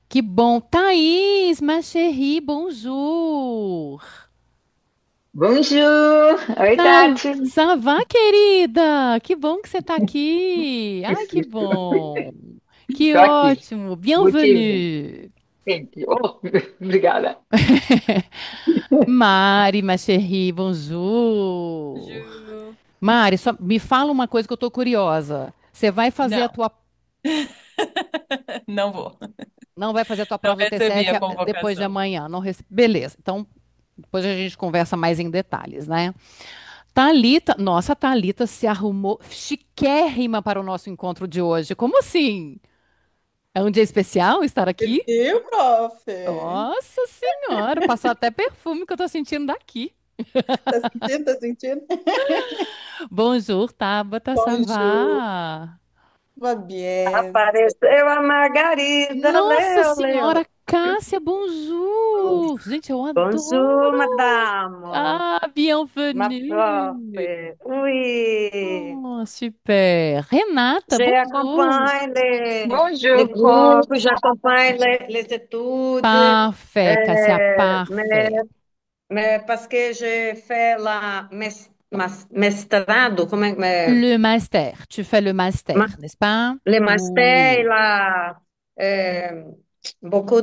Que bom. Thaís, ma chérie, bonjour. Bonjour! Oi, Tati! Ça va, querida? Que bom que você está aqui. Ai, que bom. Que Tô aqui. ótimo. Vou te ver. Bienvenue. Sempre. Oh, obrigada. Mari, ma chérie, bonjour. Ju. Mari, só me fala uma coisa que eu tô curiosa. Você vai fazer a Não, tua... não vou. Não vai fazer a tua Não prova do recebi T7 a depois de convocação. amanhã. Não rece... Beleza. Então, depois a gente conversa mais em detalhes, né? Thalita, nossa, Thalita se arrumou chiquérrima para o nosso encontro de hoje. Como assim? É um dia especial estar Você aqui? viu, prof? Nossa senhora, passou até perfume que eu tô sentindo daqui. Tá sentindo? Tá sentindo? Bonjour, Tabata, ça Bonjour, va? va bien. Apareceu a Margarida, Nossa Leo, Leo. senhora, Cássia, bonjour. Gente, eu Bonjour, adoro. madame. Ah, Ma prof. bienvenue. Oui. Oh, super. Renata, bonjour. J'accompagne les Bonjour, prof. groupes, j'accompagne les études, Parfait, Cássia, mais, parfait. mais parce que j'ai fait la mestrado, como é, Le master, tu fais le master, n'est-ce pas? le master, Oui. euh, beaucoup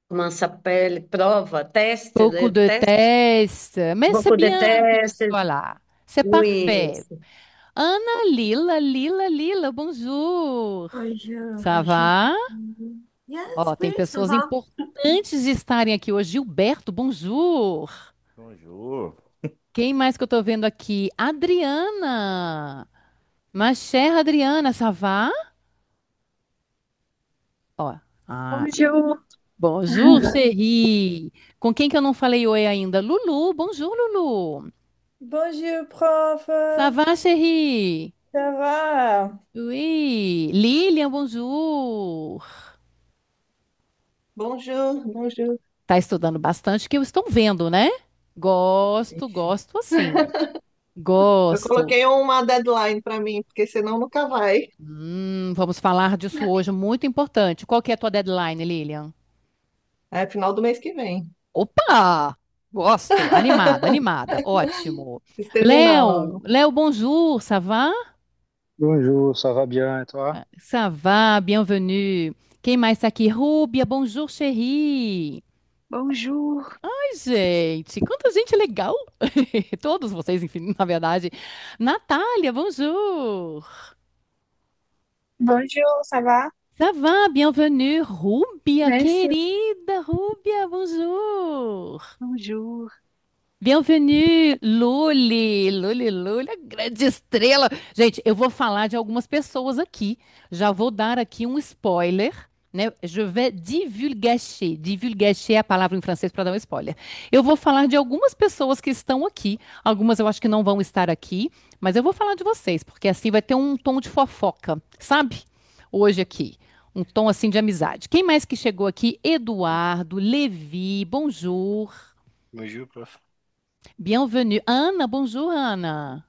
comment ça s'appelle, prova, test, Beaucoup de test, tests, mais c'est beaucoup de bien que tu tests, sois là. C'est oui. parfait. Ana Lila, bonjour. Bonjour, Ça bonjour. va? Yes, Ó, tem oui, ça pessoas va. importantes de estarem aqui hoje. Gilberto, bonjour. Bonjour. Quem mais que eu tô vendo aqui? Adriana. Ma chère Adriana, ça va? Ó, ah, Bonjour. bonjour, chérie. Com quem que eu não falei oi ainda? Lulu, bonjour, Lulu. Bonjour, prof. Ça va, chérie? Ça va? Oui. Lilian, bonjour. Bonjour, bonjour. Tá estudando bastante, que eu estou vendo, né? Gosto assim. Eu Gosto. coloquei uma deadline para mim, porque senão nunca vai. Vamos falar disso hoje, muito importante. Qual que é a tua deadline, Lilian? É final do mês que vem. Opa! Gosto. Animada, animada. Ótimo. Preciso terminar Léo, logo. Léo, bonjour, ça va? Bonjour, ça va bien et toi? Ça va, bienvenue. Quem mais tá aqui? Rúbia, bonjour, chérie. Bonjour. Ai, gente, quanta gente legal. Todos vocês, enfim, na verdade. Natália, bonjour. Bonjour, ça va? Ça va, bienvenue. Rúbia, Merci. querida Rúbia, bonjour. Bonjour. Bienvenue, Luli, a grande estrela. Gente, eu vou falar de algumas pessoas aqui. Já vou dar aqui um spoiler, né? Je vais divulgacher. Divulgacher é a palavra em francês para dar um spoiler. Eu vou falar de algumas pessoas que estão aqui. Algumas eu acho que não vão estar aqui, mas eu vou falar de vocês, porque assim vai ter um tom de fofoca, sabe? Hoje aqui. Um tom assim de amizade. Quem mais que chegou aqui? Eduardo, Levi, bonjour. Bonjour, prof. Bienvenue. Ana, bonjour, Ana.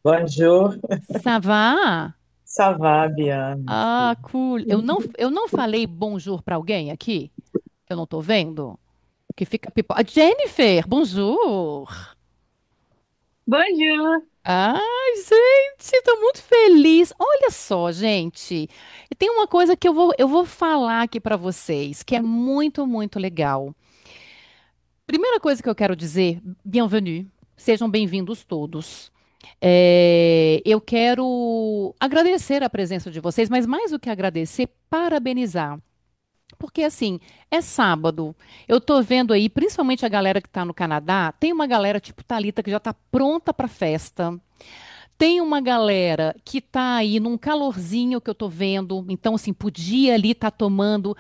Bonjour, Ça va? ça va bien, Ah, merci. cool. Eu não falei bonjour para alguém aqui? Eu não tô vendo? Que fica pipoca. Jennifer, bonjour. Bonjour. Ai, gente, tô muito feliz. Olha só, gente. E tem uma coisa que eu vou falar aqui para vocês, que é muito, muito legal. Primeira coisa que eu quero dizer, bienvenue. Sejam bem-vindos todos. Eu quero agradecer a presença de vocês, mas mais do que agradecer, parabenizar. Porque assim, é sábado. Eu tô vendo aí, principalmente a galera que tá no Canadá, tem uma galera tipo Thalita que já tá pronta pra festa. Tem uma galera que tá aí num calorzinho que eu tô vendo, então assim, podia ali estar tomando,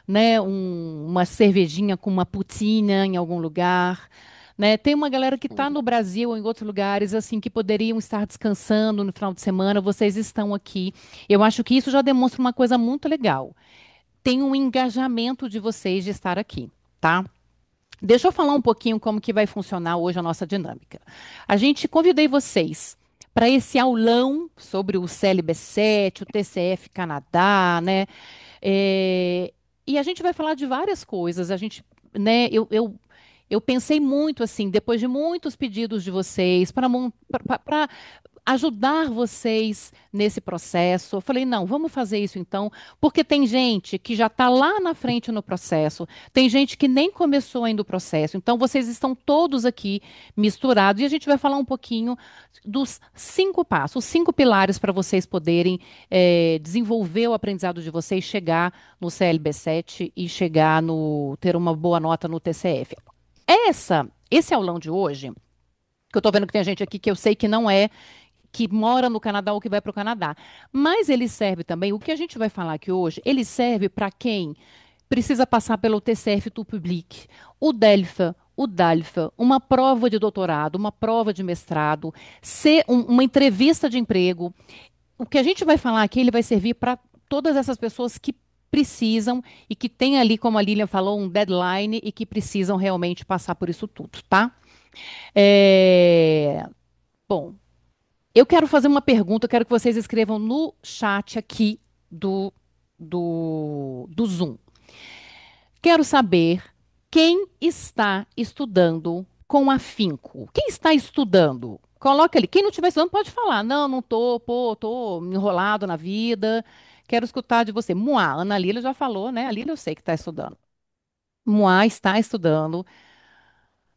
né, uma cervejinha com uma putinha em algum lugar, né? Tem uma galera que tá no Brasil ou em outros lugares assim que poderiam estar descansando no final de semana, vocês estão aqui. Eu acho que isso já demonstra uma coisa muito legal. Tem um engajamento de vocês de estar aqui, tá? Deixa eu falar um pouquinho como que vai funcionar hoje a nossa dinâmica. A gente convidei vocês para esse aulão sobre o CLB7, o TCF Canadá, né? É, e a gente vai falar de várias coisas. A gente, né? Eu pensei muito assim, depois de muitos pedidos de vocês para ajudar vocês nesse processo. Eu falei, não, vamos fazer isso então, porque tem gente que já está lá na frente no processo, tem gente que nem começou ainda o processo. Então, vocês estão todos aqui misturados e a gente vai falar um pouquinho dos 5 passos, os 5 pilares para vocês poderem desenvolver o aprendizado de vocês, chegar no CLB7 e chegar no ter uma boa nota no TCF. Esse aulão de hoje, que eu estou vendo que tem gente aqui que eu sei que não é que mora no Canadá ou que vai para o Canadá. Mas ele serve também, o que a gente vai falar aqui hoje, ele serve para quem precisa passar pelo TCF Tout Public, o DELFA, o DALFA, uma prova de doutorado, uma prova de mestrado, uma entrevista de emprego. O que a gente vai falar aqui, ele vai servir para todas essas pessoas que precisam e que têm ali, como a Lilian falou, um deadline e que precisam realmente passar por isso tudo, tá? Bom, eu quero fazer uma pergunta, eu quero que vocês escrevam no chat aqui do Zoom. Quero saber quem está estudando com afinco. Quem está estudando? Coloca ali. Quem não estiver estudando pode falar. Não, não tô, pô, tô enrolado na vida. Quero escutar de você. Moá, Ana Lília já falou, né? A Lília eu sei que está estudando. Moá está estudando.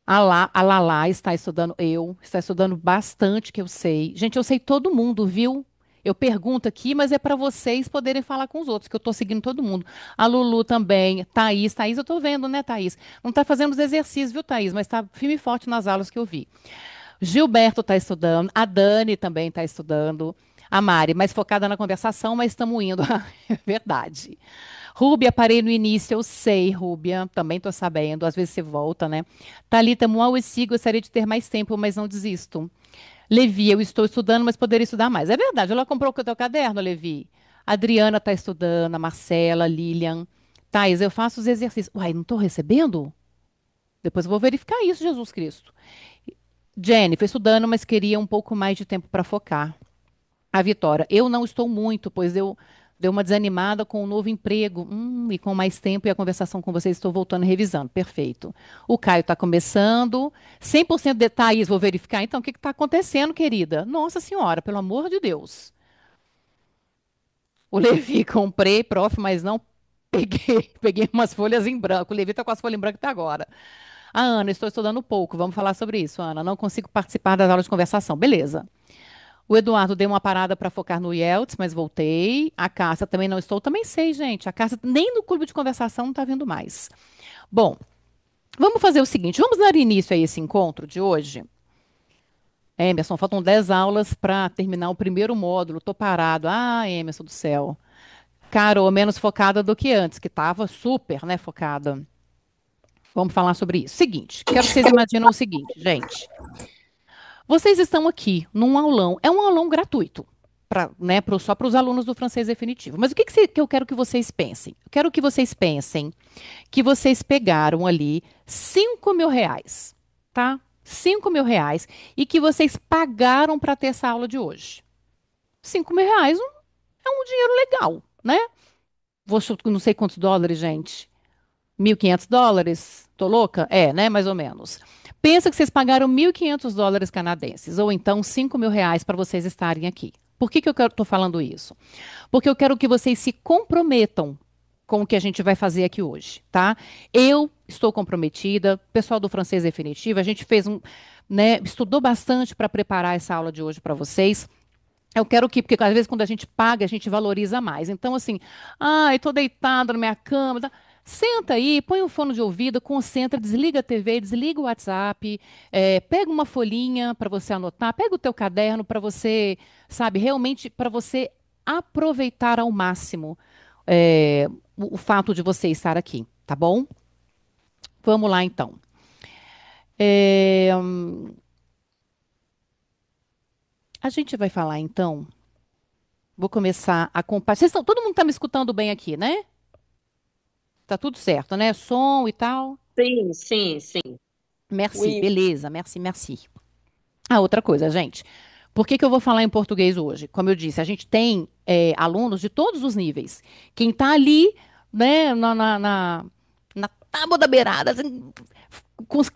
A Lala está estudando bastante, que eu sei. Gente, eu sei todo mundo, viu? Eu pergunto aqui, mas é para vocês poderem falar com os outros, que eu estou seguindo todo mundo. A Lulu também, Thaís, eu estou vendo, né, Thaís? Não está fazendo os exercícios, viu, Thaís? Mas está firme e forte nas aulas que eu vi. Gilberto está estudando, a Dani também está estudando, a Mari, mais focada na conversação, mas estamos indo. É verdade. Rúbia, parei no início, eu sei, Rúbia, também tô sabendo, às vezes você volta, né? Thalita, Moaueci, gostaria de ter mais tempo, mas não desisto. Levi, eu estou estudando, mas poderia estudar mais. É verdade, ela comprou o teu caderno, Levi. Adriana está estudando, a Marcela, a Lilian. Thais, eu faço os exercícios. Uai, não estou recebendo? Depois eu vou verificar isso, Jesus Cristo. Jennifer, estudando, mas queria um pouco mais de tempo para focar. A Vitória, eu não estou muito, pois eu dei uma desanimada com o novo emprego. E com mais tempo e a conversação com vocês, estou voltando e revisando. Perfeito. O Caio está começando. 100% de Thaís, vou verificar. Então, o que está acontecendo, querida? Nossa Senhora, pelo amor de Deus. O Levi, comprei, prof, mas não peguei umas folhas em branco. O Levi está com as folhas em branco até agora. A Ana, estou estudando pouco. Vamos falar sobre isso, Ana. Não consigo participar das aulas de conversação. Beleza. O Eduardo deu uma parada para focar no IELTS, mas voltei. A Cássia também não estou. Também sei, gente. A Cássia nem no clube de conversação não está vindo mais. Bom, vamos fazer o seguinte. Vamos dar início a esse encontro de hoje. Emerson, faltam 10 aulas para terminar o primeiro módulo. Estou parado. Ah, Emerson do céu. Carol, menos focada do que antes, que estava super, né, focada. Vamos falar sobre isso. Seguinte, quero que vocês imaginem o seguinte, gente. Vocês estão aqui num aulão, é um aulão gratuito, né, só para os alunos do francês definitivo. Mas o que eu quero que vocês pensem? Eu quero que vocês pensem que vocês pegaram ali R$ 5.000, tá? R$ 5.000 e que vocês pagaram para ter essa aula de hoje. R$ 5.000 é um dinheiro legal, né? Não sei quantos dólares, gente. US$ 1.500? Tô louca? É, né? Mais ou menos. Pensa que vocês pagaram US$ 1.500 canadenses, ou então R$ 5.000 para vocês estarem aqui. Por que eu estou falando isso? Porque eu quero que vocês se comprometam com o que a gente vai fazer aqui hoje, tá? Eu estou comprometida, pessoal do francês definitivo, a gente fez né, estudou bastante para preparar essa aula de hoje para vocês. Eu quero porque às vezes quando a gente paga, a gente valoriza mais. Então, assim, eu tô deitada na minha cama. Senta aí, põe um fone de ouvido, concentra, desliga a TV, desliga o WhatsApp, pega uma folhinha para você anotar, pega o teu caderno para você, sabe, realmente para você aproveitar ao máximo o fato de você estar aqui, tá bom? Vamos lá, então. A gente vai falar, então. Vou começar a compartilhar. Todo mundo está me escutando bem aqui, né? Tá tudo certo, né? Som e tal. Sim, sim, sim. Merci, Oui. beleza. Merci, merci. Outra coisa, gente. Por que que eu vou falar em português hoje? Como eu disse, a gente tem alunos de todos os níveis. Quem está ali, né, na tábua da beirada, assim,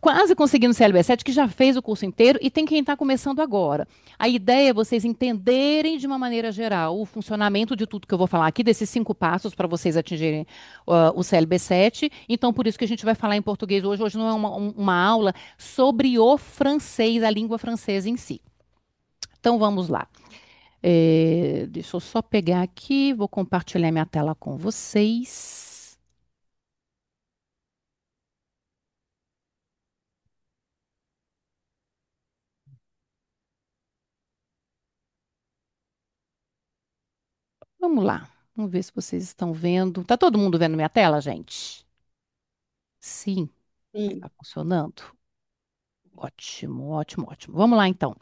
quase conseguindo CLB7, que já fez o curso inteiro, e tem quem está começando agora. A ideia é vocês entenderem de uma maneira geral o funcionamento de tudo que eu vou falar aqui, desses 5 passos para vocês atingirem o CLB7. Então, por isso que a gente vai falar em português hoje. Hoje não é uma aula sobre o francês, a língua francesa em si. Então, vamos lá. Deixa eu só pegar aqui, vou compartilhar minha tela com vocês. Vamos lá. Vamos ver se vocês estão vendo. Tá todo mundo vendo minha tela, gente? Sim, Sim. tá funcionando. Ótimo, ótimo, ótimo. Vamos lá, então.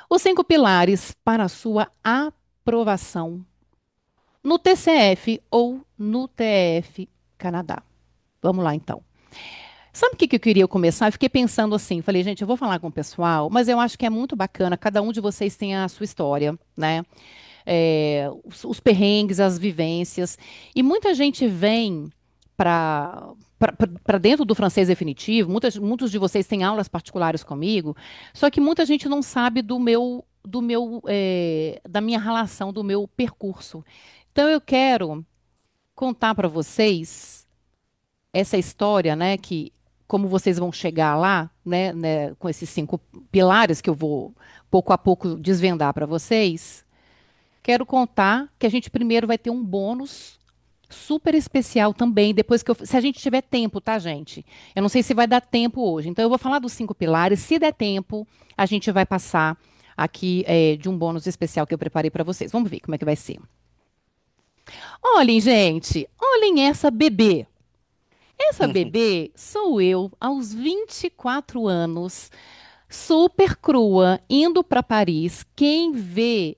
Os 5 pilares para a sua aprovação no TCF ou no TF Canadá. Vamos lá, então. Sabe o que que eu queria começar? Eu fiquei pensando assim, falei, gente, eu vou falar com o pessoal, mas eu acho que é muito bacana, cada um de vocês tem a sua história, né? Os perrengues, as vivências. E muita gente vem para dentro do francês definitivo, muitos de vocês têm aulas particulares comigo, só que muita gente não sabe da minha relação, do meu percurso. Então eu quero contar para vocês essa história, né, que como vocês vão chegar lá, né, com esses 5 pilares que eu vou pouco a pouco desvendar para vocês. Quero contar que a gente primeiro vai ter um bônus super especial também, depois que se a gente tiver tempo, tá, gente? Eu não sei se vai dar tempo hoje. Então, eu vou falar dos 5 pilares. Se der tempo, a gente vai passar aqui de um bônus especial que eu preparei para vocês. Vamos ver como é que vai ser. Olhem, gente, olhem essa bebê. Essa bebê sou eu aos 24 anos, super crua, indo para Paris. Quem vê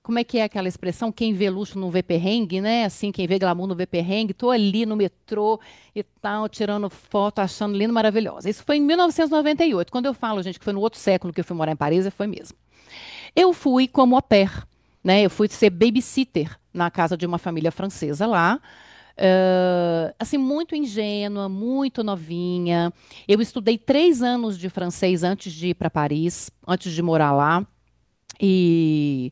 como é que é aquela expressão? Quem vê luxo não vê perrengue, né? Assim, quem vê glamour não vê perrengue. Tô ali no metrô e tal, tirando foto, achando lindo, maravilhosa. Isso foi em 1998. Quando eu falo, gente, que foi no outro século que eu fui morar em Paris, foi mesmo. Eu fui como au pair, né? Eu fui ser babysitter na casa de uma família francesa lá. Assim, muito ingênua, muito novinha. Eu estudei 3 anos de francês antes de ir para Paris, antes de morar lá. E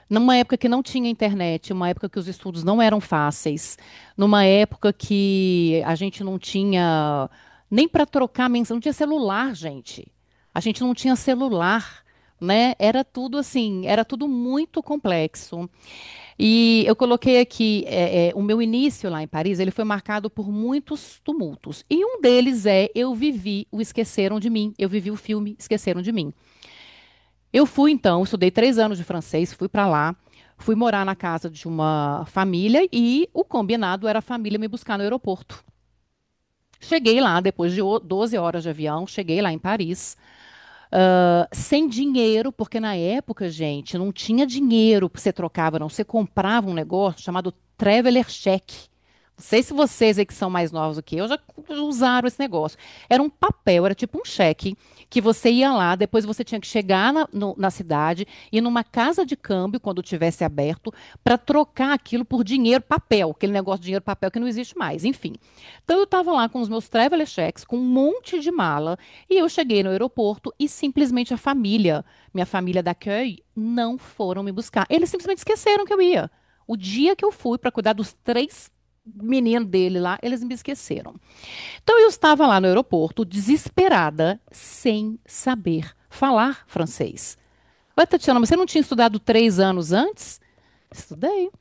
numa época que não tinha internet, uma época que os estudos não eram fáceis, numa época que a gente não tinha nem para trocar mensagem, não tinha celular, gente. A gente não tinha celular, né? Era tudo assim, era tudo muito complexo. E eu coloquei aqui, o meu início lá em Paris, ele foi marcado por muitos tumultos. E um deles eu vivi o Esqueceram de Mim, eu vivi o filme Esqueceram de Mim. Eu fui então, estudei 3 anos de francês, fui para lá, fui morar na casa de uma família e o combinado era a família me buscar no aeroporto. Cheguei lá, depois de 12 horas de avião, cheguei lá em Paris, sem dinheiro, porque na época, gente, não tinha dinheiro que você trocava, não. Você comprava um negócio chamado Traveler Check. Não sei se vocês aí que são mais novos do que eu já usaram esse negócio. Era um papel, era tipo um cheque, que você ia lá, depois você tinha que chegar na cidade e numa casa de câmbio, quando tivesse aberto, para trocar aquilo por dinheiro papel, aquele negócio de dinheiro papel que não existe mais, enfim. Então eu estava lá com os meus traveler checks, com um monte de mala, e eu cheguei no aeroporto e simplesmente a família, minha família d'accueil, não foram me buscar. Eles simplesmente esqueceram que eu ia. O dia que eu fui para cuidar dos 3 meninos dele lá, eles me esqueceram. Então eu estava lá no aeroporto, desesperada, sem saber falar francês. Oi, Tatiana, mas você não tinha estudado 3 anos antes? Estudei.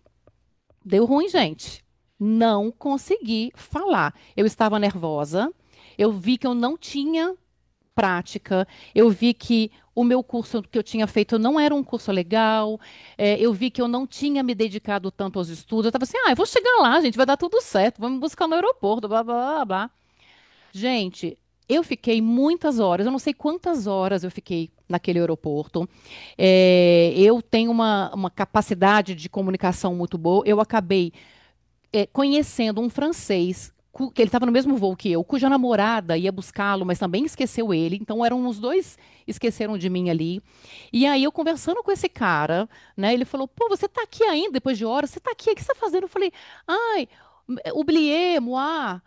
Deu ruim, gente. Não consegui falar. Eu estava nervosa. Eu vi que eu não tinha prática. Eu vi que o meu curso que eu tinha feito não era um curso legal. Eu vi que eu não tinha me dedicado tanto aos estudos. Eu estava assim, eu vou chegar lá, gente, vai dar tudo certo. Vamos me buscar no aeroporto, blá, blá, blá, blá. Gente, eu fiquei muitas horas, eu não sei quantas horas eu fiquei naquele aeroporto. Eu tenho uma capacidade de comunicação muito boa. Eu acabei conhecendo um francês que ele estava no mesmo voo que eu, cuja namorada ia buscá-lo, mas também esqueceu ele. Então eram os dois esqueceram de mim ali. E aí eu conversando com esse cara, né? Ele falou: "Pô, você tá aqui ainda depois de horas? Você tá aqui? O que você tá fazendo?" Eu falei: "Ai, oublié moi,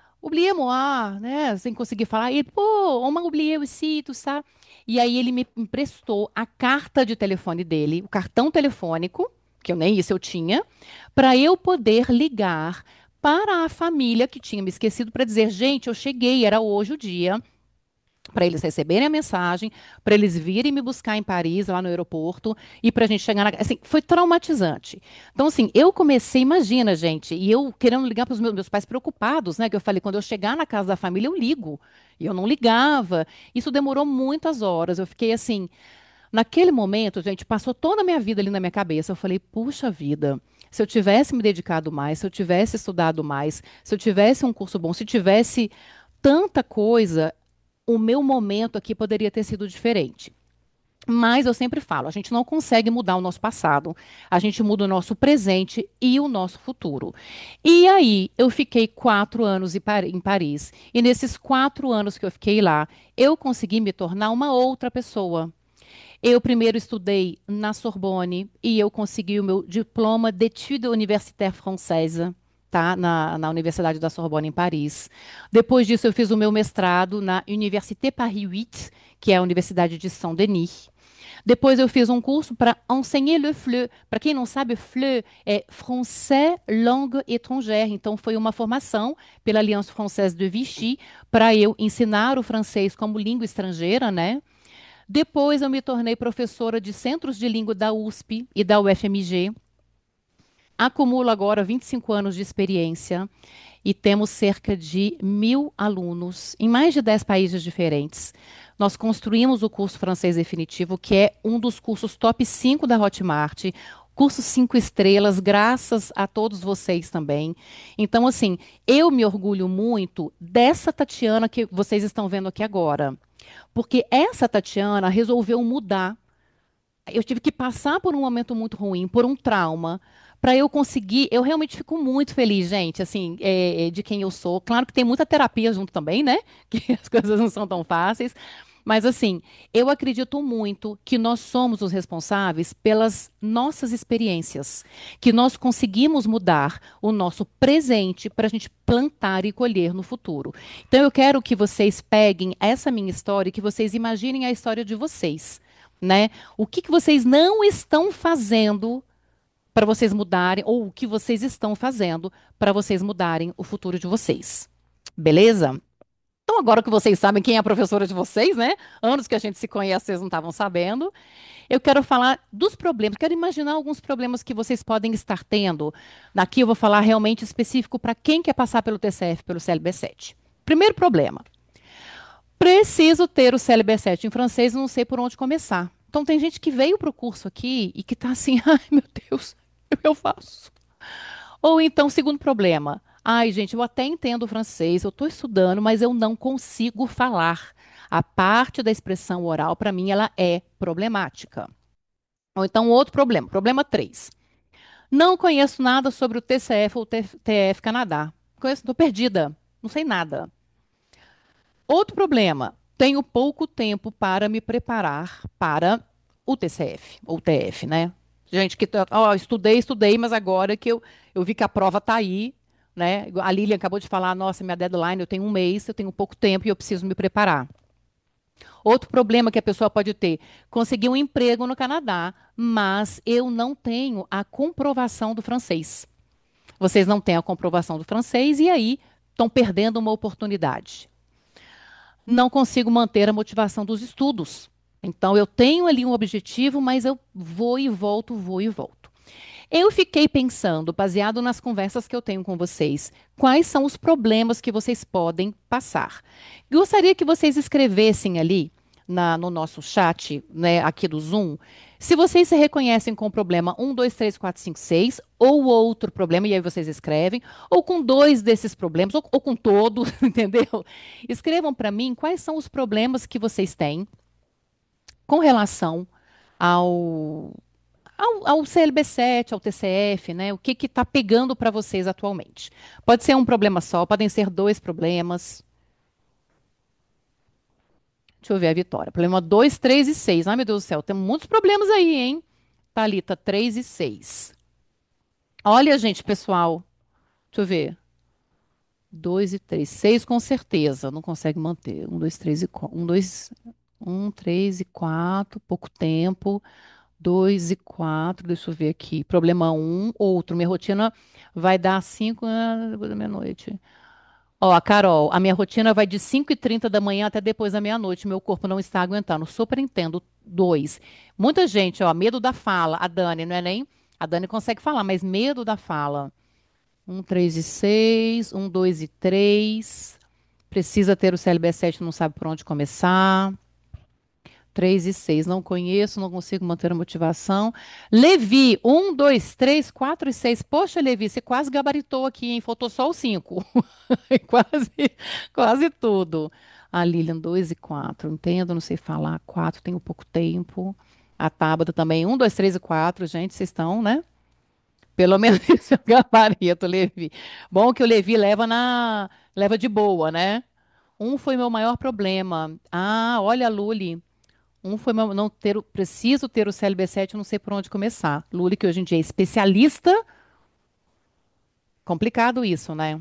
né? Sem conseguir falar. E ele: "Pô, on m'a oublié aussi, tout ça." E aí ele me emprestou a carta de telefone dele, o cartão telefônico, que eu nem isso eu tinha, para eu poder ligar para a família que tinha me esquecido para dizer, gente, eu cheguei, era hoje o dia, para eles receberem a mensagem, para eles virem me buscar em Paris, lá no aeroporto, e para a gente chegar na... Assim, foi traumatizante. Então, assim, eu comecei, imagina, gente, e eu querendo ligar para os meus pais preocupados, né? Que eu falei, quando eu chegar na casa da família, eu ligo. E eu não ligava. Isso demorou muitas horas. Eu fiquei assim... Naquele momento, gente, passou toda a minha vida ali na minha cabeça. Eu falei, puxa vida, se eu tivesse me dedicado mais, se eu tivesse estudado mais, se eu tivesse um curso bom, se tivesse tanta coisa, o meu momento aqui poderia ter sido diferente. Mas eu sempre falo, a gente não consegue mudar o nosso passado, a gente muda o nosso presente e o nosso futuro. E aí, eu fiquei 4 anos em Paris, e nesses 4 anos que eu fiquei lá, eu consegui me tornar uma outra pessoa. Eu primeiro estudei na Sorbonne e eu consegui o meu diploma d'études universitaires françaises, tá? Na Universidade da Sorbonne, em Paris. Depois disso, eu fiz o meu mestrado na Université Paris 8, que é a Universidade de Saint-Denis. Depois eu fiz um curso para enseigner le FLE. Para quem não sabe, FLE é Français Langue Étrangère. Então foi uma formação pela Alliance Française de Vichy para eu ensinar o francês como língua estrangeira, né? Depois eu me tornei professora de centros de língua da USP e da UFMG. Acumulo agora 25 anos de experiência e temos cerca de 1.000 alunos em mais de 10 países diferentes. Nós construímos o curso francês definitivo, que é um dos cursos top 5 da Hotmart, curso 5 estrelas, graças a todos vocês também. Então, assim, eu me orgulho muito dessa Tatiana que vocês estão vendo aqui agora. Porque essa Tatiana resolveu mudar. Eu tive que passar por um momento muito ruim, por um trauma, para eu conseguir. Eu realmente fico muito feliz, gente, assim, de quem eu sou. Claro que tem muita terapia junto também, né? Que as coisas não são tão fáceis. Mas, assim, eu acredito muito que nós somos os responsáveis pelas nossas experiências, que nós conseguimos mudar o nosso presente para a gente plantar e colher no futuro. Então, eu quero que vocês peguem essa minha história e que vocês imaginem a história de vocês, né? O que que vocês não estão fazendo para vocês mudarem, ou o que vocês estão fazendo para vocês mudarem o futuro de vocês. Beleza? Então, agora que vocês sabem quem é a professora de vocês, né? Anos que a gente se conhece, vocês não estavam sabendo. Eu quero falar dos problemas, quero imaginar alguns problemas que vocês podem estar tendo. Aqui eu vou falar realmente específico para quem quer passar pelo TCF, pelo CLB7. Primeiro problema. Preciso ter o CLB7 em francês, não sei por onde começar. Então, tem gente que veio para o curso aqui e que está assim, ai meu Deus, o que eu faço? Ou então, segundo problema, ai gente, eu até entendo o francês, eu estou estudando, mas eu não consigo falar. A parte da expressão oral, para mim, ela é problemática. Ou então, outro problema, problema 3. Não conheço nada sobre o TCF ou TF Canadá. Conheço, estou perdida, não sei nada. Outro problema, tenho pouco tempo para me preparar para o TCF, ou TF, né? Gente, que estudei, mas agora que eu vi que a prova está aí, né? A Lilian acabou de falar, nossa, minha deadline, eu tenho um mês, eu tenho pouco tempo e eu preciso me preparar. Outro problema que a pessoa pode ter, conseguir um emprego no Canadá, mas eu não tenho a comprovação do francês. Vocês não têm a comprovação do francês e aí estão perdendo uma oportunidade. Não consigo manter a motivação dos estudos. Então, eu tenho ali um objetivo, mas eu vou e volto, vou e volto. Eu fiquei pensando, baseado nas conversas que eu tenho com vocês, quais são os problemas que vocês podem passar. Gostaria que vocês escrevessem ali no nosso chat, né, aqui do Zoom, se vocês se reconhecem com o problema 1, 2, 3, 4, 5, 6, ou outro problema, e aí vocês escrevem, ou com dois desses problemas, ou com todos, entendeu? Escrevam para mim quais são os problemas que vocês têm com relação ao, ao CLB7, ao TCF, né? O que que está pegando para vocês atualmente? Pode ser um problema só, podem ser dois problemas. Deixa eu ver a Vitória. Problema 2, 3 e 6. Ai, meu Deus do céu, tem muitos problemas aí, hein? Thalita, 3 e 6. Olha, gente, pessoal. Deixa eu ver. 2 e 3. 6 com certeza. Não consegue manter. 1, 2, 3 e 4. 1, 2, 1, 3 e 4. Pouco tempo. 2 e 4. Deixa eu ver aqui. Problema um, outro. Minha rotina vai dar 5 depois da meia-noite. Ó, a Carol, a minha rotina vai de 5h30 da manhã até depois da meia-noite. Meu corpo não está aguentando. Super entendo. 2. Muita gente, ó, medo da fala. A Dani, não é nem. A Dani consegue falar, mas medo da fala. 1, 3 e 6. 1, 2 e 3. Precisa ter o CLB7, não sabe por onde começar. 3 e 6. Não conheço, não consigo manter a motivação. Levi, 1, 2, 3, 4 e 6. Poxa, Levi, você quase gabaritou aqui, hein? Faltou só o 5. Quase, quase tudo. A Lilian, 2 e 4. Entendo, não sei falar. 4, tenho pouco tempo. A Tabata também. 1, 2, 3 e 4. Gente, vocês estão, né? Pelo menos esse é o gabarito, Levi. Bom que o Levi leva de boa, né? Um foi meu maior problema. Ah, olha, Luli. Um foi não ter, preciso ter o CLB7, não sei por onde começar. Luli, que hoje em dia é especialista, complicado isso, né?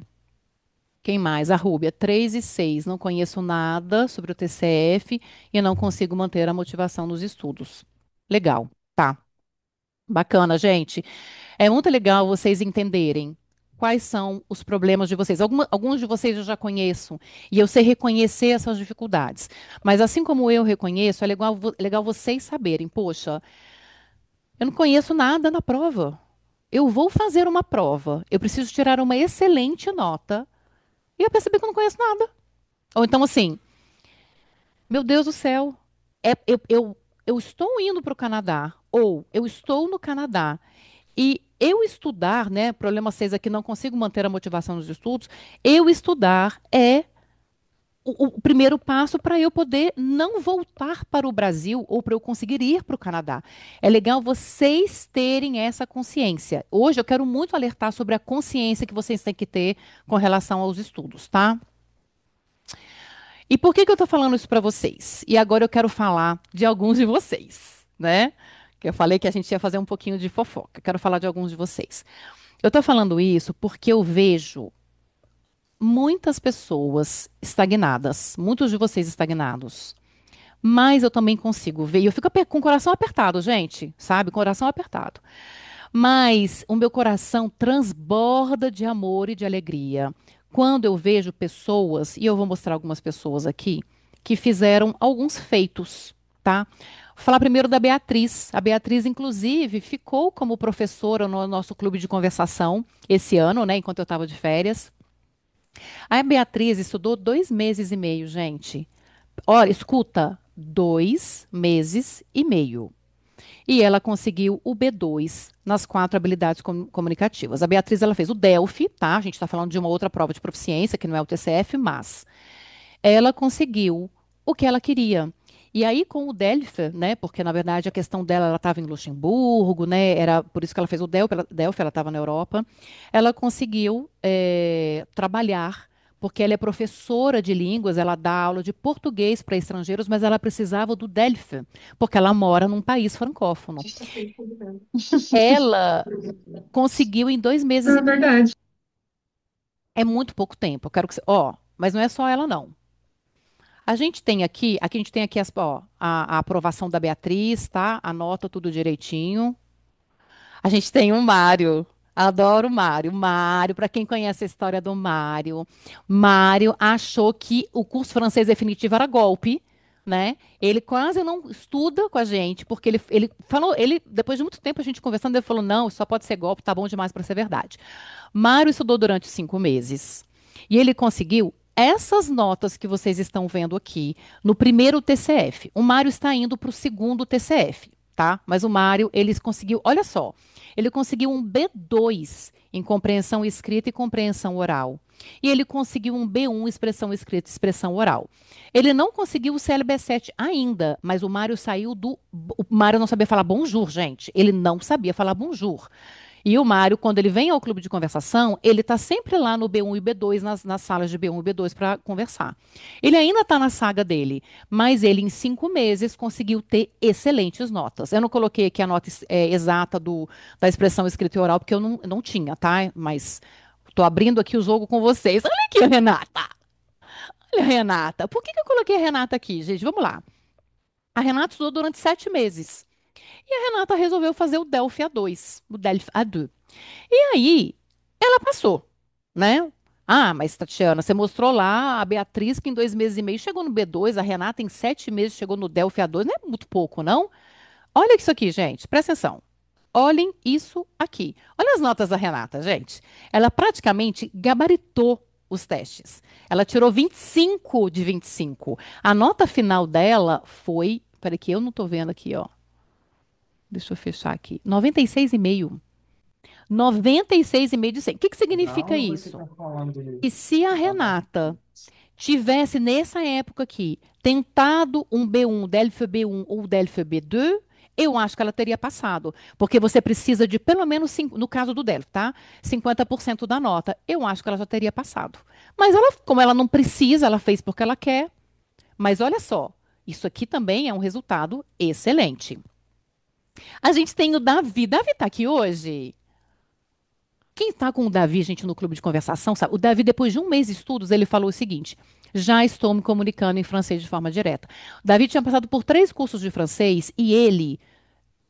Quem mais? A Rúbia, 3 e 6. Não conheço nada sobre o TCF e não consigo manter a motivação nos estudos. Legal, tá. Bacana, gente. É muito legal vocês entenderem quais são os problemas de vocês. Alguns de vocês eu já conheço e eu sei reconhecer essas dificuldades. Mas assim como eu reconheço, é legal, legal vocês saberem, poxa, eu não conheço nada na prova. Eu vou fazer uma prova, eu preciso tirar uma excelente nota e eu percebi que eu não conheço nada. Ou então assim, meu Deus do céu, eu estou indo para o Canadá, ou eu estou no Canadá. E eu estudar, né? Problema 6 aqui, não consigo manter a motivação nos estudos. Eu estudar é o primeiro passo para eu poder não voltar para o Brasil ou para eu conseguir ir para o Canadá. É legal vocês terem essa consciência. Hoje eu quero muito alertar sobre a consciência que vocês têm que ter com relação aos estudos, tá? E por que que eu estou falando isso para vocês? E agora eu quero falar de alguns de vocês, né? Que eu falei que a gente ia fazer um pouquinho de fofoca. Quero falar de alguns de vocês. Eu estou falando isso porque eu vejo muitas pessoas estagnadas, muitos de vocês estagnados. Mas eu também consigo ver, e eu fico com o coração apertado, gente, sabe? Com o coração apertado. Mas o meu coração transborda de amor e de alegria quando eu vejo pessoas, e eu vou mostrar algumas pessoas aqui, que fizeram alguns feitos, tá? Vou falar primeiro da Beatriz. A Beatriz, inclusive, ficou como professora no nosso clube de conversação esse ano, né? Enquanto eu estava de férias. A Beatriz estudou 2 meses e meio, gente. Olha, escuta, 2 meses e meio. E ela conseguiu o B2 nas 4 habilidades comunicativas. A Beatriz, ela fez o Delphi, tá? A gente está falando de uma outra prova de proficiência, que não é o TCF, mas ela conseguiu o que ela queria. E aí, com o Delphi, né? Porque, na verdade, a questão dela, ela estava em Luxemburgo, né? Era por isso que ela fez o Delphi, ela estava na Europa. Ela conseguiu trabalhar, porque ela é professora de línguas, ela dá aula de português para estrangeiros, mas ela precisava do Delphi, porque ela mora num país francófono. Ela conseguiu em 2 meses e meio. verdade. É muito pouco tempo. Eu quero que você... Ó, mas não é só ela, não. A gente tem aqui a aprovação da Beatriz, tá? Anota tudo direitinho. A gente tem o Mário. Adoro o Mário. Mário, para quem conhece a história do Mário, Mário achou que o curso francês definitivo era golpe, né? Ele quase não estuda com a gente, porque ele falou, depois de muito tempo a gente conversando, ele falou: não, isso só pode ser golpe, tá bom demais para ser verdade. Mário estudou durante 5 meses. E ele conseguiu essas notas que vocês estão vendo aqui no primeiro TCF. O Mário está indo para o segundo TCF, tá? Mas o Mário, ele conseguiu, olha só, Ele conseguiu um B2 em compreensão escrita e compreensão oral. E ele conseguiu um B1 expressão escrita e expressão oral. Ele não conseguiu o CLB7 ainda, mas o Mário saiu do. O Mário não sabia falar bonjour, gente. Ele não sabia falar bonjour. E o Mário, quando ele vem ao clube de conversação, ele está sempre lá no B1 e B2, nas salas de B1 e B2 para conversar. Ele ainda está na saga dele, mas ele, em 5 meses, conseguiu ter excelentes notas. Eu não coloquei aqui a nota exata da expressão escrita e oral, porque eu não tinha, tá? Mas estou abrindo aqui o jogo com vocês. Olha aqui, Renata. Olha, Renata. Por que eu coloquei a Renata aqui, gente? Vamos lá. A Renata estudou durante 7 meses. E a Renata resolveu fazer o Delphi A2, o Delphi A2. E aí, ela passou, né? Ah, mas Tatiana, você mostrou lá a Beatriz que em 2 meses e meio chegou no B2, a Renata em 7 meses chegou no Delphi A2, não é muito pouco, não? Olha isso aqui, gente, presta atenção. Olhem isso aqui. Olha as notas da Renata, gente. Ela praticamente gabaritou os testes. Ela tirou 25 de 25. A nota final dela foi, peraí que eu não tô vendo aqui, ó. Deixa eu fechar aqui. 96,5. 96,5 de 100. O que significa isso? Que se a Renata tivesse, nessa época aqui, tentado um B1, Delphi B1 ou Delphi B2, eu acho que ela teria passado. Porque você precisa de pelo menos, no caso do Delphi, tá? 50% da nota. Eu acho que ela já teria passado. Mas ela, como ela não precisa, ela fez porque ela quer. Mas olha só, isso aqui também é um resultado excelente. A gente tem o Davi. Davi está aqui hoje? Quem está com o Davi, gente, no clube de conversação, sabe? O Davi, depois de 1 mês de estudos, ele falou o seguinte: já estou me comunicando em francês de forma direta. O Davi tinha passado por 3 cursos de francês e ele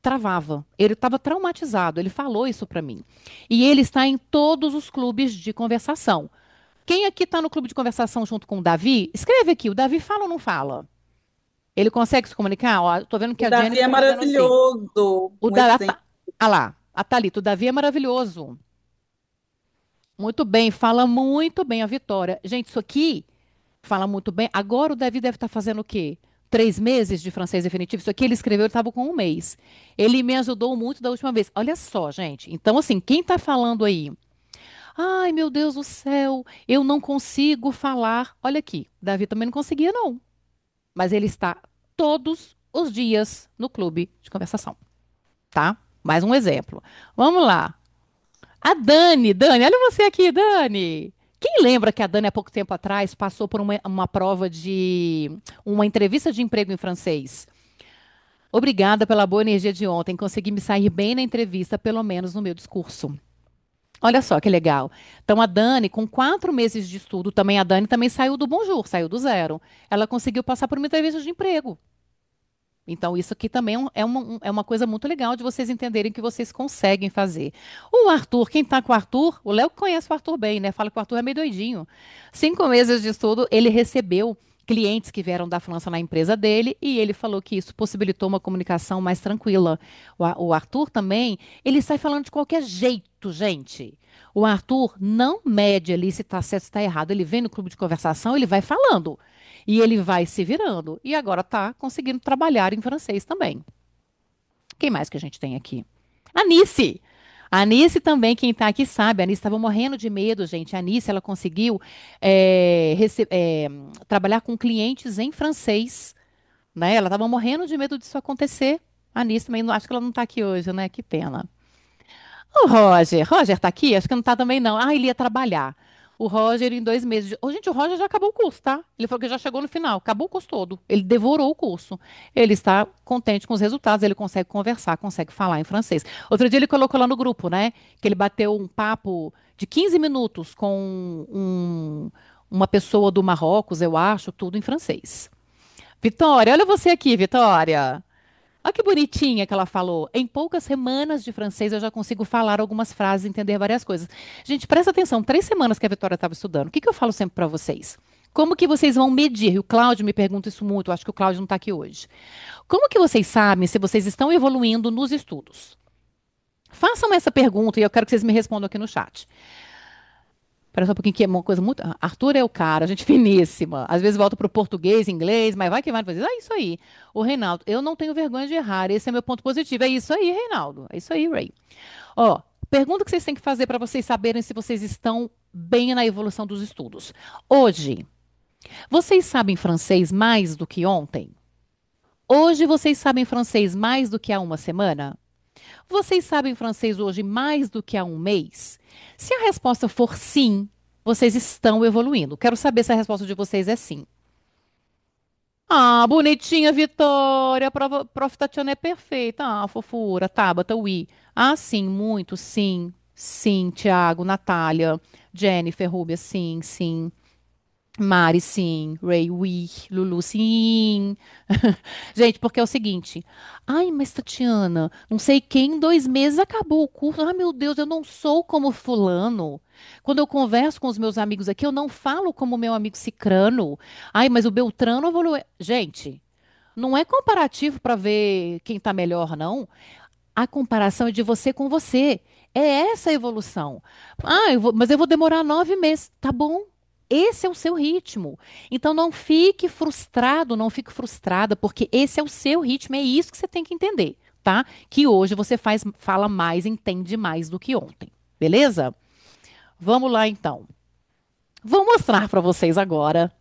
travava. Ele estava traumatizado. Ele falou isso para mim. E ele está em todos os clubes de conversação. Quem aqui está no clube de conversação junto com o Davi? Escreve aqui. O Davi fala ou não fala? Ele consegue se comunicar? Ó, tô vendo que O a Davi Jennifer é está dizendo assim. maravilhoso. O Um da, exemplo. ah lá, a Thalita, o Davi é maravilhoso. Muito bem, fala muito bem a Vitória. Gente, isso aqui fala muito bem. Agora o Davi deve estar fazendo o quê? 3 meses de francês definitivo. Isso aqui ele escreveu, ele estava com 1 mês. Ele me ajudou muito da última vez. Olha só, gente. Então, assim, quem está falando aí? Ai, meu Deus do céu, eu não consigo falar. Olha aqui, Davi também não conseguia, não. Mas ele está todos os dias no clube de conversação, tá? Mais um exemplo. Vamos lá. A Dani, olha você aqui, Dani. Quem lembra que a Dani, há pouco tempo atrás, passou por uma prova de uma entrevista de emprego em francês? Obrigada pela boa energia de ontem. Consegui me sair bem na entrevista, pelo menos no meu discurso. Olha só que legal. Então, a Dani, com 4 meses de estudo, também a Dani também saiu do Bonjour, saiu do zero. Ela conseguiu passar por uma entrevista de emprego. Então, isso aqui também é uma coisa muito legal de vocês entenderem que vocês conseguem fazer. O Arthur, quem está com o Arthur? O Léo conhece o Arthur bem, né? Fala que o Arthur é meio doidinho. 5 meses de estudo, ele recebeu clientes que vieram da França na empresa dele e ele falou que isso possibilitou uma comunicação mais tranquila. O Arthur também, ele sai falando de qualquer jeito, gente. O Arthur não mede ali se está certo, se está errado. Ele vem no clube de conversação, ele vai falando. E ele vai se virando. E agora está conseguindo trabalhar em francês também. Quem mais que a gente tem aqui? A Anice. A Anice também, quem está aqui sabe. A Anice estava morrendo de medo, gente. A Anice, ela conseguiu trabalhar com clientes em francês. Né? Ela estava morrendo de medo disso acontecer. A Anice também, acho que ela não está aqui hoje, né? Que pena. O Roger. Roger está aqui? Acho que não está também, não. Ah, ele ia trabalhar. O Roger, em 2 meses. Gente, o Roger já acabou o curso, tá? Ele falou que já chegou no final. Acabou o curso todo. Ele devorou o curso. Ele está contente com os resultados. Ele consegue conversar, consegue falar em francês. Outro dia ele colocou lá no grupo, né? Que ele bateu um papo de 15 minutos com uma pessoa do Marrocos, eu acho, tudo em francês. Vitória, olha você aqui, Vitória. Olha que bonitinha que ela falou. Em poucas semanas de francês eu já consigo falar algumas frases e entender várias coisas. Gente, presta atenção. 3 semanas que a Vitória estava estudando. O que eu falo sempre para vocês? Como que vocês vão medir? E o Cláudio me pergunta isso muito. Eu acho que o Cláudio não está aqui hoje. Como que vocês sabem se vocês estão evoluindo nos estudos? Façam essa pergunta e eu quero que vocês me respondam aqui no chat. Espera só um pouquinho que é uma coisa muito. Arthur é o cara, gente finíssima. Às vezes volta para o português, inglês, mas vai que vai fazer. Ah, isso aí. O Reinaldo, eu não tenho vergonha de errar. Esse é meu ponto positivo. É isso aí, Reinaldo. É isso aí, Ray. Ó, pergunta que vocês têm que fazer para vocês saberem se vocês estão bem na evolução dos estudos. Hoje, vocês sabem francês mais do que ontem? Hoje vocês sabem francês mais do que há uma semana? Vocês sabem francês hoje mais do que há um mês? Se a resposta for sim, vocês estão evoluindo. Quero saber se a resposta de vocês é sim. Ah, bonitinha, Vitória. A prof. Tatiana é perfeita. Ah, fofura. Tabata, Ui. Ah, sim, muito, sim. Sim, Tiago, Natália, Jennifer, Rúbia, sim, sim. Mari, sim. Ray, Ui. Lulu, sim. Gente, porque é o seguinte. Ai, mas Tatiana, não sei quem em 2 meses acabou o curso. Ai, meu Deus, eu não sou como fulano. Quando eu converso com os meus amigos aqui, eu não falo como meu amigo Cicrano. Ai, mas o Beltrano evoluiu. Gente, não é comparativo para ver quem está melhor, não. A comparação é de você com você. É essa a evolução. Ah, mas eu vou demorar 9 meses. Tá bom. Esse é o seu ritmo. Então não fique frustrado, não fique frustrada, porque esse é o seu ritmo, é isso que você tem que entender, tá? Que hoje você fala mais, entende mais do que ontem. Beleza? Vamos lá então. Vou mostrar para vocês agora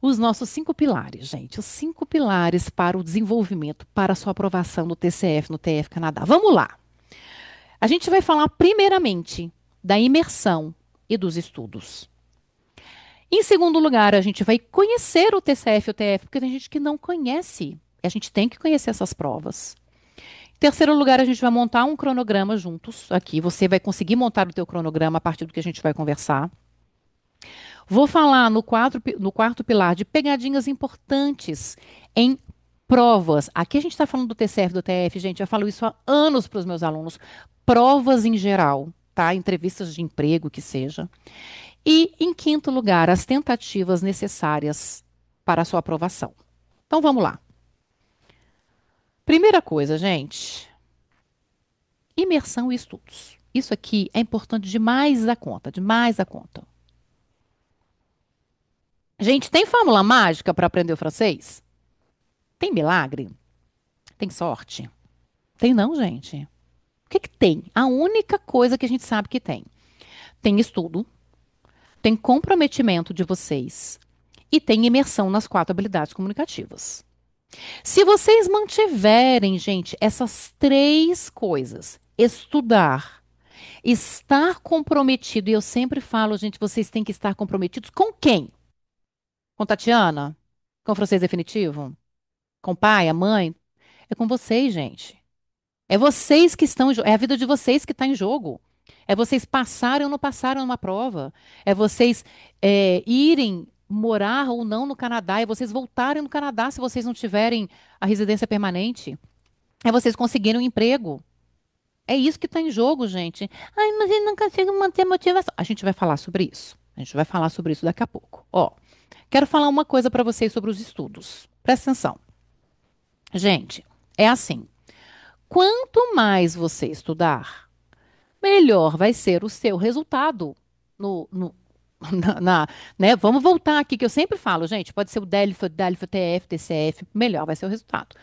os nossos 5 pilares, gente. Os 5 pilares para o desenvolvimento, para a sua aprovação no TCF, no TF Canadá. Vamos lá. A gente vai falar primeiramente da imersão e dos estudos. Em segundo lugar, a gente vai conhecer o TCF e o TF, porque tem gente que não conhece. A gente tem que conhecer essas provas. Em terceiro lugar, a gente vai montar um cronograma juntos aqui. Você vai conseguir montar o teu cronograma a partir do que a gente vai conversar. Vou falar no quarto pilar de pegadinhas importantes em provas. Aqui a gente está falando do TCF, do TF, gente. Eu falo isso há anos para os meus alunos. Provas em geral, tá? Entrevistas de emprego, que seja. E, em quinto lugar, as tentativas necessárias para a sua aprovação. Então, vamos lá. Primeira coisa, gente. Imersão e estudos. Isso aqui é importante demais da conta, demais da conta. Gente, tem fórmula mágica para aprender o francês? Tem milagre? Tem sorte? Tem não, gente. O que que tem? A única coisa que a gente sabe que tem. Tem estudo, tem comprometimento de vocês e tem imersão nas 4 habilidades comunicativas. Se vocês mantiverem, gente, essas 3 coisas, estudar, estar comprometido, e eu sempre falo, gente, vocês têm que estar comprometidos com quem? Com Tatiana? Com o francês definitivo? Com o pai, a mãe? É com vocês, gente. É vocês que estão, é a vida de vocês que está em jogo. É vocês passarem ou não passarem numa prova. É vocês irem morar ou não no Canadá. É vocês voltarem no Canadá se vocês não tiverem a residência permanente. É vocês conseguirem um emprego. É isso que está em jogo, gente. Ai, mas eu não consigo manter a motivação. A gente vai falar sobre isso. A gente vai falar sobre isso daqui a pouco. Ó, quero falar uma coisa para vocês sobre os estudos. Presta atenção. Gente, é assim. Quanto mais você estudar, melhor vai ser o seu resultado no, no- né? Vamos voltar aqui, que eu sempre falo, gente, pode ser o DELF, TF, TCF, melhor vai ser o resultado.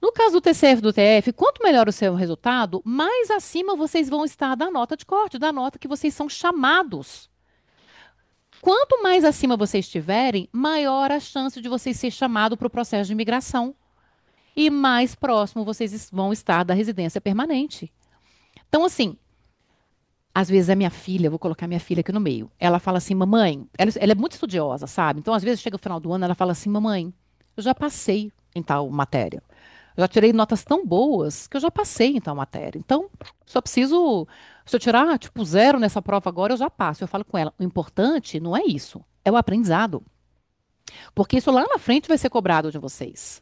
No caso do TCF e do TF, quanto melhor o seu resultado, mais acima vocês vão estar da nota de corte, da nota que vocês são chamados. Quanto mais acima vocês estiverem, maior a chance de vocês ser chamado para o processo de imigração. E mais próximo vocês vão estar da residência permanente. Então, assim, às vezes a minha filha, vou colocar minha filha aqui no meio, ela fala assim, mamãe, ela é muito estudiosa, sabe? Então, às vezes chega o final do ano, ela fala assim, mamãe, eu já passei em tal matéria. Eu já tirei notas tão boas que eu já passei em tal matéria. Então, só preciso, se eu tirar, tipo, 0 nessa prova agora, eu já passo. Eu falo com ela, o importante não é isso, é o aprendizado. Porque isso lá na frente vai ser cobrado de vocês.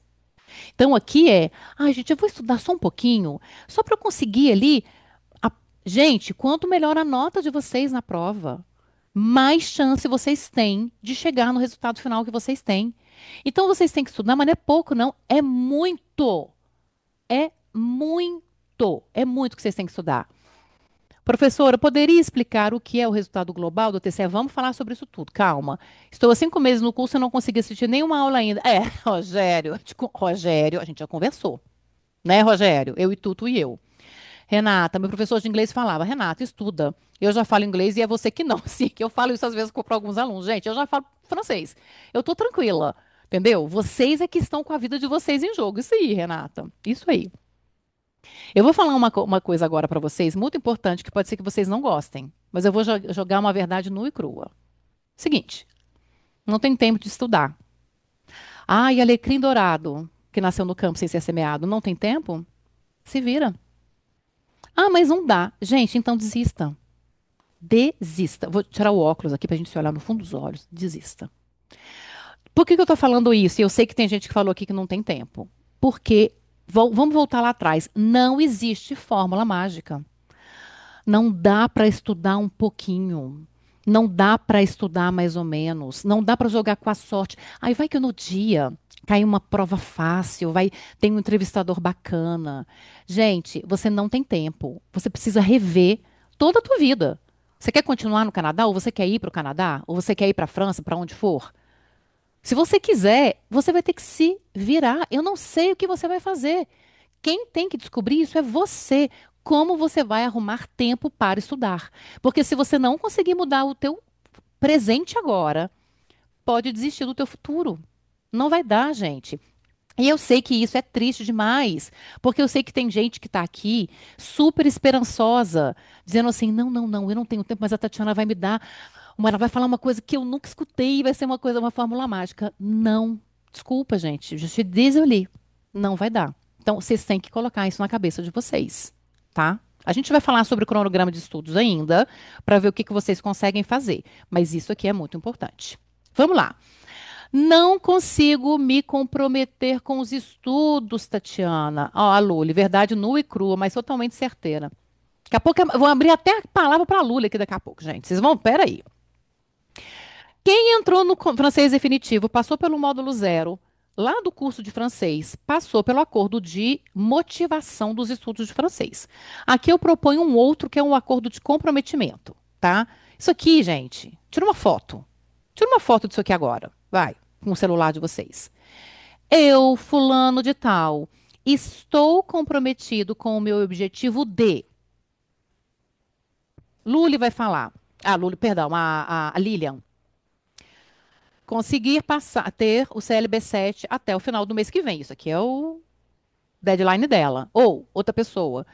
Então, aqui ai, gente, eu vou estudar só um pouquinho, só para eu conseguir ali. a- Gente, quanto melhor a nota de vocês na prova, mais chance vocês têm de chegar no resultado final que vocês têm. Então, vocês têm que estudar, mas não é pouco, não, é muito. É muito. É muito que vocês têm que estudar. Professora, poderia explicar o que é o resultado global do TCE? Vamos falar sobre isso tudo. Calma. Estou há 5 meses no curso e não consegui assistir nenhuma aula ainda. Rogério, Rogério, a gente já conversou. Né, Rogério? Eu e Tuto e eu. Renata, meu professor de inglês falava, Renata, estuda. Eu já falo inglês e é você que não. Sim, que eu falo isso às vezes para alguns alunos. Gente, eu já falo francês. Eu tô tranquila, entendeu? Vocês é que estão com a vida de vocês em jogo. Isso aí, Renata. Isso aí. Eu vou falar uma coisa agora para vocês, muito importante, que pode ser que vocês não gostem. Mas eu vou jogar uma verdade nua e crua. Seguinte, não tem tempo de estudar. Ah, e alecrim dourado, que nasceu no campo sem ser semeado, não tem tempo? Se vira. Ah, mas não dá. Gente, então desista. Desista. Vou tirar o óculos aqui pra gente se olhar no fundo dos olhos. Desista. Por que que eu tô falando isso? E eu sei que tem gente que falou aqui que não tem tempo. Porque, vamos voltar lá atrás, não existe fórmula mágica. Não dá para estudar um pouquinho. Não dá para estudar mais ou menos. Não dá para jogar com a sorte. Aí vai que no dia cai uma prova fácil, vai tem um entrevistador bacana. Gente, você não tem tempo. Você precisa rever toda a tua vida. Você quer continuar no Canadá ou você quer ir para o Canadá ou você quer ir para a França, para onde for? Se você quiser, você vai ter que se virar. Eu não sei o que você vai fazer. Quem tem que descobrir isso é você. Como você vai arrumar tempo para estudar? Porque se você não conseguir mudar o teu presente agora, pode desistir do teu futuro. Não vai dar, gente. E eu sei que isso é triste demais, porque eu sei que tem gente que está aqui super esperançosa, dizendo assim: não, não, não, eu não tenho tempo, mas a Tatiana vai me dar, ela vai falar uma coisa que eu nunca escutei, vai ser uma coisa, uma fórmula mágica. Não, desculpa, gente, já te désolé, não vai dar. Então, vocês têm que colocar isso na cabeça de vocês, tá? A gente vai falar sobre o cronograma de estudos ainda, para ver o que que vocês conseguem fazer, mas isso aqui é muito importante. Vamos lá. Não consigo me comprometer com os estudos, Tatiana. Ó, a Luli, verdade nua e crua, mas totalmente certeira. Daqui a pouco eu vou abrir até a palavra para a Luli aqui daqui a pouco, gente. Vocês vão, peraí. Quem entrou no francês definitivo, passou pelo módulo zero, lá do curso de francês, passou pelo acordo de motivação dos estudos de francês. Aqui eu proponho um outro que é um acordo de comprometimento, tá? Isso aqui, gente, tira uma foto. Tira uma foto disso aqui agora. Vai, com o celular de vocês. Eu, fulano de tal, estou comprometido com o meu objetivo de. Luli vai falar. Ah, Luli, perdão, a Lilian. Conseguir passar, ter o CLB7 até o final do mês que vem. Isso aqui é o deadline dela. Ou outra pessoa.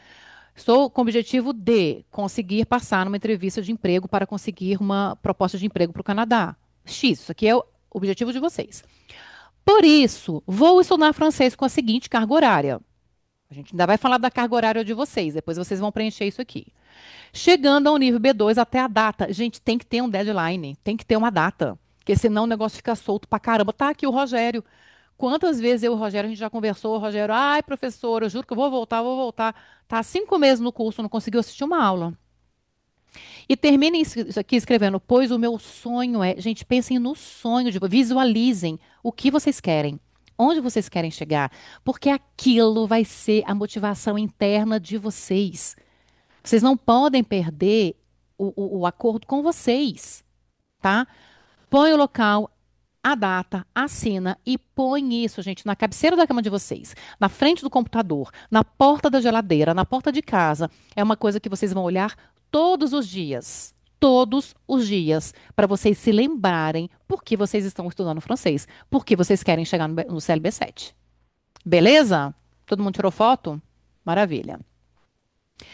Estou com o objetivo de conseguir passar numa entrevista de emprego para conseguir uma proposta de emprego para o Canadá. X, isso aqui é o objetivo de vocês. Por isso, vou estudar francês com a seguinte carga horária. A gente ainda vai falar da carga horária de vocês, depois vocês vão preencher isso aqui. Chegando ao nível B2 até a data. Gente, tem que ter um deadline, tem que ter uma data, porque senão o negócio fica solto pra caramba. Tá aqui o Rogério. Quantas vezes eu e o Rogério, a gente já conversou, o Rogério, ai, professor, eu juro que eu vou voltar, vou voltar. Tá há 5 meses no curso, não conseguiu assistir uma aula. E terminem isso aqui escrevendo, pois o meu sonho é. Gente, pensem no sonho, visualizem o que vocês querem. Onde vocês querem chegar? Porque aquilo vai ser a motivação interna de vocês. Vocês não podem perder o acordo com vocês, tá? Põe o local, a data, assina e põe isso, gente, na cabeceira da cama de vocês, na frente do computador, na porta da geladeira, na porta de casa. É uma coisa que vocês vão olhar todos os dias, para vocês se lembrarem por que vocês estão estudando francês, por que vocês querem chegar no CLB7. Beleza? Todo mundo tirou foto? Maravilha. O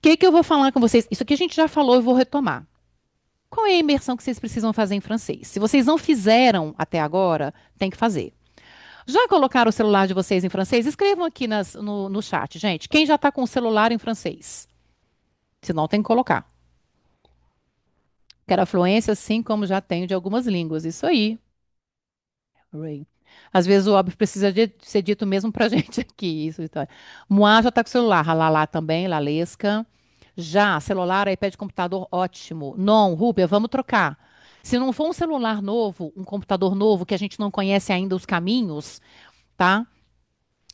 que que eu vou falar com vocês? Isso aqui a gente já falou, eu vou retomar. Qual é a imersão que vocês precisam fazer em francês? Se vocês não fizeram até agora, tem que fazer. Já colocaram o celular de vocês em francês? Escrevam aqui no chat, gente. Quem já está com o celular em francês? Se não, tem que colocar. Quero a fluência, assim como já tenho de algumas línguas. Isso aí. Ray. Às vezes o óbvio precisa ser dito mesmo pra gente aqui. Isso, então. Moá já está com o celular. Lalá também, Lalesca. Já, celular, iPad, computador, ótimo. Não, Rúbia, vamos trocar. Se não for um celular novo, um computador novo, que a gente não conhece ainda os caminhos, tá?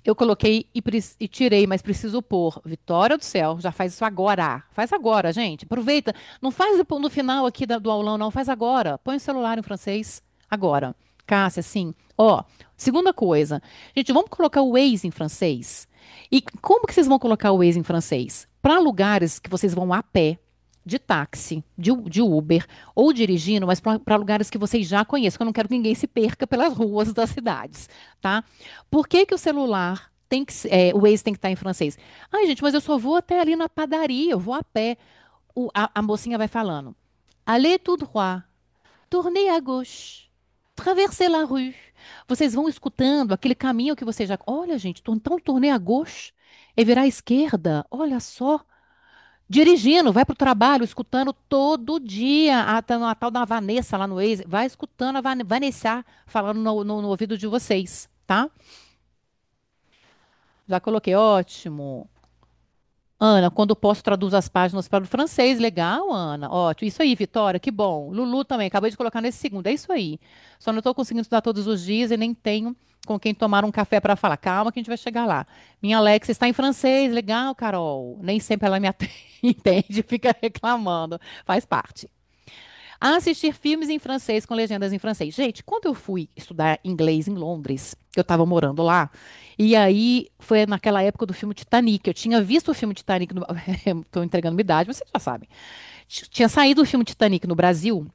Eu coloquei e tirei, mas preciso pôr. Vitória do céu, já faz isso agora. Faz agora, gente. Aproveita. Não faz no final aqui do aulão, não. Faz agora. Põe o celular em francês agora. Cássia, sim. Ó, segunda coisa. Gente, vamos colocar o Waze em francês. E como que vocês vão colocar o Waze em francês? Para lugares que vocês vão a pé, de táxi, de Uber ou dirigindo, mas para lugares que vocês já conhecem, porque eu não quero que ninguém se perca pelas ruas das cidades, tá? Por que que o celular tem que, o Waze tem que estar em francês? Ai, gente, mas eu só vou até ali na padaria, eu vou a pé. A mocinha vai falando. Allez tout droit, tournez à gauche, traversez la rue. Vocês vão escutando aquele caminho que vocês já. Olha, gente, então tournez à gauche é virar à esquerda. Olha só. Dirigindo, vai para o trabalho, escutando todo dia a tal da Vanessa lá no Waze. Vai escutando a Vanessa falando no ouvido de vocês, tá? Já coloquei, ótimo. Ana, quando posso, traduzo as páginas para o francês. Legal, Ana. Ótimo. Isso aí, Vitória, que bom. Lulu também, acabei de colocar nesse segundo. É isso aí. Só não estou conseguindo estudar todos os dias e nem tenho com quem tomar um café para falar. Calma que a gente vai chegar lá. Minha Alexa está em francês. Legal, Carol. Nem sempre ela me entende, fica reclamando. Faz parte. A assistir filmes em francês com legendas em francês. Gente, quando eu fui estudar inglês em Londres, eu estava morando lá, e aí foi naquela época do filme Titanic. Eu tinha visto o filme Titanic, estou entregando minha idade, mas vocês já sabem. Tinha saído o filme Titanic no Brasil,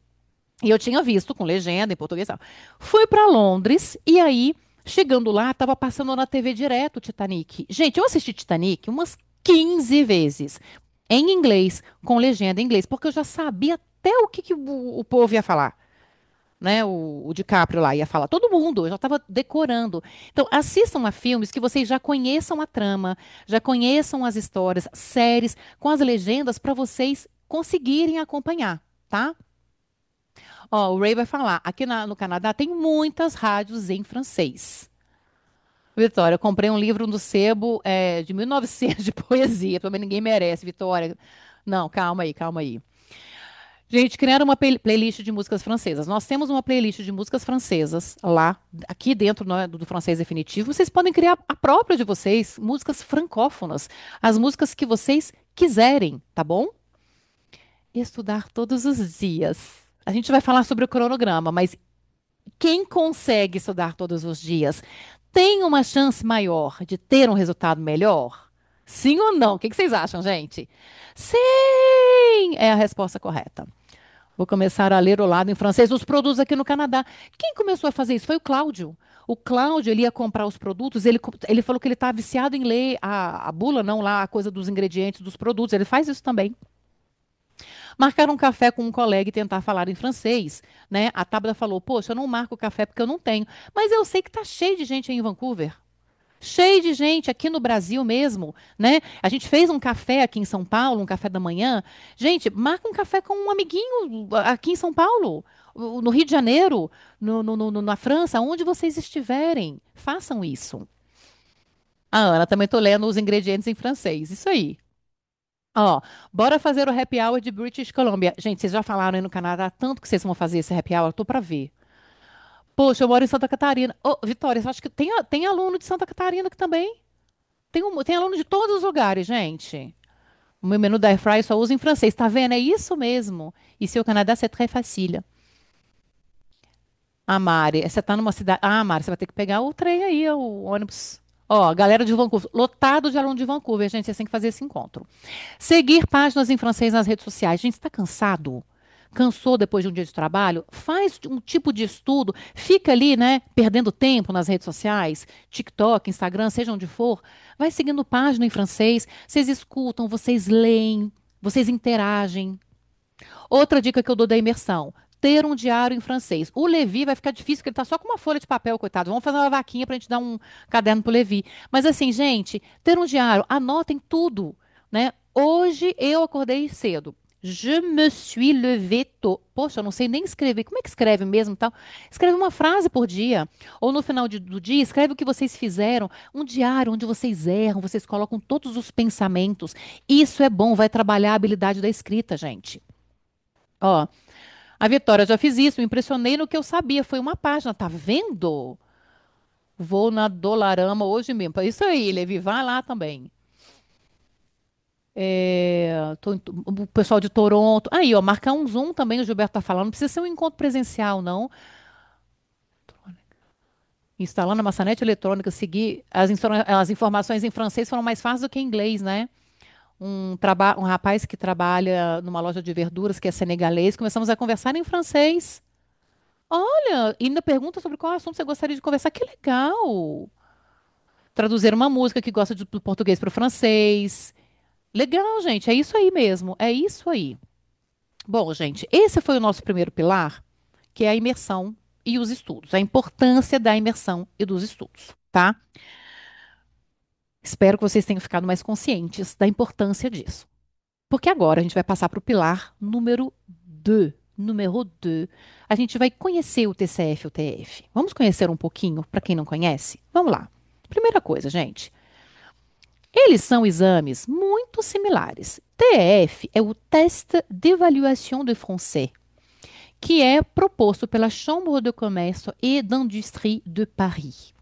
e eu tinha visto com legenda em português. E tal. Fui para Londres, e aí, chegando lá, estava passando na TV direto o Titanic. Gente, eu assisti Titanic umas 15 vezes, em inglês, com legenda em inglês, porque eu já sabia até o que o povo ia falar, né? O DiCaprio lá ia falar, todo mundo, eu já estava decorando. Então, assistam a filmes que vocês já conheçam a trama, já conheçam as histórias, séries, com as legendas para vocês conseguirem acompanhar, tá? Ó, o Ray vai falar, aqui no Canadá tem muitas rádios em francês. Vitória, eu comprei um livro no sebo de 1900 de poesia, também ninguém merece, Vitória. Não, calma aí, calma aí. Gente, criaram uma playlist de músicas francesas. Nós temos uma playlist de músicas francesas lá, aqui dentro, né, do francês definitivo. Vocês podem criar a própria de vocês, músicas francófonas, as músicas que vocês quiserem, tá bom? Estudar todos os dias. A gente vai falar sobre o cronograma, mas quem consegue estudar todos os dias tem uma chance maior de ter um resultado melhor? Sim ou não? O que que vocês acham, gente? Sim! É a resposta correta. Vou começar a ler o lado em francês dos produtos aqui no Canadá. Quem começou a fazer isso foi o Cláudio. O Cláudio, ele ia comprar os produtos, ele falou que ele está viciado em ler a bula, não lá, a coisa dos ingredientes dos produtos. Ele faz isso também. Marcar um café com um colega e tentar falar em francês, né? A Tabata falou, poxa, eu não marco café porque eu não tenho. Mas eu sei que tá cheio de gente aí em Vancouver. Cheio de gente aqui no Brasil mesmo, né? A gente fez um café aqui em São Paulo, um café da manhã. Gente, marca um café com um amiguinho aqui em São Paulo, no Rio de Janeiro, na França, onde vocês estiverem. Façam isso. A Ana, também estou lendo os ingredientes em francês. Isso aí. Ó, bora fazer o happy hour de British Columbia. Gente, vocês já falaram aí no Canadá tanto que vocês vão fazer esse happy hour? Tô para ver. Poxa, eu moro em Santa Catarina. Ô, Vitória, eu acho que tem aluno de Santa Catarina aqui também. Tem aluno de todos os lugares, gente. O meu menu da Airfryer só usa em francês, tá vendo? É isso mesmo. E se o Canadá, c'est très facile. Ah, Mari, você tá numa cidade. Ah, Mari, você vai ter que pegar o trem aí, o ônibus. Ó, galera de Vancouver, lotado de aluno de Vancouver, gente, vocês têm que fazer esse encontro. Seguir páginas em francês nas redes sociais. Gente, está cansado? Cansou depois de um dia de trabalho? Faz um tipo de estudo, fica ali, né, perdendo tempo nas redes sociais, TikTok, Instagram, seja onde for. Vai seguindo página em francês, vocês escutam, vocês leem, vocês interagem. Outra dica que eu dou da imersão. Ter um diário em francês. O Levi vai ficar difícil, porque ele está só com uma folha de papel, coitado. Vamos fazer uma vaquinha para a gente dar um caderno para o Levi. Mas assim, gente, ter um diário, anotem tudo, né? Hoje eu acordei cedo. Je me suis levé tôt. Poxa, eu não sei nem escrever. Como é que escreve mesmo, tal? Escreve uma frase por dia. Ou no final do dia, escreve o que vocês fizeram. Um diário onde vocês erram, vocês colocam todos os pensamentos. Isso é bom, vai trabalhar a habilidade da escrita, gente. Ó, a Vitória, já fiz isso, me impressionei no que eu sabia. Foi uma página, tá vendo? Vou na Dolarama hoje mesmo. Isso aí, Levi, vai lá também. O pessoal de Toronto. Aí, ó, marcar um Zoom também, o Gilberto tá falando. Não precisa ser um encontro presencial, não. instalando a maçanete eletrônica, seguir as informações em francês foram mais fáceis do que em inglês, né? Um rapaz que trabalha numa loja de verduras, que é senegalês, começamos a conversar em francês. Olha, e ainda pergunta sobre qual assunto você gostaria de conversar. Que legal! Traduzir uma música que gosta do português para o francês. Legal, gente, é isso aí mesmo, é isso aí. Bom, gente, esse foi o nosso primeiro pilar, que é a imersão e os estudos, a importância da imersão e dos estudos, tá? Espero que vocês tenham ficado mais conscientes da importância disso. Porque agora a gente vai passar para o pilar número 2. Número 2. A gente vai conhecer o TCF e o TF. Vamos conhecer um pouquinho, para quem não conhece? Vamos lá. Primeira coisa, gente. Eles são exames muito similares. TF é o Test d'Évaluation de Français, que é proposto pela Chambre de Commerce et d'Industrie de Paris.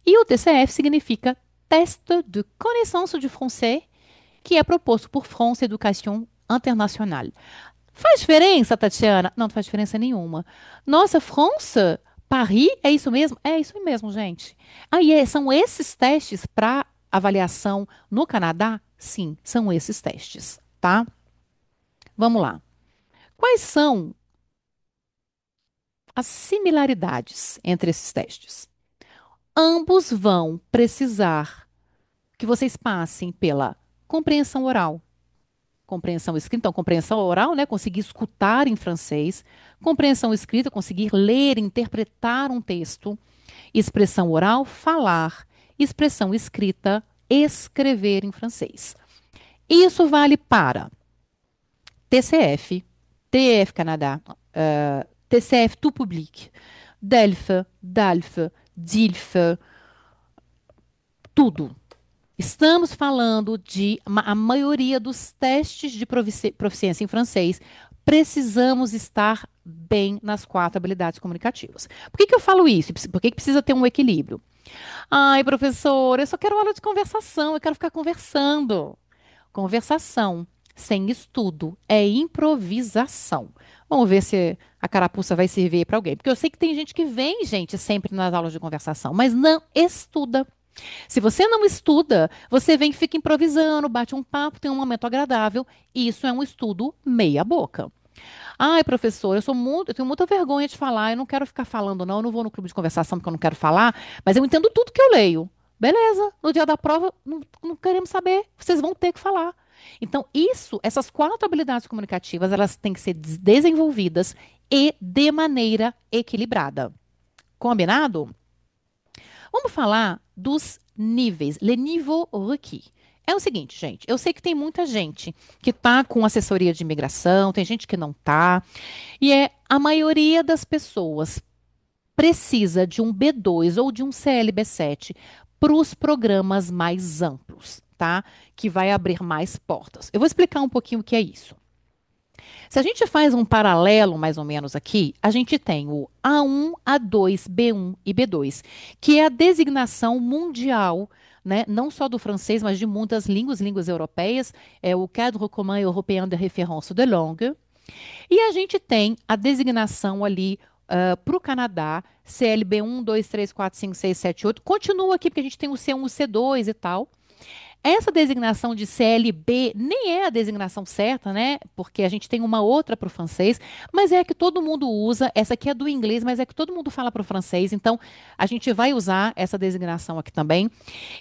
E o TCF significa Test de Connaissance du Français, que é proposto por France Education Internationale. Faz diferença, Tatiana? Não, não faz diferença nenhuma. Nossa, France, Paris, é isso mesmo? É isso mesmo, gente. Aí são esses testes para avaliação no Canadá? Sim, são esses testes, tá? Vamos lá. Quais são as similaridades entre esses testes? Ambos vão precisar que vocês passem pela compreensão oral, compreensão escrita, então, compreensão oral, né? Conseguir escutar em francês. Compreensão escrita, conseguir ler, interpretar um texto. Expressão oral, falar. Expressão escrita, escrever em francês. Isso vale para TCF, TF Canadá, TCF Tout Public, DELF, DALF, DILF, tudo. Estamos falando de a maioria dos testes de proficiência em francês. Precisamos estar bem nas 4 habilidades comunicativas. Por que eu falo isso? Por que precisa ter um equilíbrio? Ai, professor, eu só quero aula de conversação, eu quero ficar conversando. Conversação sem estudo é improvisação. Vamos ver se a carapuça vai servir para alguém. Porque eu sei que tem gente que vem, gente, sempre nas aulas de conversação, mas não estuda. Se você não estuda, você vem e fica improvisando, bate um papo, tem um momento agradável. Isso é um estudo meia boca. Ai, professor, eu tenho muita vergonha de falar, eu não quero ficar falando, não, eu não vou no clube de conversação porque eu não quero falar, mas eu entendo tudo que eu leio. Beleza, no dia da prova, não queremos saber, vocês vão ter que falar. Então, essas 4 habilidades comunicativas, elas têm que ser desenvolvidas e de maneira equilibrada. Combinado? Vamos falar dos níveis, le niveau requis. É o seguinte, gente, eu sei que tem muita gente que está com assessoria de imigração, tem gente que não está, e a maioria das pessoas precisa de um B2 ou de um CLB7 para os programas mais amplos, tá? Que vai abrir mais portas. Eu vou explicar um pouquinho o que é isso. Se a gente faz um paralelo, mais ou menos aqui, a gente tem o A1, A2, B1 e B2, que é a designação mundial, né, não só do francês, mas de muitas línguas europeias, é o Cadre Commun Européen de Référence de Langue. E a gente tem a designação ali para o Canadá, CLB 1, 2, 3, 4, 5, 6, 7, 8. Continua aqui, porque a gente tem o C1, o C2 e tal. Essa designação de CLB nem é a designação certa, né? Porque a gente tem uma outra para o francês, mas é a que todo mundo usa. Essa aqui é do inglês, mas é a que todo mundo fala para o francês. Então, a gente vai usar essa designação aqui também.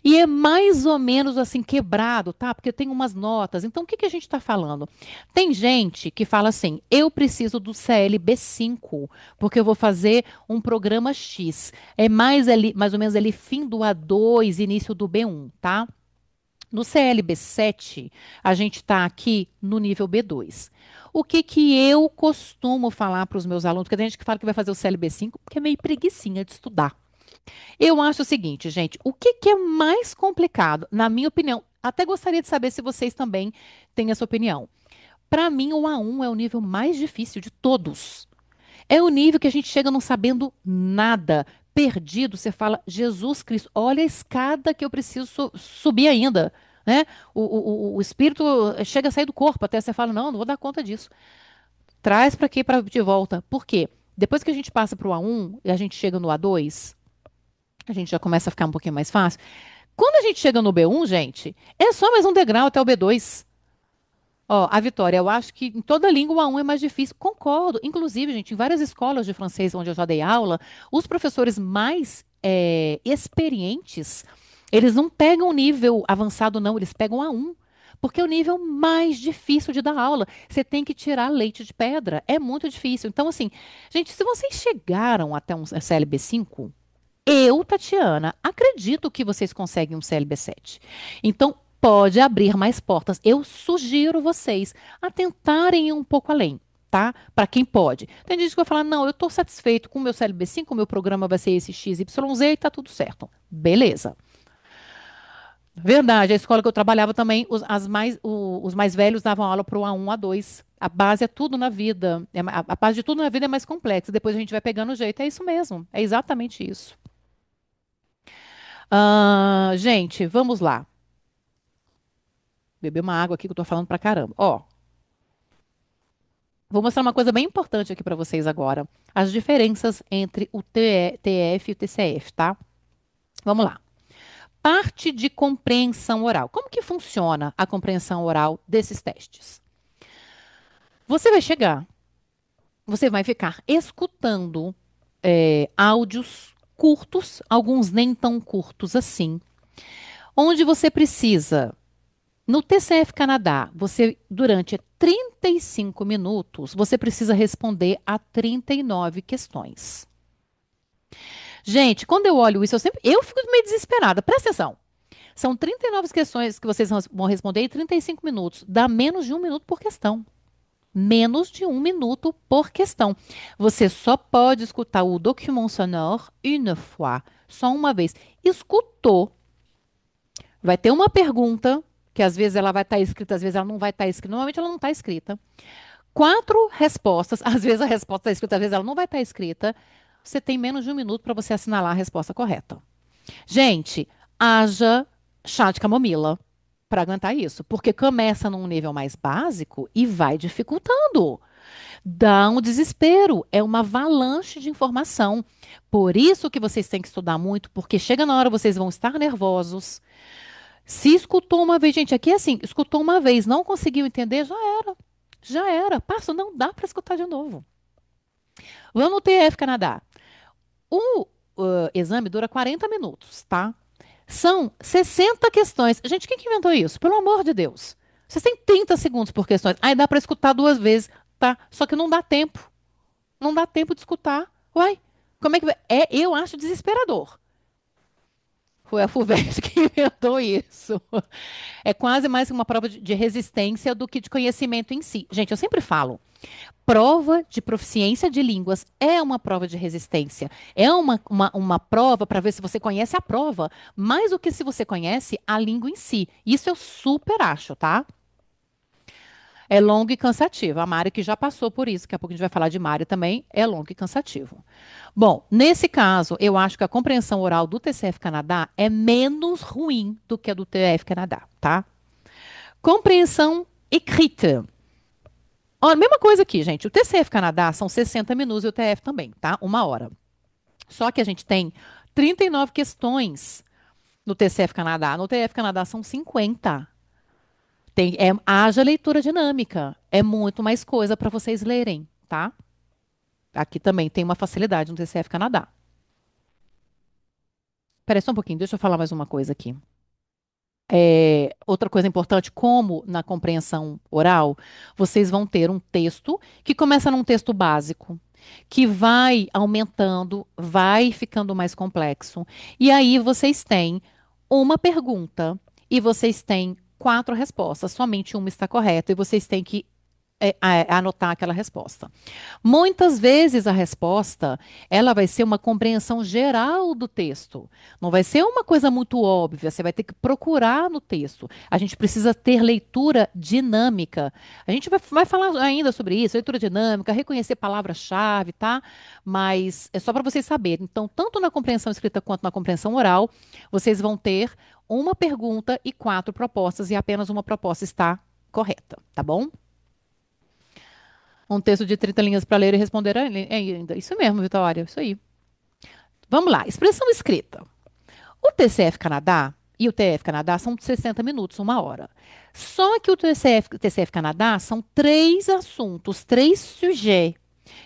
E é mais ou menos assim quebrado, tá? Porque tem umas notas. Então, o que a gente está falando? Tem gente que fala assim: eu preciso do CLB 5, porque eu vou fazer um programa X. É mais ou menos ali fim do A2, início do B1, tá? No CLB7, a gente está aqui no nível B2. O que eu costumo falar para os meus alunos, porque tem gente que fala que vai fazer o CLB5, porque é meio preguicinha de estudar. Eu acho o seguinte, gente, o que é mais complicado, na minha opinião, até gostaria de saber se vocês também têm essa opinião. Para mim, o A1 é o nível mais difícil de todos. É o nível que a gente chega não sabendo nada, perdido. Você fala, Jesus Cristo, olha a escada que eu preciso subir ainda, né? O espírito chega a sair do corpo, até você fala, não vou dar conta disso. Traz para aqui, para de volta. Por quê? Depois que a gente passa para o A1 e a gente chega no A2, A gente já começa a ficar um pouquinho mais fácil. Quando a gente chega no B1, gente, é só mais um degrau até o B2. Ó, a Vitória, eu acho que em toda língua o A1 é mais difícil. Concordo. Inclusive, gente, em várias escolas de francês onde eu já dei aula, os professores mais experientes, eles não pegam o nível avançado, não, eles pegam A1. Porque é o nível mais difícil de dar aula. Você tem que tirar leite de pedra. É muito difícil. Então, assim, gente, se vocês chegaram até um CLB5, eu, Tatiana, acredito que vocês conseguem um CLB7. Então, pode abrir mais portas. Eu sugiro vocês a tentarem ir um pouco além, tá? Para quem pode. Tem gente que vai falar, não, eu estou satisfeito com o meu CLB5, o meu programa vai ser esse XYZ e tá tudo certo. Beleza. Verdade, a escola que eu trabalhava também, os mais velhos davam aula para o A1, A2. A base é tudo na vida. A base de tudo na vida é mais complexa. Depois a gente vai pegando o jeito. É isso mesmo. É exatamente isso. Gente, vamos lá. Beber uma água aqui que eu tô falando pra caramba. Ó, vou mostrar uma coisa bem importante aqui pra vocês agora. As diferenças entre o TF e o TCF, tá? Vamos lá. Parte de compreensão oral. Como que funciona a compreensão oral desses testes? Você vai chegar, você vai ficar escutando áudios curtos, alguns nem tão curtos assim, onde você precisa. No TCF Canadá, você, durante 35 minutos, você precisa responder a 39 questões. Gente, quando eu olho isso, eu fico meio desesperada. Presta atenção. São 39 questões que vocês vão responder em 35 minutos. Dá menos de um minuto por questão. Menos de um minuto por questão. Você só pode escutar o document sonore une fois. Só uma vez. Escutou. Vai ter uma pergunta que às vezes ela vai estar escrita, às vezes ela não vai estar escrita. Normalmente ela não está escrita. 4 respostas, às vezes a resposta está escrita, às vezes ela não vai estar escrita. Você tem menos de um minuto para você assinalar a resposta correta. Gente, haja chá de camomila para aguentar isso, porque começa num nível mais básico e vai dificultando. Dá um desespero, é uma avalanche de informação. Por isso que vocês têm que estudar muito, porque chega na hora vocês vão estar nervosos. Se escutou uma vez, gente, aqui é assim, escutou uma vez, não conseguiu entender, já era. Já era. Passa, não dá para escutar de novo. Vamos no TF Canadá. O exame dura 40 minutos, tá? São 60 questões. Gente, quem que inventou isso? Pelo amor de Deus. Vocês têm 30 segundos por questões. Aí dá para escutar 2 vezes, tá? Só que não dá tempo. Não dá tempo de escutar. Uai, como é que vai? Eu acho desesperador. Foi a FUVEST que inventou isso. É quase mais uma prova de resistência do que de conhecimento em si. Gente, eu sempre falo, prova de proficiência de línguas é uma prova de resistência. É uma prova para ver se você conhece a prova, mais do que se você conhece a língua em si. Isso eu super acho, tá? É longo e cansativo. A Mari que já passou por isso, daqui a pouco a gente vai falar de Mari também, é longo e cansativo. Bom, nesse caso, eu acho que a compreensão oral do TCF Canadá é menos ruim do que a do TF Canadá, tá? Compreensão écrite. Ó, mesma coisa aqui, gente. O TCF Canadá são 60 minutos e o TF também, tá? 1 hora. Só que a gente tem 39 questões no TCF Canadá. No TF Canadá são 50. Haja leitura dinâmica. É muito mais coisa para vocês lerem, tá? Aqui também tem uma facilidade no TCF Canadá. Espera só um pouquinho, deixa eu falar mais uma coisa aqui. Outra coisa importante, como na compreensão oral, vocês vão ter um texto que começa num texto básico, que vai aumentando, vai ficando mais complexo. E aí vocês têm uma pergunta e vocês têm 4 respostas. Somente uma está correta e vocês têm que anotar aquela resposta. Muitas vezes a resposta, ela vai ser uma compreensão geral do texto. Não vai ser uma coisa muito óbvia, você vai ter que procurar no texto. A gente precisa ter leitura dinâmica. A gente vai falar ainda sobre isso, leitura dinâmica, reconhecer palavras-chave, tá? Mas é só para vocês saberem. Então, tanto na compreensão escrita quanto na compreensão oral, vocês vão ter uma pergunta e 4 propostas, e apenas uma proposta está correta, tá bom? Um texto de 30 linhas para ler e responder ainda. Isso mesmo, Vitória, isso aí. Vamos lá, expressão escrita. O TCF Canadá e o TF Canadá são 60 minutos, 1 hora. Só que o TCF Canadá são 3 assuntos, 3 sujets.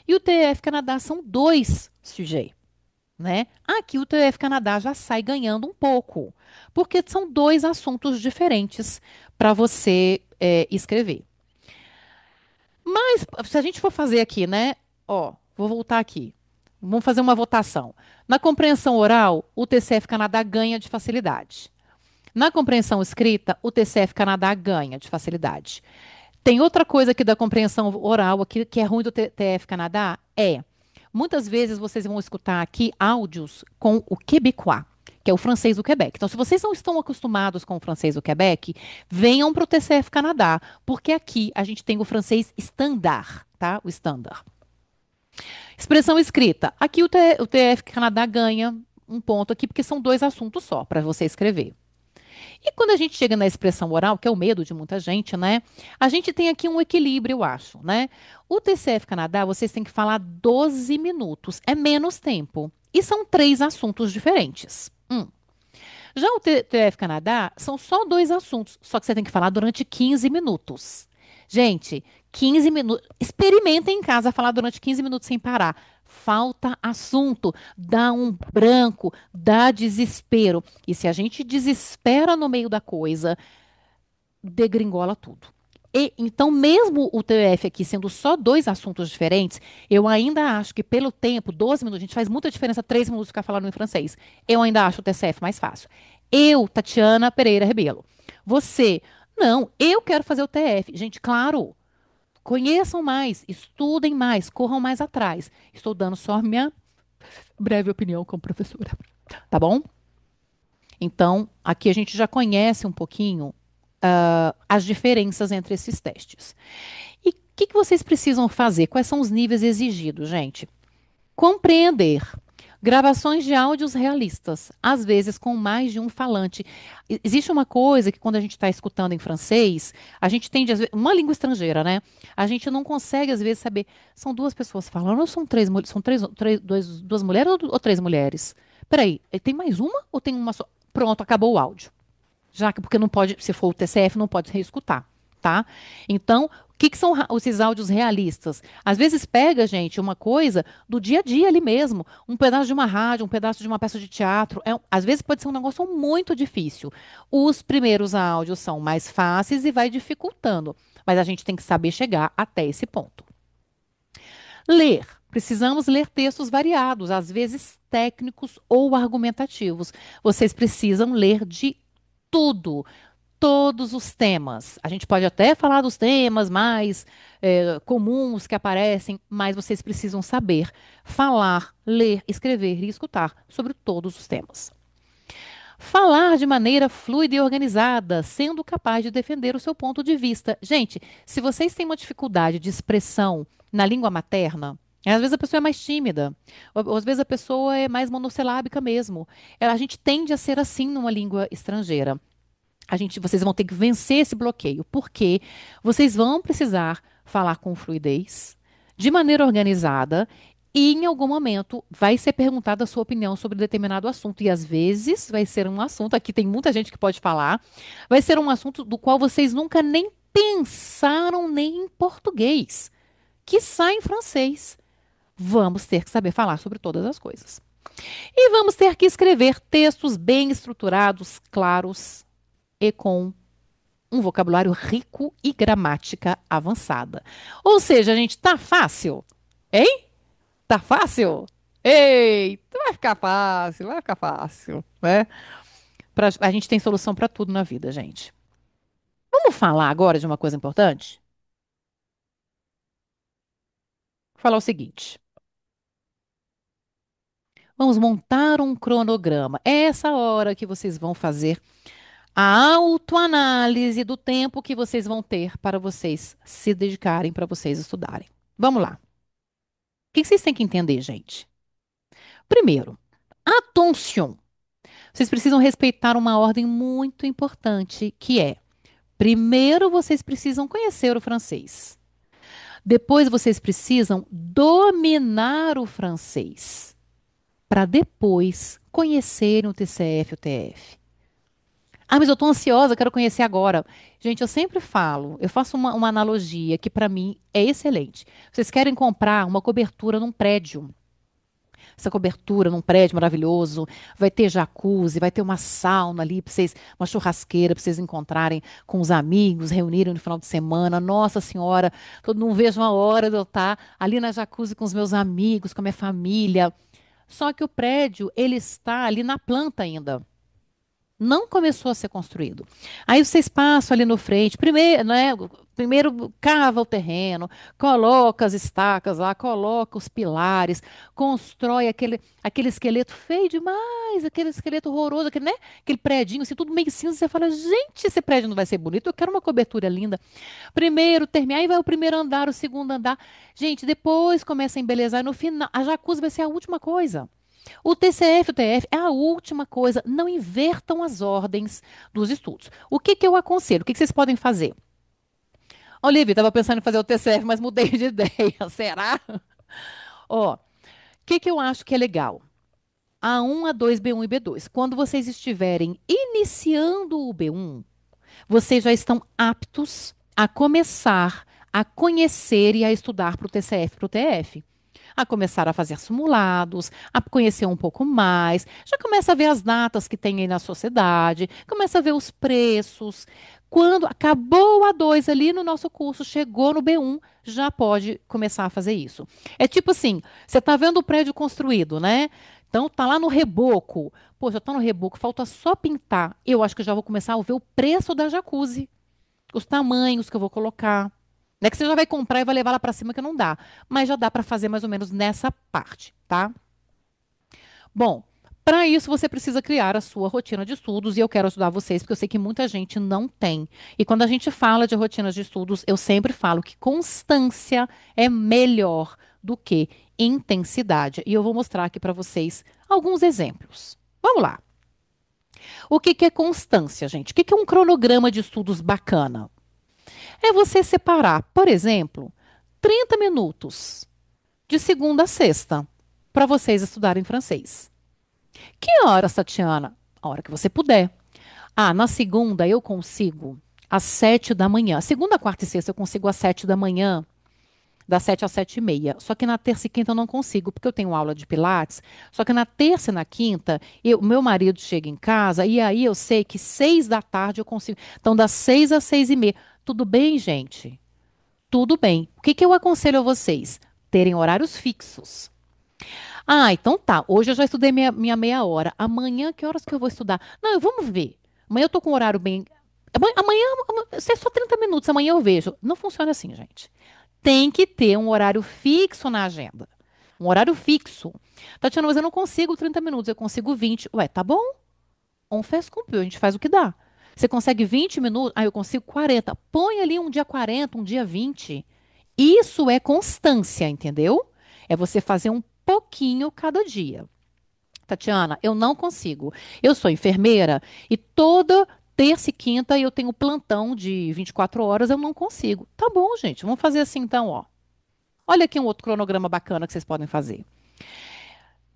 E o TF Canadá são 2 sujets, né? Aqui o TF Canadá já sai ganhando um pouco, porque são 2 assuntos diferentes para você escrever. Mas se a gente for fazer aqui, né? Ó, vou voltar aqui. Vamos fazer uma votação. Na compreensão oral, o TCF Canadá ganha de facilidade. Na compreensão escrita, o TCF Canadá ganha de facilidade. Tem outra coisa aqui da compreensão oral aqui que é ruim do TF Canadá? Muitas vezes vocês vão escutar aqui áudios com o québécois, que é o francês do Quebec. Então, se vocês não estão acostumados com o francês do Quebec, venham para o TCF Canadá, porque aqui a gente tem o francês standard, tá? O standard. Expressão escrita. Aqui o TF Canadá ganha um ponto aqui, porque são 2 assuntos só para você escrever. E quando a gente chega na expressão oral, que é o medo de muita gente, né? A gente tem aqui um equilíbrio, eu acho, né? O TCF Canadá, vocês têm que falar 12 minutos. É menos tempo. E são 3 assuntos diferentes. Já o TF Canadá, são só 2 assuntos. Só que você tem que falar durante 15 minutos. Gente, 15 minutos. Experimentem em casa falar durante 15 minutos sem parar. Falta assunto, dá um branco, dá desespero. E se a gente desespera no meio da coisa, degringola tudo. Então, mesmo o TF aqui sendo só 2 assuntos diferentes, eu ainda acho que pelo tempo, 12 minutos, a gente faz muita diferença 3 minutos ficar falando em francês. Eu ainda acho o TCF mais fácil. Eu, Tatiana Pereira Rebelo. Você, não, eu quero fazer o TF. Gente, claro, conheçam mais, estudem mais, corram mais atrás. Estou dando só a minha breve opinião como professora. Tá bom? Então, aqui a gente já conhece um pouquinho as diferenças entre esses testes. E o que vocês precisam fazer? Quais são os níveis exigidos, gente? Compreender. Gravações de áudios realistas, às vezes com mais de um falante. Existe uma coisa que quando a gente está escutando em francês, a gente tende, às vezes, uma língua estrangeira, né? A gente não consegue, às vezes, saber, são 2 pessoas falando ou são duas mulheres ou 3 mulheres? Peraí, tem mais uma ou tem uma só? Pronto, acabou o áudio. Já que porque não pode, se for o TCF, não pode reescutar, tá? Então, o que são esses áudios realistas? Às vezes pega, gente, uma coisa do dia a dia ali mesmo, um pedaço de uma rádio, um pedaço de uma peça de teatro. Às vezes pode ser um negócio muito difícil. Os primeiros áudios são mais fáceis e vai dificultando, mas a gente tem que saber chegar até esse ponto. Ler. Precisamos ler textos variados, às vezes técnicos ou argumentativos. Vocês precisam ler de tudo, todos os temas. A gente pode até falar dos temas mais comuns que aparecem, mas vocês precisam saber falar, ler, escrever e escutar sobre todos os temas. Falar de maneira fluida e organizada, sendo capaz de defender o seu ponto de vista. Gente, se vocês têm uma dificuldade de expressão na língua materna, às vezes a pessoa é mais tímida, ou às vezes a pessoa é mais monossilábica mesmo. A gente tende a ser assim numa língua estrangeira. Vocês vão ter que vencer esse bloqueio, porque vocês vão precisar falar com fluidez, de maneira organizada, e em algum momento vai ser perguntada a sua opinião sobre determinado assunto. E às vezes vai ser um assunto, aqui tem muita gente que pode falar, vai ser um assunto do qual vocês nunca nem pensaram nem em português, que sai em francês. Vamos ter que saber falar sobre todas as coisas. E vamos ter que escrever textos bem estruturados, claros e com um vocabulário rico e gramática avançada. Ou seja, gente, tá fácil? Hein? Tá fácil? Eita, vai ficar fácil, né? A gente tem solução para tudo na vida, gente. Vamos falar agora de uma coisa importante? Vou falar o seguinte. Vamos montar um cronograma. É essa hora que vocês vão fazer a autoanálise do tempo que vocês vão ter para vocês se dedicarem, para vocês estudarem. Vamos lá. O que vocês têm que entender, gente? Primeiro, attention. Vocês precisam respeitar uma ordem muito importante, que é: primeiro vocês precisam conhecer o francês. Depois vocês precisam dominar o francês, para depois conhecerem o TCF e o TF. Ah, mas eu estou ansiosa, quero conhecer agora. Gente, eu sempre falo, eu faço uma analogia que para mim é excelente. Vocês querem comprar uma cobertura num prédio. Essa cobertura num prédio maravilhoso, vai ter jacuzzi, vai ter uma sauna ali para vocês, uma churrasqueira para vocês encontrarem com os amigos, reunirem no final de semana. Nossa Senhora, todo não vejo a hora de eu estar ali na jacuzzi com os meus amigos, com a minha família. Só que o prédio, ele está ali na planta ainda. Não começou a ser construído. Aí vocês passam ali no frente, primeiro, né? Primeiro cava o terreno, coloca as estacas lá, coloca os pilares, constrói aquele esqueleto feio demais, aquele esqueleto horroroso, aquele, né? Aquele predinho, assim, tudo meio cinza. Você fala, gente, esse prédio não vai ser bonito, eu quero uma cobertura linda. Primeiro termina, aí vai o primeiro andar, o segundo andar. Gente, depois começa a embelezar, e no final, a jacuzzi vai ser a última coisa. O TCF e o TF é a última coisa. Não invertam as ordens dos estudos. O que que eu aconselho? O que que vocês podem fazer? Olivia, estava pensando em fazer o TCF, mas mudei de ideia. Será? Ó, o que que eu acho que é legal? A1, A2, B1 e B2. Quando vocês estiverem iniciando o B1, vocês já estão aptos a começar a conhecer e a estudar para o TCF e para o TF. A começar a fazer simulados, a conhecer um pouco mais, já começa a ver as datas que tem aí na sociedade, começa a ver os preços. Quando acabou a 2 ali no nosso curso, chegou no B1, já pode começar a fazer isso. É tipo assim, você está vendo o prédio construído, né? Então tá lá no reboco. Pô, já está no reboco, falta só pintar. Eu acho que já vou começar a ver o preço da jacuzzi, os tamanhos que eu vou colocar. Não é que você já vai comprar e vai levar lá para cima que não dá, mas já dá para fazer mais ou menos nessa parte, tá? Bom, para isso você precisa criar a sua rotina de estudos e eu quero ajudar vocês porque eu sei que muita gente não tem. E quando a gente fala de rotinas de estudos, eu sempre falo que constância é melhor do que intensidade. E eu vou mostrar aqui para vocês alguns exemplos. Vamos lá. O que que é constância, gente? O que que é um cronograma de estudos bacana? É você separar, por exemplo, 30 minutos de segunda a sexta para vocês estudarem francês. Que horas, Tatiana? A hora que você puder. Ah, na segunda eu consigo às 7 da manhã. Segunda, quarta e sexta eu consigo às 7 da manhã, das 7 às 7 e meia. Só que na terça e quinta eu não consigo, porque eu tenho aula de pilates. Só que na terça e na quinta, meu marido chega em casa e aí eu sei que 6 da tarde eu consigo. Então, das 6 às 6 e meia. Tudo bem, gente? Tudo bem. O que que eu aconselho a vocês? Terem horários fixos. Ah, então tá. Hoje eu já estudei minha meia hora. Amanhã, que horas que eu vou estudar? Não, vamos ver. Amanhã eu tô com um horário bem. Se é só 30 minutos, amanhã eu vejo. Não funciona assim, gente. Tem que ter um horário fixo na agenda. Um horário fixo. Tatiana, mas eu não consigo 30 minutos, eu consigo 20. Ué, tá bom. On faz cumprir, a gente faz o que dá. Você consegue 20 minutos? Ah, eu consigo 40. Põe ali um dia 40, um dia 20. Isso é constância, entendeu? É você fazer um pouquinho cada dia. Tatiana, eu não consigo. Eu sou enfermeira e toda terça e quinta eu tenho plantão de 24 horas, eu não consigo. Tá bom, gente, vamos fazer assim então, ó. Olha aqui um outro cronograma bacana que vocês podem fazer.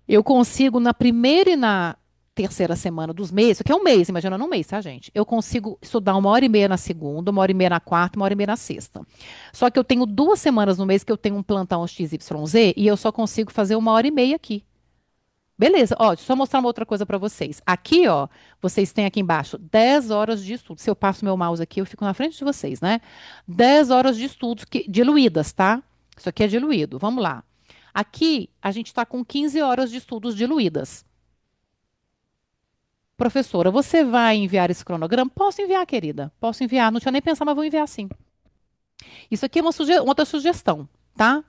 Eu consigo na primeira e na terceira semana dos meses, que é um mês, imagina num mês, tá, gente? Eu consigo estudar 1 hora e meia na segunda, 1 hora e meia na quarta, 1 hora e meia na sexta. Só que eu tenho 2 semanas no mês que eu tenho um plantão XYZ e eu só consigo fazer 1 hora e meia aqui. Beleza, ó, deixa eu só mostrar uma outra coisa para vocês. Aqui, ó, vocês têm aqui embaixo 10 horas de estudo. Se eu passo meu mouse aqui, eu fico na frente de vocês, né? 10 horas de estudo diluídas, tá? Isso aqui é diluído. Vamos lá. Aqui, a gente está com 15 horas de estudos diluídas. Professora, você vai enviar esse cronograma? Posso enviar, querida. Posso enviar. Não tinha nem pensado, mas vou enviar sim. Isso aqui é uma outra sugestão, tá?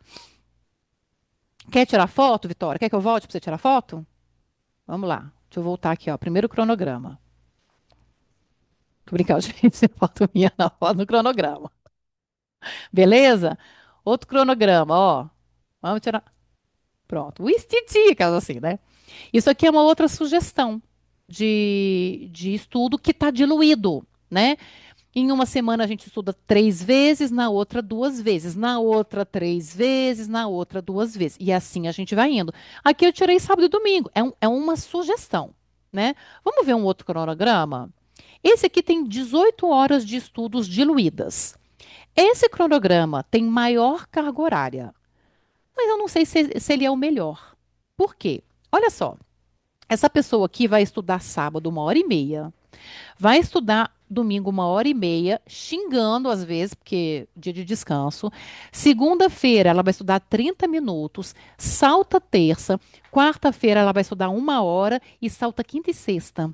Quer tirar foto, Vitória? Quer que eu volte para você tirar foto? Vamos lá. Deixa eu voltar aqui, ó. Primeiro cronograma. Tô brincando, gente. Você foto minha na foto no cronograma. Beleza? Outro cronograma, ó. Vamos tirar. Pronto. O Istiti, caso assim, né? Isso aqui é uma outra sugestão de estudo que está diluído, né? Em uma semana a gente estuda 3 vezes, na outra 2 vezes, na outra 3 vezes, na outra 2 vezes. E assim a gente vai indo. Aqui eu tirei sábado e domingo. É uma sugestão, né? Vamos ver um outro cronograma? Esse aqui tem 18 horas de estudos diluídas. Esse cronograma tem maior carga horária, mas eu não sei se ele é o melhor. Por quê? Olha só, essa pessoa aqui vai estudar sábado 1h30, vai estudar domingo 1h30, xingando às vezes, porque dia de descanso. Segunda-feira ela vai estudar 30 minutos, salta terça, quarta-feira ela vai estudar 1 hora e salta quinta e sexta.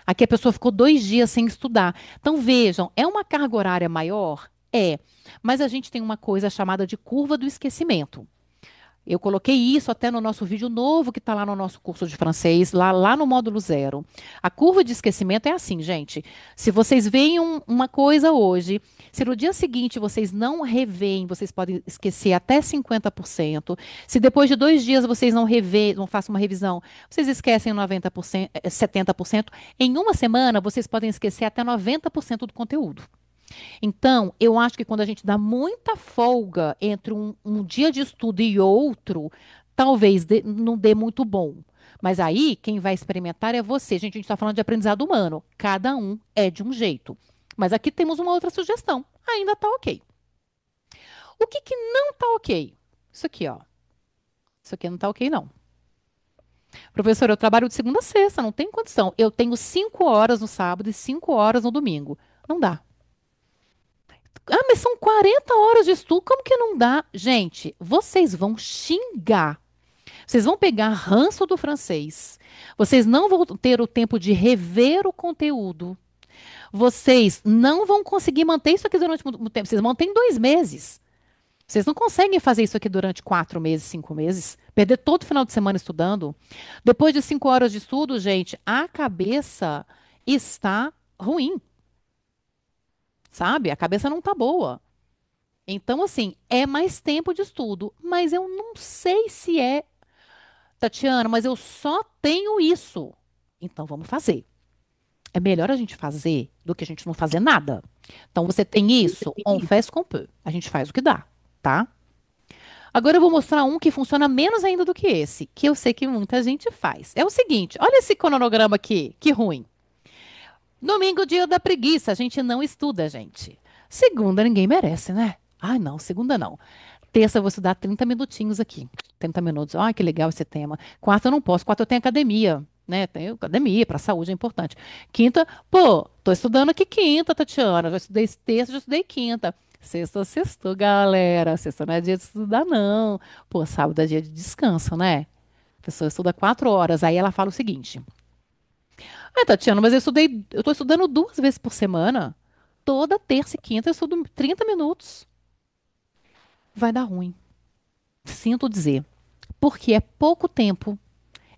Aqui a pessoa ficou 2 dias sem estudar. Então vejam, é uma carga horária maior? É. Mas a gente tem uma coisa chamada de curva do esquecimento. Eu coloquei isso até no nosso vídeo novo que está lá no nosso curso de francês, lá no módulo 0. A curva de esquecimento é assim, gente. Se vocês veem uma coisa hoje, se no dia seguinte vocês não reveem, vocês podem esquecer até 50%. Se depois de 2 dias vocês não reveem, não façam uma revisão, vocês esquecem 90%, 70%. Em uma semana, vocês podem esquecer até 90% do conteúdo. Então, eu acho que quando a gente dá muita folga entre um dia de estudo e outro, talvez não dê muito bom. Mas aí, quem vai experimentar é você. Gente, a gente está falando de aprendizado humano. Cada um é de um jeito. Mas aqui temos uma outra sugestão. Ainda está ok. O que que não está ok? Isso aqui, ó. Isso aqui não está ok, não. Professor, eu trabalho de segunda a sexta, não tem condição. Eu tenho 5 horas no sábado e 5 horas no domingo. Não dá. Ah, mas são 40 horas de estudo, como que não dá? Gente, vocês vão xingar. Vocês vão pegar ranço do francês. Vocês não vão ter o tempo de rever o conteúdo. Vocês não vão conseguir manter isso aqui durante muito tempo. Vocês mantêm 2 meses. Vocês não conseguem fazer isso aqui durante 4 meses, 5 meses. Perder todo final de semana estudando. Depois de 5 horas de estudo, gente, a cabeça está ruim. Sabe? A cabeça não está boa. Então, assim, é mais tempo de estudo, mas eu não sei se é, Tatiana, mas eu só tenho isso. Então, vamos fazer. É melhor a gente fazer do que a gente não fazer nada. Então, você tem isso, on fait ce qu'on peut. A gente faz o que dá, tá? Agora eu vou mostrar um que funciona menos ainda do que esse, que eu sei que muita gente faz. É o seguinte, olha esse cronograma aqui, que ruim. Domingo, dia da preguiça, a gente não estuda, gente. Segunda, ninguém merece, né? Ai, não, segunda não. Terça eu vou estudar 30 minutinhos aqui. 30 minutos. Ai, que legal esse tema. Quarta eu não posso. Quarta eu tenho academia, né? Tenho academia, para a saúde é importante. Quinta, pô, tô estudando aqui quinta, Tatiana. Já estudei terça, já estudei quinta. Sexta, sexto, galera. Sexta não é dia de estudar, não. Pô, sábado é dia de descanso, né? A pessoa estuda 4 horas. Aí ela fala o seguinte: Ah, Tatiana, mas eu tô estudando 2 vezes por semana. Toda terça e quinta eu estudo 30 minutos. Vai dar ruim. Sinto dizer. Porque é pouco tempo,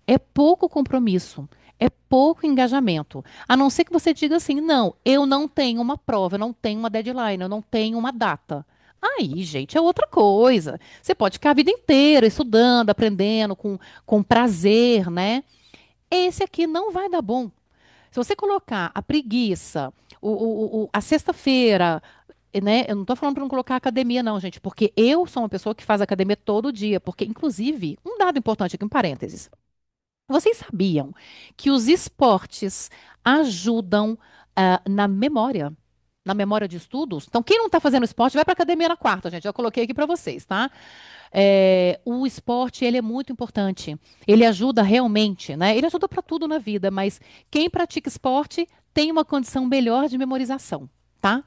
é pouco compromisso, é pouco engajamento. A não ser que você diga assim: não, eu não tenho uma prova, eu não tenho uma deadline, eu não tenho uma data. Aí, gente, é outra coisa. Você pode ficar a vida inteira estudando, aprendendo, com prazer, né? Esse aqui não vai dar bom. Se você colocar a preguiça, a sexta-feira, né? Eu não estou falando para não colocar academia, não, gente, porque eu sou uma pessoa que faz academia todo dia, porque, inclusive, um dado importante aqui, um parênteses. Vocês sabiam que os esportes ajudam na memória? Na memória de estudos? Então, quem não está fazendo esporte, vai para academia na quarta, gente. Eu coloquei aqui para vocês, tá? O esporte, ele é muito importante. Ele ajuda realmente, né? Ele ajuda para tudo na vida, mas quem pratica esporte tem uma condição melhor de memorização, tá?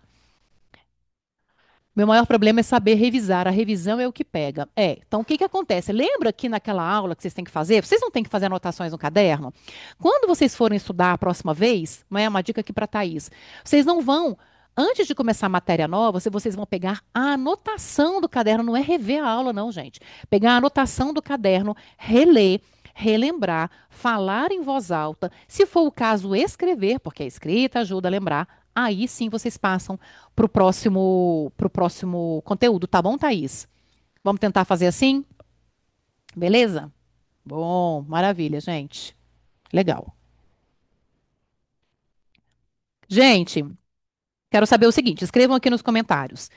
Meu maior problema é saber revisar. A revisão é o que pega. Então o que que acontece? Lembra que naquela aula que vocês têm que fazer, vocês não têm que fazer anotações no caderno? Quando vocês forem estudar a próxima vez, não é uma dica aqui para a Thaís, vocês não vão, antes de começar a matéria nova, vocês vão pegar a anotação do caderno, não é rever a aula, não, gente. Pegar a anotação do caderno, reler, relembrar, falar em voz alta, se for o caso, escrever, porque a escrita ajuda a lembrar. Aí sim vocês passam pro próximo conteúdo, tá bom, Thaís? Vamos tentar fazer assim? Beleza? Bom, maravilha, gente. Legal. Gente, Quero saber o seguinte, escrevam aqui nos comentários.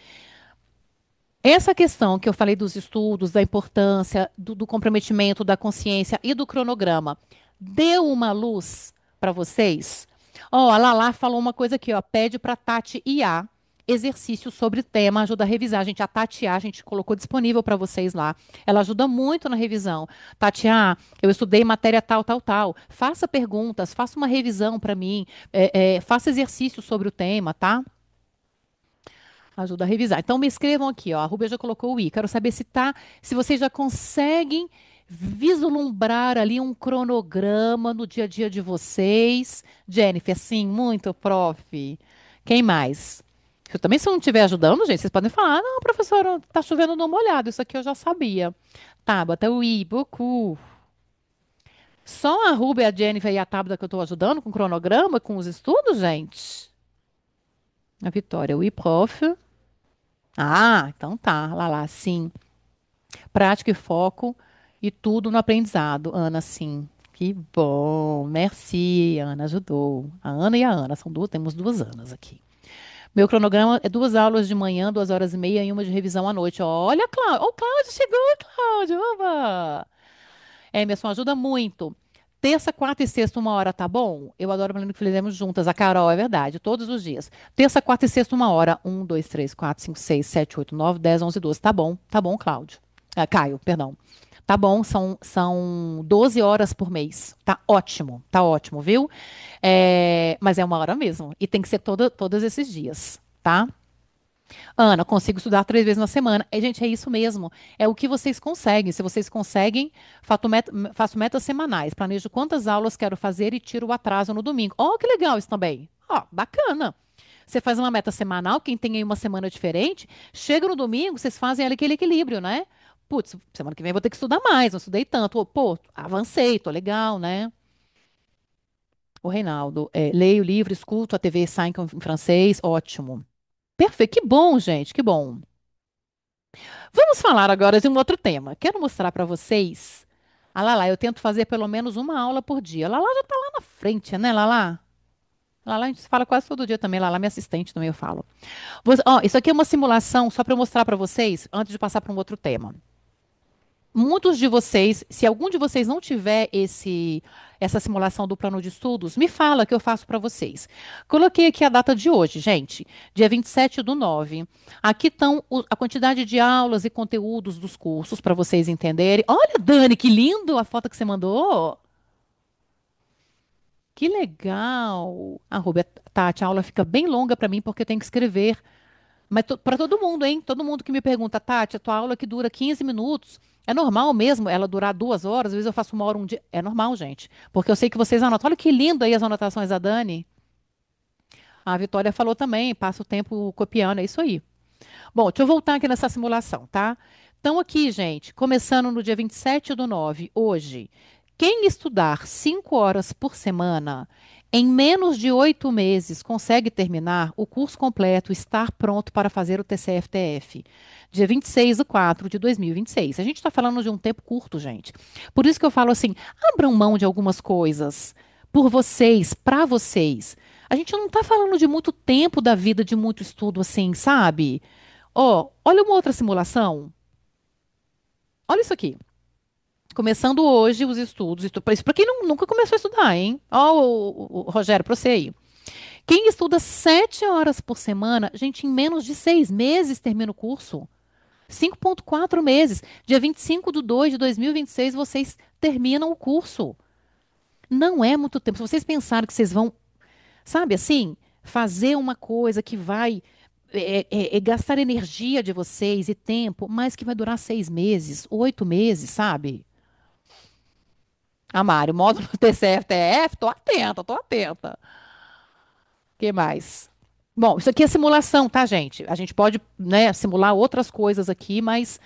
Essa questão que eu falei dos estudos, da importância, do comprometimento, da consciência e do cronograma, deu uma luz para vocês? Ó, a Lala falou uma coisa aqui, ó, pede para Tati IA exercício sobre tema, ajuda a revisar. Gente, a Tati IA, a gente colocou disponível para vocês lá. Ela ajuda muito na revisão. Tati IA, eu estudei matéria tal, tal, tal. Faça perguntas, faça uma revisão para mim, faça exercício sobre o tema, tá? Ajuda a revisar. Então me escrevam aqui, ó. A Rúbia já colocou o i. Quero saber se vocês já conseguem vislumbrar ali um cronograma no dia a dia de vocês. Jennifer, sim, muito, prof. Quem mais? Eu também, se eu não estiver ajudando, gente, vocês podem falar, não, professora, tá chovendo numa molhada, isso aqui eu já sabia. Tá, bota o i, beaucoup. Só a Rúbia, a Jennifer e a Tabata que eu estou ajudando com o cronograma, com os estudos, gente? A Vitória, o i, prof. Ah, então tá, lá, sim. Prática e foco e tudo no aprendizado. Ana, sim. Que bom. Merci, Ana ajudou. A Ana e a Ana, temos duas Anas aqui. Meu cronograma é 2 aulas de manhã, 2 horas e meia e uma de revisão à noite. Olha, Cláudio. Ô, Cláudio, chegou, Cláudio. Oba! Emerson, ajuda muito. Terça, quarta e sexta, 1 hora, tá bom? Eu adoro lembrar que fizemos juntas. A Carol, é verdade, todos os dias. Terça, quarta e sexta, 1 hora. 1, 2, 3, 4, 5, 6, 7, 8, 9, 10, 11, 12. Tá bom, Cláudio. Ah, Caio, perdão. Tá bom, são 12 horas por mês. Tá ótimo, viu? Mas é 1 hora mesmo. E tem que ser todos esses dias, tá? Ana, consigo estudar 3 vezes na semana. Gente, é isso mesmo. É o que vocês conseguem. Se vocês conseguem, faço metas semanais. Planejo quantas aulas quero fazer e tiro o atraso no domingo. Oh, que legal isso também. Ó, bacana. Você faz uma meta semanal, quem tem aí uma semana diferente, chega no domingo, vocês fazem ali aquele equilíbrio, né? Putz, semana que vem eu vou ter que estudar mais, não estudei tanto. Pô, avancei, tô legal, né? O Reinaldo, leio o livro, escuto a TV Cinq em francês, ótimo. Perfeito, que bom, gente, que bom. Vamos falar agora de um outro tema. Quero mostrar para vocês. A Lala, eu tento fazer pelo menos uma aula por dia. A Lala já está lá na frente, né, Lala? Lala, a gente se fala quase todo dia também. Lala, minha assistente também eu falo. Ó, isso aqui é uma simulação só para eu mostrar para vocês, antes de passar para um outro tema. Muitos de vocês, se algum de vocês não tiver essa simulação do plano de estudos, me fala que eu faço para vocês. Coloquei aqui a data de hoje, gente, dia 27/9. Aqui estão a quantidade de aulas e conteúdos dos cursos para vocês entenderem. Olha, Dani, que lindo a foto que você mandou. Que legal. A Rúbia, Tati, a aula fica bem longa para mim porque eu tenho que escrever. Mas para todo mundo, hein? Todo mundo que me pergunta, Tati, a tua aula que dura 15 minutos, é normal mesmo ela durar 2 horas? Às vezes eu faço 1 hora um dia. É normal, gente. Porque eu sei que vocês anotam. Olha que lindo aí as anotações da Dani. A Vitória falou também, passa o tempo copiando, é isso aí. Bom, deixa eu voltar aqui nessa simulação, tá? Então, aqui, gente, começando no dia 27/9, hoje, quem estudar 5 horas por semana, em menos de 8 meses, consegue terminar o curso completo, estar pronto para fazer o TCF-TF. Dia 26/4/2026. A gente está falando de um tempo curto, gente. Por isso que eu falo assim, abram mão de algumas coisas por vocês, para vocês. A gente não está falando de muito tempo da vida, de muito estudo assim, sabe? Ó, olha uma outra simulação. Olha isso aqui. Começando hoje os estudos. Isso para quem nunca começou a estudar, hein? Ó, o Rogério, para você aí. Quem estuda 7 horas por semana, gente, em menos de 6 meses termina o curso. 5,4 meses. Dia 25/2/2026, vocês terminam o curso. Não é muito tempo. Se vocês pensarem que vocês vão, sabe assim, fazer uma coisa que vai gastar energia de vocês e tempo, mas que vai durar 6 meses, 8 meses, sabe? Mário, módulo TCF-TF, tô atenta, tô atenta. O que mais? Bom, isso aqui é simulação, tá, gente? A gente pode, né, simular outras coisas aqui, mas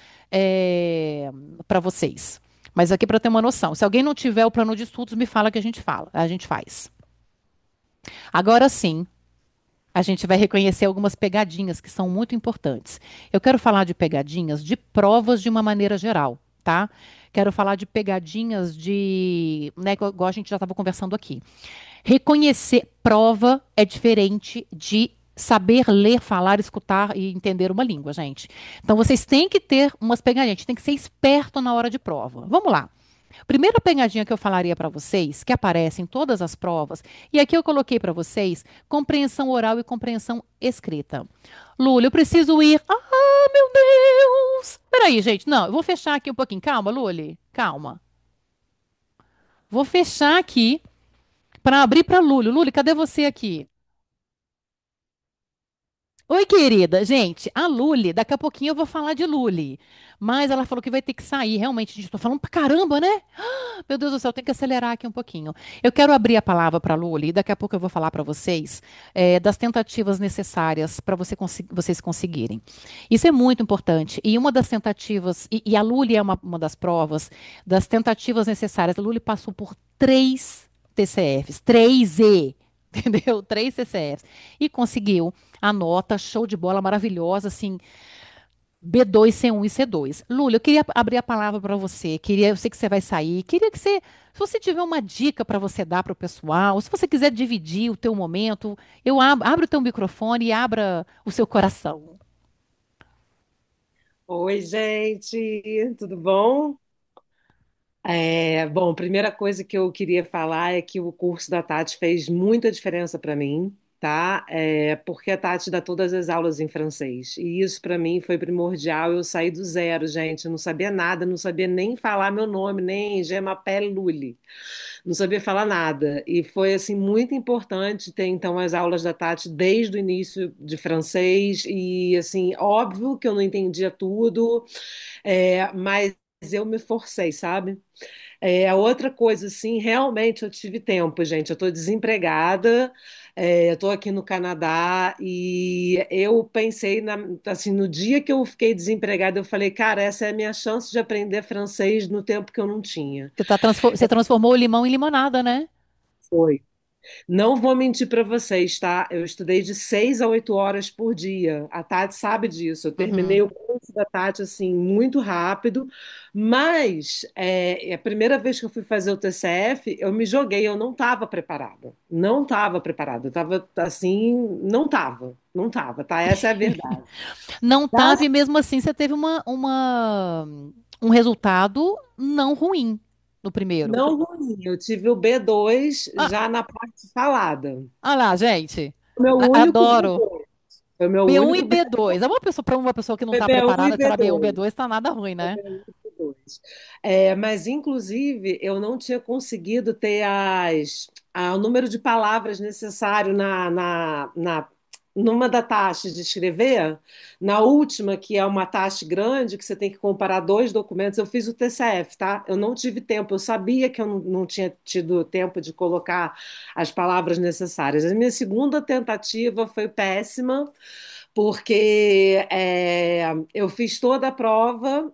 para vocês. Mas aqui para ter uma noção. Se alguém não tiver o plano de estudos, me fala que a gente faz. Agora sim, a gente vai reconhecer algumas pegadinhas que são muito importantes. Eu quero falar de pegadinhas de provas de uma maneira geral, tá? Quero falar de pegadinhas né, igual a gente já estava conversando aqui. Reconhecer prova é diferente de saber ler, falar, escutar e entender uma língua, gente. Então vocês têm que ter umas pegadinhas, a gente tem que ser esperto na hora de prova. Vamos lá. Primeira pegadinha que eu falaria para vocês, que aparece em todas as provas, e aqui eu coloquei para vocês compreensão oral e compreensão escrita. Lula, eu preciso ir. Ah, meu Deus! Peraí, gente. Não, eu vou fechar aqui um pouquinho. Calma, Luli. Calma. Vou fechar aqui para abrir para Luli. Luli, cadê você aqui? Oi, querida. Gente, a Luli, daqui a pouquinho eu vou falar de Luli. Mas ela falou que vai ter que sair. Realmente, gente, tô falando pra caramba, né? Meu Deus do céu, tem que acelerar aqui um pouquinho. Eu quero abrir a palavra para a Luli e daqui a pouco eu vou falar para vocês das tentativas necessárias para vocês conseguirem. Isso é muito importante. E uma das tentativas, e a Luli é uma das provas, das tentativas necessárias. A Luli passou por 3 TCFs, 3 entendeu? 3 TCFs. E conseguiu a nota, show de bola, maravilhosa, assim, B2, C1 e C2. Lula, eu queria abrir a palavra para você. Eu sei que você vai sair. Queria que você, se você tiver uma dica para você dar para o pessoal, se você quiser dividir o teu momento, abre o teu microfone e abra o seu coração. Oi, gente, tudo bom? Bom, a primeira coisa que eu queria falar é que o curso da Tati fez muita diferença para mim, tá? Porque a Tati dá todas as aulas em francês. E isso para mim foi primordial. Eu saí do zero, gente. Eu não sabia nada, não sabia nem falar meu nome, nem Je m'appelle Luli. Não sabia falar nada. E foi assim muito importante ter então as aulas da Tati desde o início de francês. E assim, óbvio que eu não entendia tudo, mas eu me forcei, sabe? A outra coisa, assim, realmente eu tive tempo, gente. Eu estou desempregada, eu estou aqui no Canadá e eu pensei, assim, no dia que eu fiquei desempregada, eu falei, cara, essa é a minha chance de aprender francês no tempo que eu não tinha. Você transformou o limão em limonada, né? Foi. Não vou mentir para vocês, tá? Eu estudei de 6 a 8 horas por dia. A Tati sabe disso. Eu terminei Uhum. o curso da Tati assim muito rápido, mas a primeira vez que eu fui fazer o TCF, eu me joguei. Eu não estava preparada. Não estava preparada. Eu estava assim, não estava, tá? Essa é a verdade. Não Tá? estava, e mesmo assim você teve um resultado não ruim no primeiro. Não ruim. Eu tive o B2 Ah, já na parte falada. olha lá, gente. Meu único Adoro. B2. Foi meu B1 e único B2. Para uma pessoa que não B2. está B1 e preparada, tirar B1 e B2. B2 está nada ruim, né? Mas, inclusive, eu não tinha conseguido ter o número de palavras necessário numa da taxa de escrever. Na última, que é uma taxa grande, que você tem que comparar dois documentos, eu fiz o TCF, tá? Eu não tive tempo, eu sabia que eu não tinha tido tempo de colocar as palavras necessárias. A minha segunda tentativa foi péssima porque eu fiz toda a prova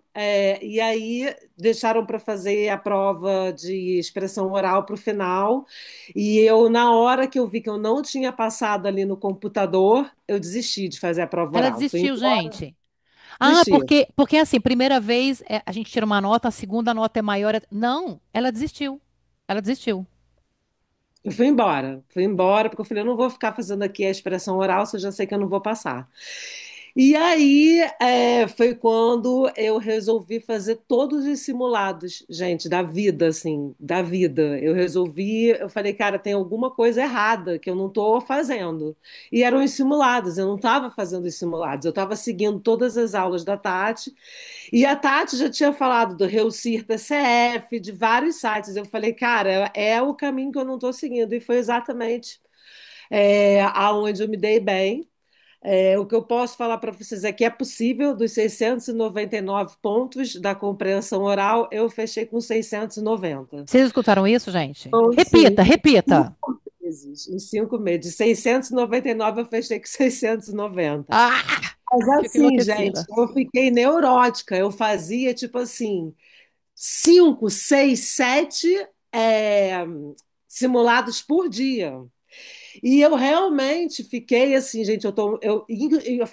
e aí deixaram para fazer a prova de expressão oral para o final. E eu, na hora que eu vi que eu não tinha passado ali no computador, eu desisti de fazer a prova Ela oral. Fui desistiu, embora, gente. Ah, desisti. porque assim, primeira vez a gente tira uma nota, a segunda nota é maior. Não, ela desistiu. Ela desistiu. Eu fui embora, porque eu falei, eu não vou ficar fazendo aqui a expressão oral se eu já sei que eu não vou passar. E aí foi quando eu resolvi fazer todos os simulados, gente, da vida, assim, da vida. Eu falei, cara, tem alguma coisa errada que eu não estou fazendo. E eram os simulados, eu não estava fazendo os simulados, eu estava seguindo todas as aulas da Tati, e a Tati já tinha falado do Reucir TCF, de vários sites. Eu falei, cara, é o caminho que eu não estou seguindo, e foi exatamente aonde eu me dei bem. O que eu posso falar para vocês é que é possível, dos 699 pontos da compreensão oral, eu fechei com 690. Vocês escutaram isso, gente? Então, sim, Repita, repita. em 5 meses. De 699 eu fechei com 690. Ah, Mas fico assim, gente, enlouquecida. eu fiquei neurótica. Eu fazia, tipo assim, 5, 6, 7 simulados por dia. E eu realmente fiquei assim, gente, eu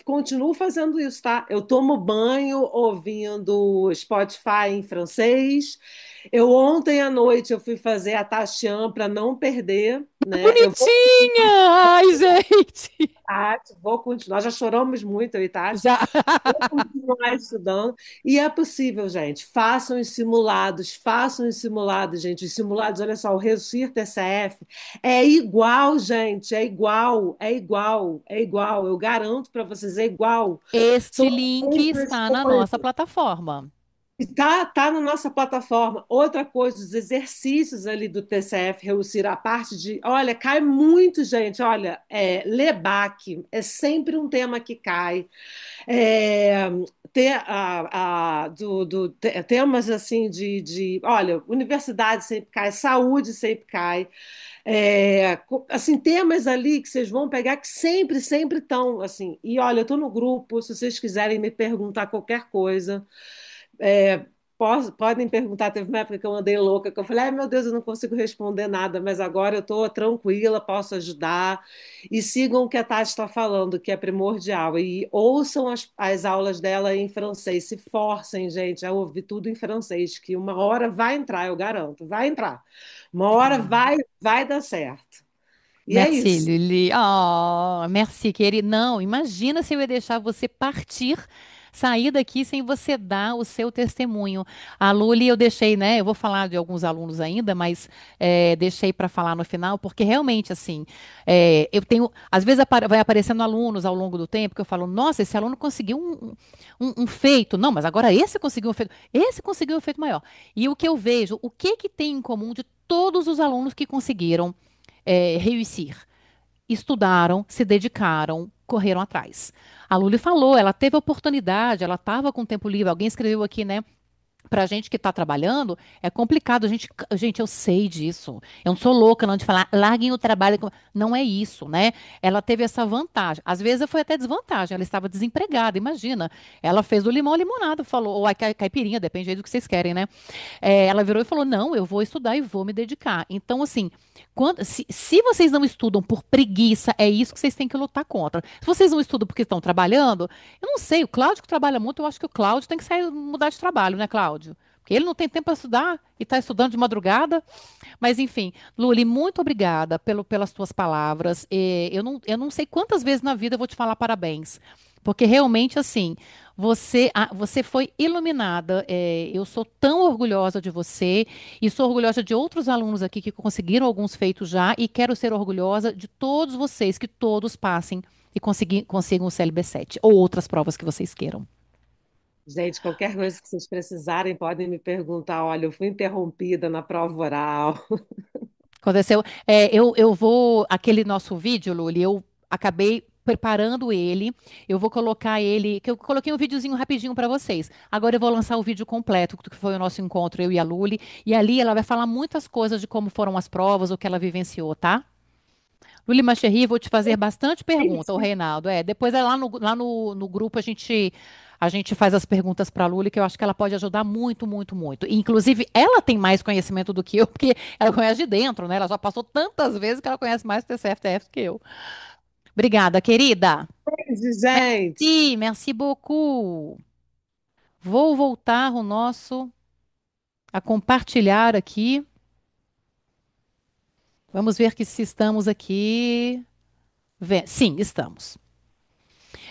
continuo fazendo isso, tá? Eu tomo banho ouvindo Spotify em francês. Eu ontem à noite eu fui fazer a Tachian para não perder, né? Eu vou Bonitinha! Ai, gente! Tati, vou continuar. Já choramos muito, eu e Tati. Já. Vou continuar estudando. E é possível, gente. Façam os simulados, gente. Os simulados, olha só, o Réussir TCF é igual, gente. É igual, é igual, é igual. Eu garanto para vocês, é igual. São Este as link mesmas está na nossa coisas. plataforma. Tá na nossa plataforma. Outra coisa, os exercícios ali do TCF Réussir, a parte de. Olha, cai muito, gente. Olha, Lebac é sempre um tema que cai. É, temas assim olha, universidade sempre cai, saúde sempre cai. Assim, temas ali que vocês vão pegar que sempre, sempre estão assim. E olha, eu estou no grupo, se vocês quiserem me perguntar qualquer coisa. É, podem perguntar, teve uma época que eu andei louca, que eu falei, ai meu Deus, eu não consigo responder nada, mas agora eu estou tranquila, posso ajudar. E sigam o que a Tati está falando, que é primordial. E ouçam as aulas dela em francês. Se forcem, gente, a ouvir tudo em francês, que uma hora vai entrar, eu garanto, vai entrar. Uma hora vai dar certo. E é Merci, isso. Lili. Oh, merci, querida. Não, imagina se eu ia deixar você partir, sair daqui sem você dar o seu testemunho. A Luli, eu deixei, né? Eu vou falar de alguns alunos ainda, mas deixei para falar no final, porque realmente, assim, eu tenho. Às vezes vai aparecendo alunos ao longo do tempo que eu falo, nossa, esse aluno conseguiu um feito. Não, mas agora esse conseguiu um feito. Esse conseguiu um feito maior. E o que eu vejo, o que que tem em comum de todos os alunos que conseguiram réussir. Estudaram, se dedicaram, correram atrás. A Luli falou, ela teve oportunidade, ela estava com tempo livre. Alguém escreveu aqui, né? Pra gente que está trabalhando, é complicado. Gente, eu sei disso. Eu não sou louca não de falar, larguem o trabalho. Não é isso, né? Ela teve essa vantagem. Às vezes foi até desvantagem. Ela estava desempregada, imagina. Ela fez do limão limonada, falou, ou a caipirinha, depende aí do que vocês querem, né? Ela virou e falou: Não, eu vou estudar e vou me dedicar. Então, assim, se vocês não estudam por preguiça, é isso que vocês têm que lutar contra. Se vocês não estudam porque estão trabalhando, eu não sei, o Cláudio que trabalha muito, eu acho que o Cláudio tem que sair, mudar de trabalho, né, Cláudio? Porque ele não tem tempo para estudar e está estudando de madrugada. Mas, enfim, Luli, muito obrigada pelas tuas palavras. Eu não sei quantas vezes na vida eu vou te falar parabéns. Porque realmente, assim, você foi iluminada. Eu sou tão orgulhosa de você e sou orgulhosa de outros alunos aqui que conseguiram alguns feitos já e quero ser orgulhosa de todos vocês, que todos passem e consigam o CLB7 ou outras provas que vocês queiram. Gente, qualquer coisa que vocês precisarem, podem me perguntar. Olha, eu fui interrompida na prova oral. Aconteceu. Aquele nosso vídeo, Luli, eu acabei preparando ele. Eu vou colocar ele, que eu coloquei um videozinho rapidinho para vocês. Agora eu vou lançar o vídeo completo, que foi o nosso encontro, eu e a Luli. E ali ela vai falar muitas coisas de como foram as provas, o que ela vivenciou, tá? Luli Macherry, vou te fazer bastante pergunta, o Reinaldo. Depois lá no grupo a gente faz as perguntas para a Luli, que eu acho que ela pode ajudar muito, muito, muito. E, inclusive, ela tem mais conhecimento do que eu, porque ela conhece de dentro, né? Ela já passou tantas vezes que ela conhece mais o TCF-TF do que eu. Obrigada, querida. Gente, Sim, merci beaucoup. Vou voltar a compartilhar aqui. Vamos ver que se estamos aqui. Sim, estamos.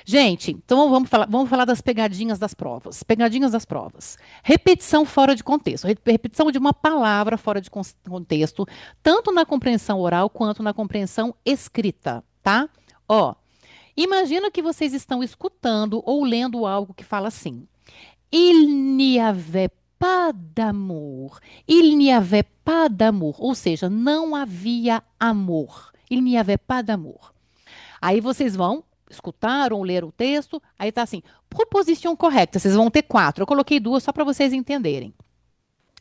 Gente, então vamos falar das pegadinhas das provas. Pegadinhas das provas. Repetição fora de contexto. Repetição de uma palavra fora de contexto, tanto na compreensão oral quanto na compreensão escrita, tá? Ó, imagina que vocês estão escutando ou lendo algo que fala assim: Il n'y avait pas d'amour. Il n'y avait pas d'amour. Ou seja, não havia amor. Il n'y avait pas d'amour. Aí vocês vão escutar ou ler o texto, aí tá assim, proposição correta, vocês vão ter quatro. Eu coloquei duas só para vocês entenderem.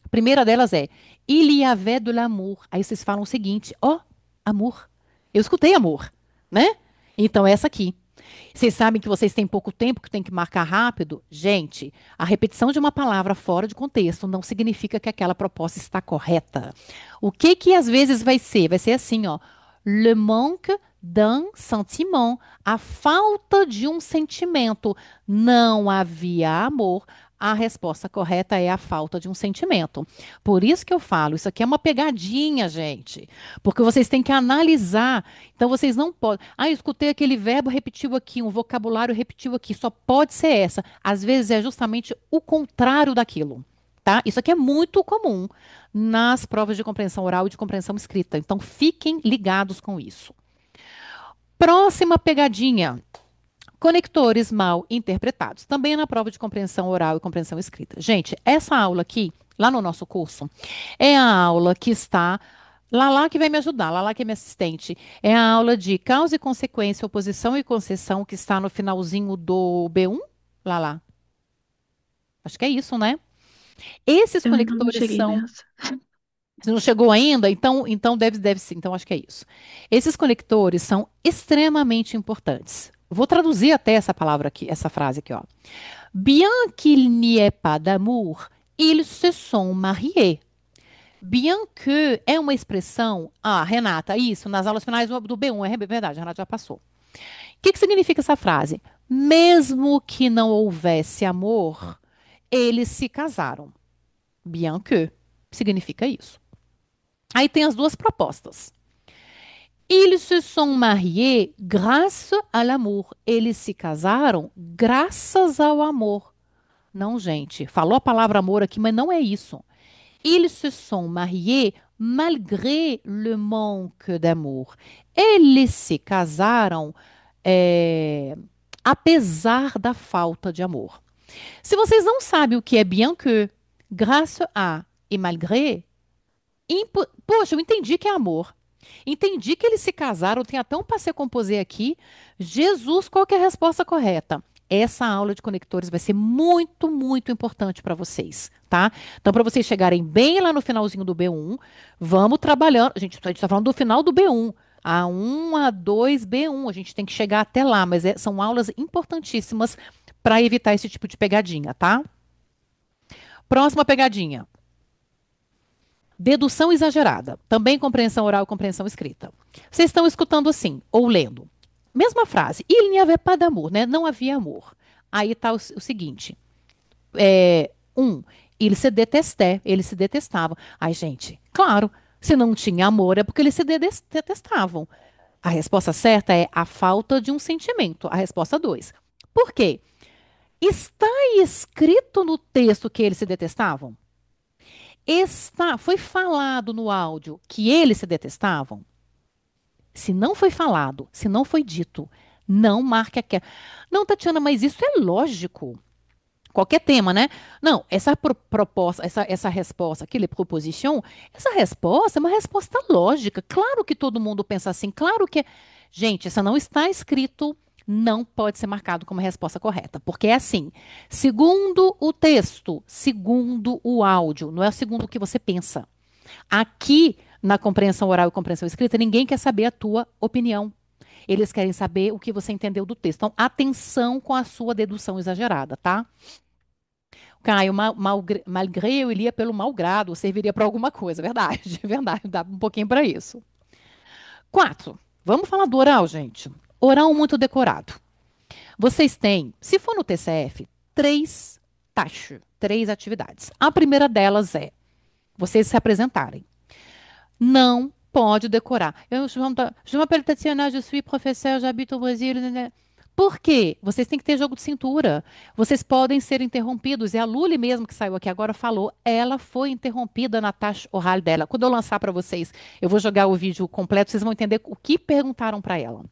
A primeira delas é, il y avait de l'amour. Aí vocês falam o seguinte, amor. Eu escutei amor, né? Então, essa aqui. Vocês sabem que vocês têm pouco tempo, que tem que marcar rápido? Gente, a repetição de uma palavra fora de contexto não significa que aquela proposta está correta. O que que às vezes vai ser? Vai ser assim, ó. Le manque d'un sentiment. A falta de um sentimento. Não havia amor. A resposta correta é a falta de um sentimento. Por isso que eu falo, isso aqui é uma pegadinha, gente. Porque vocês têm que analisar. Então, vocês não podem. Ah, eu escutei aquele verbo, repetiu aqui, um vocabulário repetiu aqui. Só pode ser essa. Às vezes é justamente o contrário daquilo. Tá? Isso aqui é muito comum nas provas de compreensão oral e de compreensão escrita. Então, fiquem ligados com isso. Próxima pegadinha. Conectores mal interpretados. Também na prova de compreensão oral e compreensão escrita. Gente, essa aula aqui, lá no nosso curso, é a aula que está. Lala que vai me ajudar, Lala que é minha assistente. É a aula de causa e consequência, oposição e concessão, que está no finalzinho do B1. Lala. Acho que é isso, né? Esses Eu ainda não conectores cheguei são. nessa. Você não chegou ainda? Então deve ser. Então acho que é isso. Esses conectores são extremamente importantes. Vou traduzir até essa palavra aqui, essa frase aqui, ó. Bien qu'il n'y ait pas d'amour, ils se sont mariés. Bien que é uma expressão. Ah, Renata, isso, nas aulas finais do B1, é verdade, a Renata já passou. O que significa essa frase? Mesmo que não houvesse amor, eles se casaram. Bien que significa isso. Aí tem as duas propostas. Ils se sont mariés grâce à l'amour. Eles se casaram graças ao amor. Não, gente. Falou a palavra amor aqui, mas não é isso. Ils se sont mariés malgré le manque d'amour. Eles se casaram apesar da falta de amor. Se vocês não sabem o que é bien que, grâce à e malgré, poxa, eu entendi que é amor. Entendi que eles se casaram, tem até um passé composé aqui. Jesus, qual que é a resposta correta? Essa aula de conectores vai ser muito, muito importante para vocês, tá? Então, para vocês chegarem bem lá no finalzinho do B1, vamos trabalhando. A gente está falando do final do B1. A1, A2, B1. A gente tem que chegar até lá, mas são aulas importantíssimas para evitar esse tipo de pegadinha, tá? Próxima pegadinha. Dedução exagerada. Também compreensão oral e compreensão escrita. Vocês estão escutando assim, ou lendo. Mesma frase. Il n'y avait pas d'amour, né? Não havia amor. Aí está o seguinte. Eles se detestaient. Eles se detestavam. Ai, gente, claro, se não tinha amor é porque eles se detestavam. A resposta certa é a falta de um sentimento. A resposta 2. Por quê? Está escrito no texto que eles se detestavam? Foi falado no áudio que eles se detestavam? Se não foi falado, se não foi dito, não marque aqui. Não, Tatiana, mas isso é lógico. Qualquer tema, né? Não, essa proposta, essa resposta aqui, proposition, essa resposta é uma resposta lógica. Claro que todo mundo pensa assim, claro que. Gente, essa não está escrito, não pode ser marcado como resposta correta, porque é assim, segundo o texto, segundo o áudio, não é segundo o que você pensa. Aqui, na compreensão oral e compreensão escrita, ninguém quer saber a tua opinião. Eles querem saber o que você entendeu do texto. Então, atenção com a sua dedução exagerada, tá? Caio, malgré eu iria pelo mau grado, serviria para alguma coisa, verdade, verdade, dá um pouquinho para isso. 4. Vamos falar do oral, gente. Oral muito decorado. Vocês têm, se for no TCF, 3 taxas, 3 atividades. A primeira delas é vocês se apresentarem. Não pode decorar. Je m'appelle Tatiana, je suis professeur, j'habite au Brasil. Por quê? Vocês têm que ter jogo de cintura. Vocês podem ser interrompidos. E a Luli mesmo, que saiu aqui agora, falou, ela foi interrompida na taxa oral dela. Quando eu lançar para vocês, eu vou jogar o vídeo completo, vocês vão entender o que perguntaram para ela.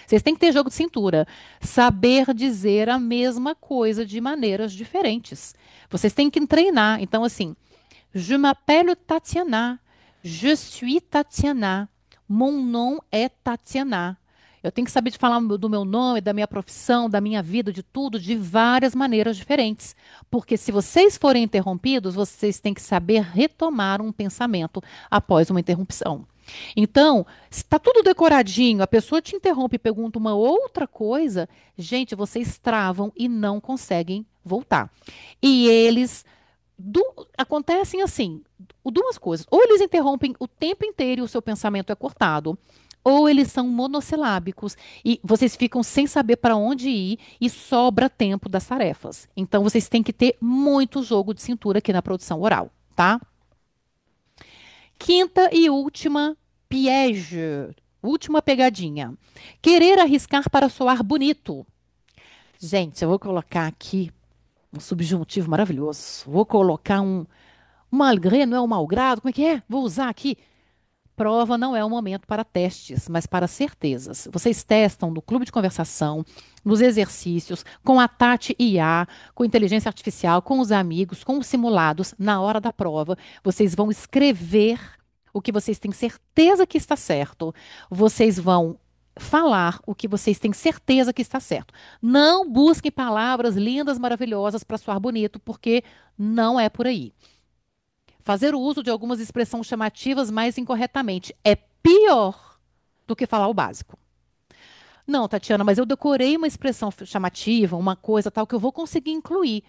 Vocês têm que ter jogo de cintura. Saber dizer a mesma coisa de maneiras diferentes. Vocês têm que treinar. Então, assim, je m'appelle Tatiana. Je suis Tatiana. Mon nom est Tatiana. Eu tenho que saber de falar do meu nome, da minha profissão, da minha vida, de tudo, de várias maneiras diferentes. Porque se vocês forem interrompidos, vocês têm que saber retomar um pensamento após uma interrupção. Então, se está tudo decoradinho, a pessoa te interrompe e pergunta uma outra coisa, gente, vocês travam e não conseguem voltar. E eles acontecem assim, duas coisas. Ou eles interrompem o tempo inteiro e o seu pensamento é cortado. ou eles são monossilábicos e vocês ficam sem saber para onde ir e sobra tempo das tarefas. Então vocês têm que ter muito jogo de cintura aqui na produção oral, tá? Quinta e última piège, última pegadinha. Querer arriscar para soar bonito. Gente, eu vou colocar aqui um subjuntivo maravilhoso. Vou colocar um malgré, não é um malgrado, como é que é? Vou usar aqui. Prova não é o momento para testes, mas para certezas. Vocês testam no clube de conversação, nos exercícios, com a Tati IA, com inteligência artificial, com os amigos, com os simulados. Na hora da prova, vocês vão escrever o que vocês têm certeza que está certo. Vocês vão falar o que vocês têm certeza que está certo. Não busquem palavras lindas, maravilhosas para soar bonito, porque não é por aí. Fazer uso de algumas expressões chamativas mais incorretamente é pior do que falar o básico. Não, Tatiana, mas eu decorei uma expressão chamativa, uma coisa tal que eu vou conseguir incluir.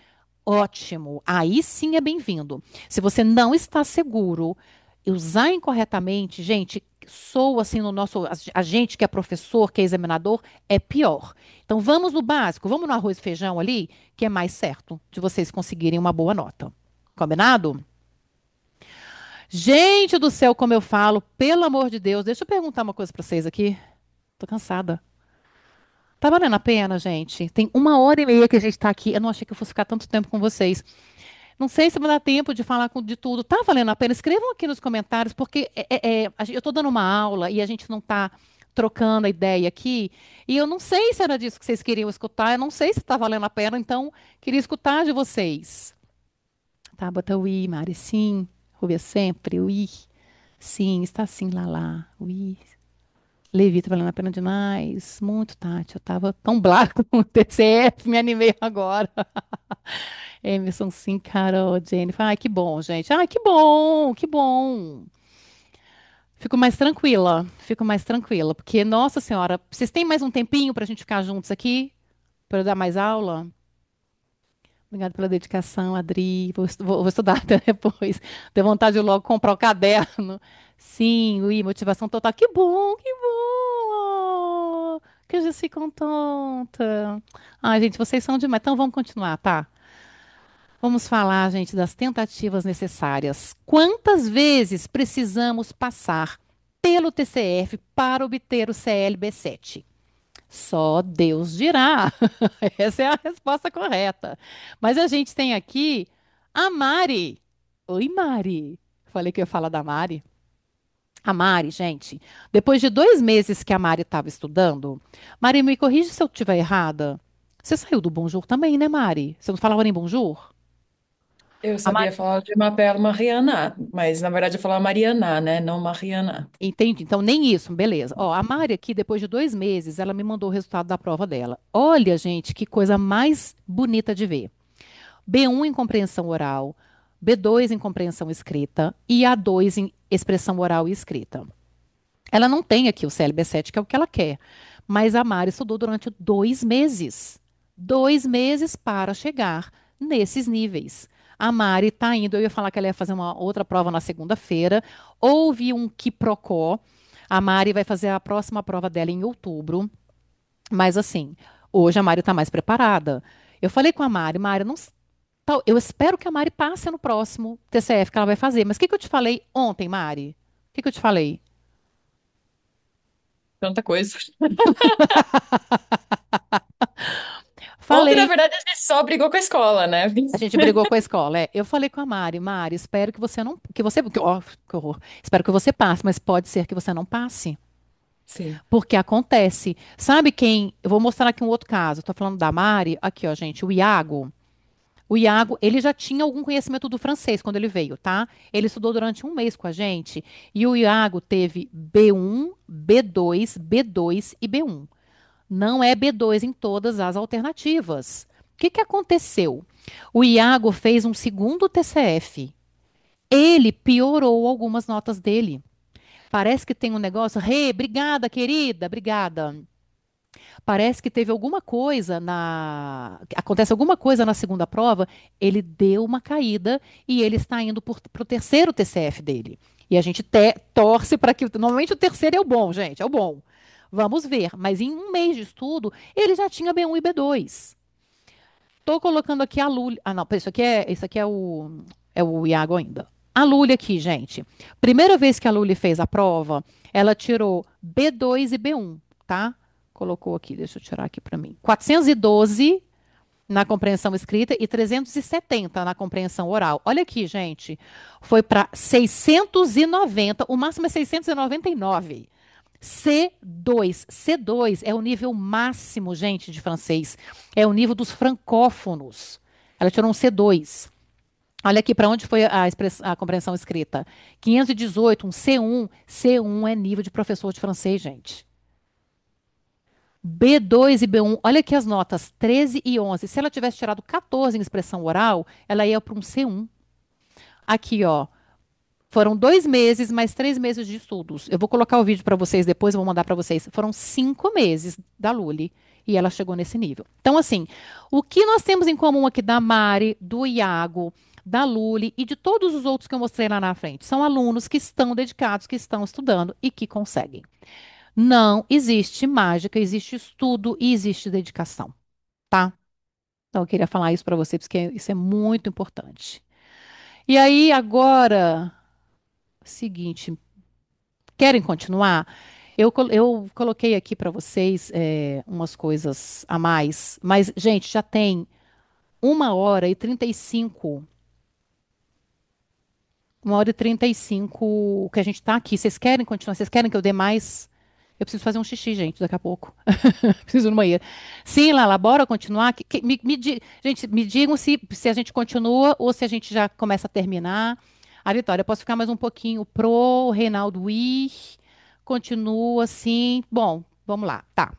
Ótimo, aí sim é bem-vindo. Se você não está seguro, usar incorretamente, gente, soa assim no nosso. A gente que é professor, que é examinador, é pior. Então vamos no básico, vamos no arroz e feijão ali, que é mais certo de vocês conseguirem uma boa nota. Combinado? Gente do céu, como eu falo, pelo amor de Deus, deixa eu perguntar uma coisa para vocês aqui. Tô cansada. Tá valendo a pena, gente? Tem 1h30 que a gente tá aqui. Eu não achei que eu fosse ficar tanto tempo com vocês. Não sei se vai dar tempo de falar de tudo. Tá valendo a pena? Escrevam aqui nos comentários, porque eu tô dando uma aula e a gente não tá trocando a ideia aqui. E eu não sei se era disso que vocês queriam escutar. Eu não sei se tá valendo a pena, então queria escutar de vocês. Tá, bota o i, Mari, sim. Rubia sempre, o i. Sim, está sim, lá. O i. Levi, tá valendo a pena demais. Muito, Tati. Eu tava tão blá com o TCF, me animei agora. Emerson, sim, Carol, Jennifer. Ai, que bom, gente. Ai, que bom, que bom. Fico mais tranquila, porque, nossa senhora, vocês têm mais um tempinho pra gente ficar juntos aqui? Para eu dar mais aula? Obrigada pela dedicação, Adri. Vou estudar até depois. Deu vontade de logo comprar o caderno. Sim, Ui, motivação total. Que bom, que bom. Que eu já fico contenta. Ai, gente, vocês são demais. Então vamos continuar, tá? Vamos falar, gente, das tentativas necessárias. Quantas vezes precisamos passar pelo TCF para obter o CLB7? Só Deus dirá. Essa é a resposta correta. Mas a gente tem aqui a Mari. Oi, Mari. Falei que eu ia falar da Mari. A Mari, gente, depois de 2 meses que a Mari estava estudando, Mari, me corrige se eu estiver errada. Você saiu do Bonjour também, né, Mari? Você não falava nem Bonjour? Eu A sabia Mari... falar de Mabel Mariana, mas na verdade eu falava Mariana, né? Não Mariana. Entendi. Então, nem isso, beleza. Ó, a Mari aqui, depois de 2 meses, ela me mandou o resultado da prova dela. Olha, gente, que coisa mais bonita de ver. B1 em compreensão oral, B2 em compreensão escrita e A2 em expressão oral e escrita. Ela não tem aqui o CLB7, que é o que ela quer, mas a Mari estudou durante 2 meses. 2 meses para chegar nesses níveis. A Mari está indo, eu ia falar que ela ia fazer uma outra prova na segunda-feira, houve um quiprocó. A Mari vai fazer a próxima prova dela em outubro, mas assim, hoje a Mari está mais preparada. Eu falei com a Mari, Mari, não, eu espero que a Mari passe no próximo TCF que ela vai fazer. Mas o que que eu te falei ontem, Mari? O que que eu te falei? Tanta coisa. Ontem, na Falei, verdade, a gente só brigou com a escola, né? a gente brigou com a escola. Eu falei com a Mari, Mari, espero que você não, ó, que horror. Espero que você passe, mas pode ser que você não passe. Sim. Porque acontece. Sabe quem? Eu vou mostrar aqui um outro caso. Estou falando da Mari. Aqui, ó, gente, o Iago. O Iago, ele já tinha algum conhecimento do francês quando ele veio, tá? Ele estudou durante 1 mês com a gente e o Iago teve B1, B2, B2 e B1. Não é B2 em todas as alternativas. O que que aconteceu? O Iago fez um segundo TCF. Ele piorou algumas notas dele. Parece que tem um negócio. Rê, obrigada, querida, obrigada. Parece que teve alguma coisa na. Acontece alguma coisa na segunda prova, ele deu uma caída e ele está indo para o terceiro TCF dele. E a gente torce para que. Normalmente o terceiro é o bom, gente, é o bom. Vamos ver. Mas em um mês de estudo, ele já tinha B1 e B2. Tô colocando aqui a Lully. Ah, não, isso aqui é o Iago ainda. A Lully aqui, gente. Primeira vez que a Lully fez a prova, ela tirou B2 e B1, tá? Colocou aqui, deixa eu tirar aqui para mim. 412 na compreensão escrita e 370 na compreensão oral. Olha aqui, gente. Foi para 690, o máximo é 699. C2. C2 é o nível máximo, gente, de francês. É o nível dos francófonos. Ela tirou um C2. Olha aqui para onde foi a compreensão escrita. 518, um C1. C1 é nível de professor de francês, gente. B2 e B1, olha aqui as notas, 13 e 11. Se ela tivesse tirado 14 em expressão oral, ela ia para um C1. Aqui, ó, foram 2 meses mais 3 meses de estudos. Eu vou colocar o vídeo para vocês depois, eu vou mandar para vocês. Foram 5 meses da Luli e ela chegou nesse nível. Então, assim, o que nós temos em comum aqui da Mari, do Iago, da Luli e de todos os outros que eu mostrei lá na frente? São alunos que estão dedicados, que estão estudando e que conseguem. Não existe mágica, existe estudo e existe dedicação, tá? Então, eu queria falar isso para vocês, porque isso é muito importante. E aí, agora, seguinte, querem continuar? Eu coloquei aqui para vocês umas coisas a mais, mas, gente, já tem 1h35, 1h35 que a gente está aqui. Vocês querem continuar? Vocês querem que eu dê mais? Eu preciso fazer um xixi, gente, daqui a pouco. Preciso ir no banheiro. Sim, Lala, bora continuar? Gente, me digam se a gente continua ou se a gente já começa a terminar. A Vitória, eu posso ficar mais um pouquinho pro, o Reinaldo ir. Continua, sim. Bom, vamos lá. Tá.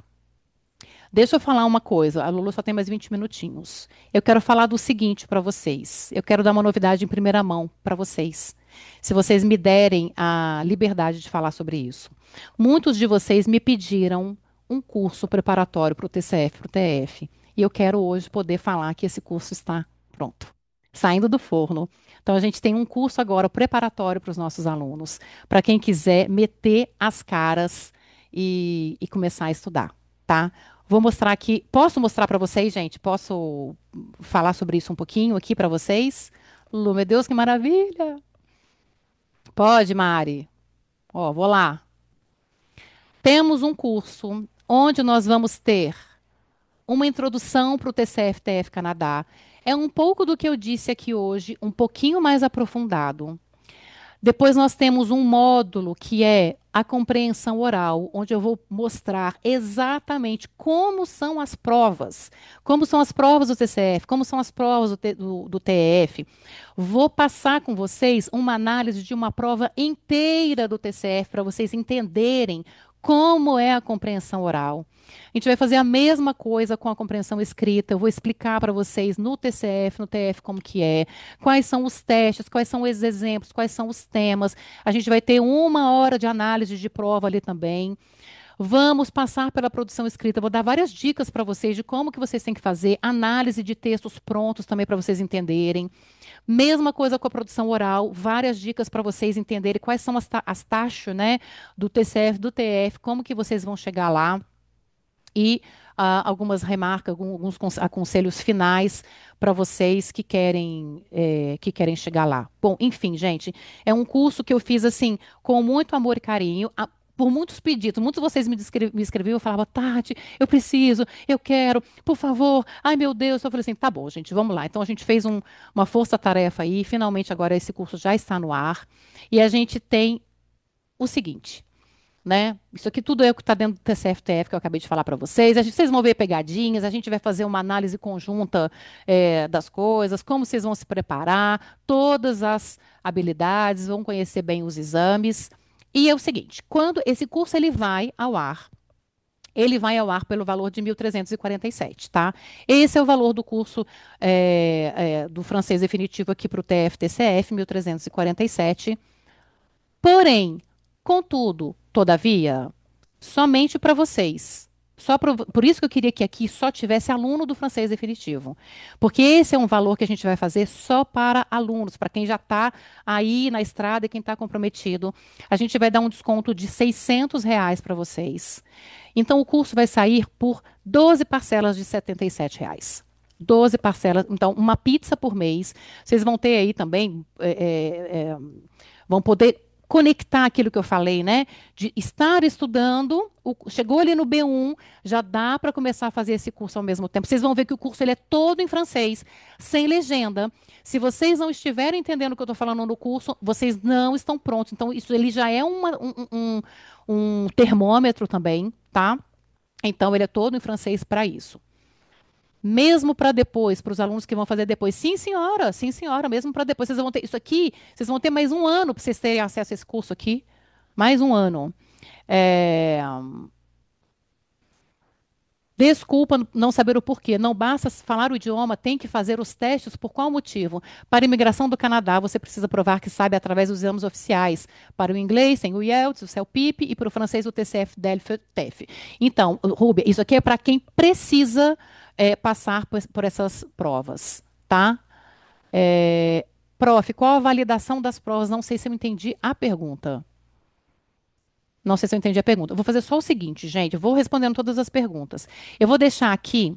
Deixa eu falar uma coisa. A Lulu só tem mais 20 minutinhos. Eu quero falar do seguinte para vocês. Eu quero dar uma novidade em primeira mão para vocês. Se vocês me derem a liberdade de falar sobre isso. Muitos de vocês me pediram um curso preparatório para o TCF, para o TF. E eu quero hoje poder falar que esse curso está pronto, saindo do forno. Então, a gente tem um curso agora preparatório para os nossos alunos, para quem quiser meter as caras e começar a estudar, tá? Vou mostrar aqui. Posso mostrar para vocês, gente? Posso falar sobre isso um pouquinho aqui para vocês? Lu, meu Deus, que maravilha! Pode, Mari? Ó, vou lá. Temos um curso onde nós vamos ter uma introdução para o TCF-TF Canadá. É um pouco do que eu disse aqui hoje, um pouquinho mais aprofundado. Depois nós temos um módulo que é a compreensão oral, onde eu vou mostrar exatamente como são as provas do TCF, como são as provas do TF. Vou passar com vocês uma análise de uma prova inteira do TCF para vocês entenderem como é a compreensão oral. A gente vai fazer a mesma coisa com a compreensão escrita. Eu vou explicar para vocês no TCF, no TF, como que é, quais são os testes, quais são os exemplos, quais são os temas. A gente vai ter 1 hora de análise de prova ali também. Vamos passar pela produção escrita. Vou dar várias dicas para vocês de como que vocês têm que fazer, análise de textos prontos também para vocês entenderem. Mesma coisa com a produção oral, várias dicas para vocês entenderem quais são as taxas, né, do TCF, do TF, como que vocês vão chegar lá e algumas remarcas, alguns conselhos finais para vocês que querem chegar lá. Bom, enfim, gente, é um curso que eu fiz assim com muito amor e carinho. Por muitos pedidos, muitos de vocês me escreviam, eu falava, Tati, eu preciso, eu quero, por favor, ai meu Deus. Eu falei assim, tá bom, gente, vamos lá. Então a gente fez uma força-tarefa aí, finalmente agora esse curso já está no ar, e a gente tem o seguinte, né? Isso aqui tudo é o que está dentro do TCF-TF que eu acabei de falar para vocês. Vocês vão ver pegadinhas, a gente vai fazer uma análise conjunta das coisas, como vocês vão se preparar, todas as habilidades, vão conhecer bem os exames. E é o seguinte, quando esse curso ele vai ao ar pelo valor de 1.347, tá? Esse é o valor do curso do francês definitivo aqui para o TF-TCF, 1.347. Porém, contudo, todavia, somente para vocês Por isso que eu queria que aqui só tivesse aluno do francês definitivo. Porque esse é um valor que a gente vai fazer só para alunos, para quem já está aí na estrada e quem está comprometido. A gente vai dar um desconto de R$ 600 para vocês. Então, o curso vai sair por 12 parcelas de R$ 77. 12 parcelas, então, uma pizza por mês. Vocês vão ter aí também, vão poder conectar aquilo que eu falei, né? De estar estudando, chegou ali no B1, já dá para começar a fazer esse curso ao mesmo tempo. Vocês vão ver que o curso ele é todo em francês, sem legenda. Se vocês não estiverem entendendo o que eu estou falando no curso, vocês não estão prontos. Então, isso ele já é um termômetro também, tá? Então, ele é todo em francês para isso. Mesmo para depois, para os alunos que vão fazer depois. Sim, senhora, mesmo para depois. Vocês vão ter isso aqui, vocês vão ter mais um ano para vocês terem acesso a esse curso aqui. Mais um ano. É, Desculpa não saber o porquê. Não basta falar o idioma, tem que fazer os testes. Por qual motivo? Para a imigração do Canadá, você precisa provar que sabe através dos exames oficiais. Para o inglês, tem o IELTS, o CELPIP e para o francês, o TCF, DELF, TEF. Então, Rúbia, isso aqui é para quem precisa passar por essas provas, tá? Prof, qual a validação das provas? Não sei se eu entendi a pergunta. Não sei se eu entendi a pergunta. Eu vou fazer só o seguinte, gente. Eu vou respondendo todas as perguntas. Eu vou deixar aqui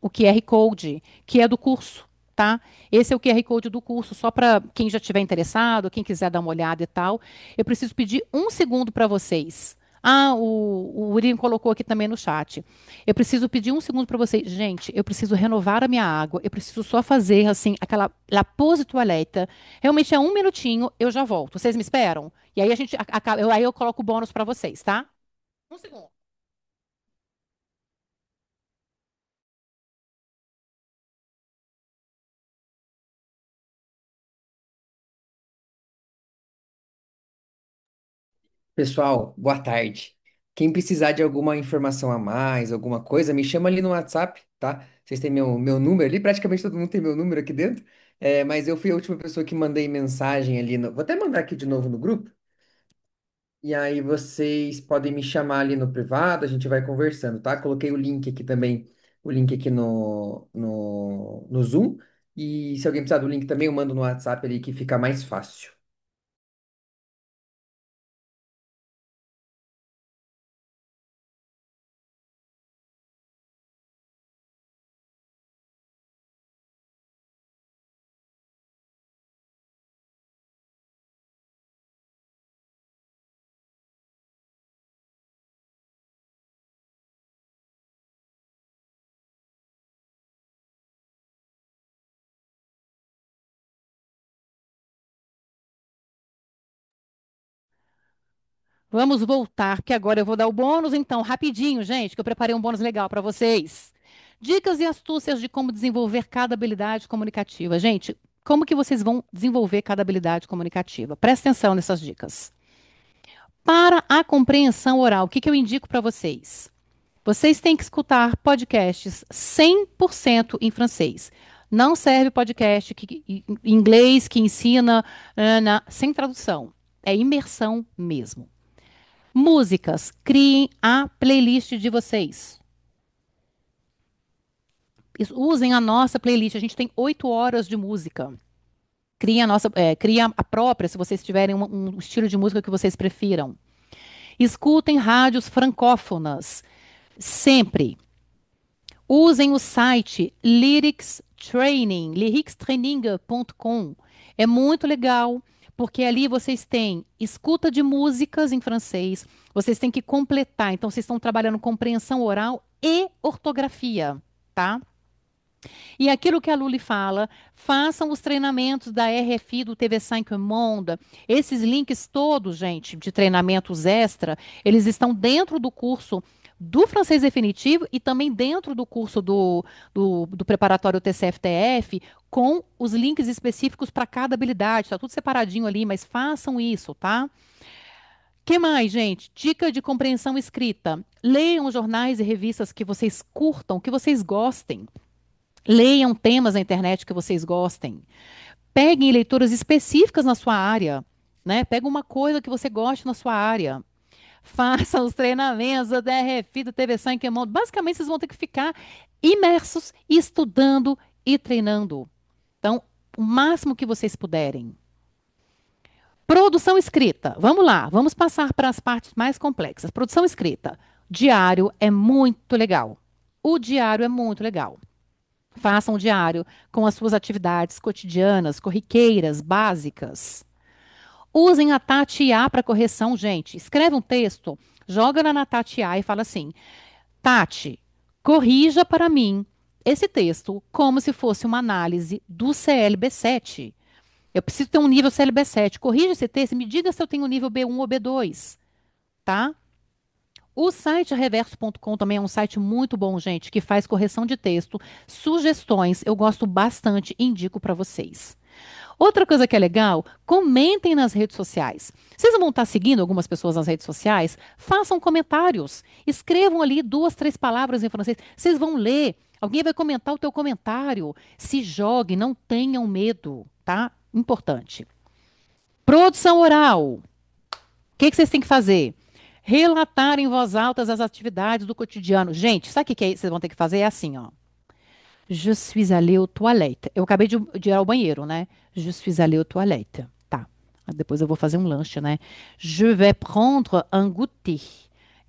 o QR Code, que é do curso, tá? Esse é o QR Code do curso, só para quem já estiver interessado, quem quiser dar uma olhada e tal. Eu preciso pedir um segundo para vocês. Ah, o William colocou aqui também no chat. Eu preciso pedir um segundo para vocês. Gente, eu preciso renovar a minha água. Eu preciso só fazer, assim, aquela la pause toilette. Realmente é um minutinho, eu já volto. Vocês me esperam? E aí aí eu coloco o bônus para vocês, tá? Um segundo. Pessoal, boa tarde. Quem precisar de alguma informação a mais, alguma coisa, me chama ali no WhatsApp, tá? Vocês têm meu número ali, praticamente todo mundo tem meu número aqui dentro. Mas eu fui a última pessoa que mandei mensagem ali no... Vou até mandar aqui de novo no grupo. E aí vocês podem me chamar ali no privado, a gente vai conversando, tá? Coloquei o link aqui também, o link aqui no Zoom. E se alguém precisar do link também, eu mando no WhatsApp ali que fica mais fácil. Vamos voltar, que agora eu vou dar o bônus, então, rapidinho, gente, que eu preparei um bônus legal para vocês. Dicas e astúcias de como desenvolver cada habilidade comunicativa. Gente, como que vocês vão desenvolver cada habilidade comunicativa? Presta atenção nessas dicas. Para a compreensão oral, o que que eu indico para vocês? Vocês têm que escutar podcasts 100% em francês. Não serve podcast em inglês que ensina sem tradução. É imersão mesmo. Músicas, criem a playlist de vocês. Usem a nossa playlist. A gente tem 8 horas de música. Criem a própria, se vocês tiverem um estilo de música que vocês prefiram. Escutem rádios francófonas, sempre. Usem o site lyricstraining.com. É muito legal, porque ali vocês têm escuta de músicas em francês, vocês têm que completar. Então, vocês estão trabalhando compreensão oral e ortografia, tá? E aquilo que a Luli fala, façam os treinamentos da RFI, do TV5 Monde. Esses links todos, gente, de treinamentos extra, eles estão dentro do curso do francês definitivo e também dentro do curso do preparatório TCF-TF, com os links específicos para cada habilidade. Está tudo separadinho ali, mas façam isso, tá? Que mais, gente? Dica de compreensão escrita. Leiam jornais e revistas que vocês curtam, que vocês gostem. Leiam temas na internet que vocês gostem. Peguem leituras específicas na sua área, né? Pega uma coisa que você goste na sua área. façam os treinamentos da DRFI, do TV Sangue Queimão. Basicamente, vocês vão ter que ficar imersos, estudando e treinando. Então, o máximo que vocês puderem. Produção escrita. Vamos lá, vamos passar para as partes mais complexas. Produção escrita. Diário é muito legal. O diário é muito legal. Façam um diário com as suas atividades cotidianas, corriqueiras, básicas. Usem a Tati IA para correção, gente. Escreve um texto, joga na Tati IA e fala assim: Tati, corrija para mim esse texto como se fosse uma análise do CLB7. Eu preciso ter um nível CLB7. Corrija esse texto e me diga se eu tenho nível B1 ou B2, tá? O site reverso.com também é um site muito bom, gente, que faz correção de texto, sugestões. Eu gosto bastante, indico para vocês. Outra coisa que é legal, comentem nas redes sociais. Vocês vão estar seguindo algumas pessoas nas redes sociais? Façam comentários. Escrevam ali 2, 3 palavras em francês. Vocês vão ler. Alguém vai comentar o teu comentário. Se jogue, não tenham medo, tá? Importante. Produção oral. O que vocês têm que fazer? Relatar em voz alta as atividades do cotidiano. Gente, sabe o que vocês vão ter que fazer? É assim, ó. Je suis allé aux toilettes. Eu acabei de ir ao banheiro, né? Je suis allé aux toilettes. Tá. Depois eu vou fazer um lanche, né? Je vais prendre un goûter.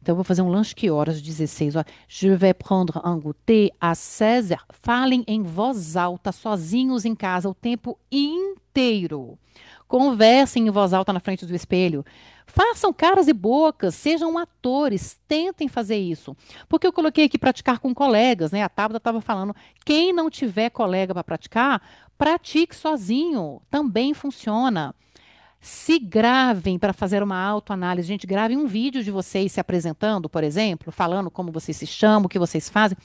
Então eu vou fazer um lanche que horas? 16 horas. Je vais prendre un goûter à 16 heures. Falem em voz alta, sozinhos em casa, o tempo inteiro. Conversem em voz alta na frente do espelho. Façam caras e bocas, sejam atores, tentem fazer isso. Porque eu coloquei aqui praticar com colegas, né? A Tabata estava falando, quem não tiver colega para praticar, pratique sozinho, também funciona. Se gravem para fazer uma autoanálise. Gente, gravem um vídeo de vocês se apresentando, por exemplo, falando como vocês se chamam, o que vocês fazem.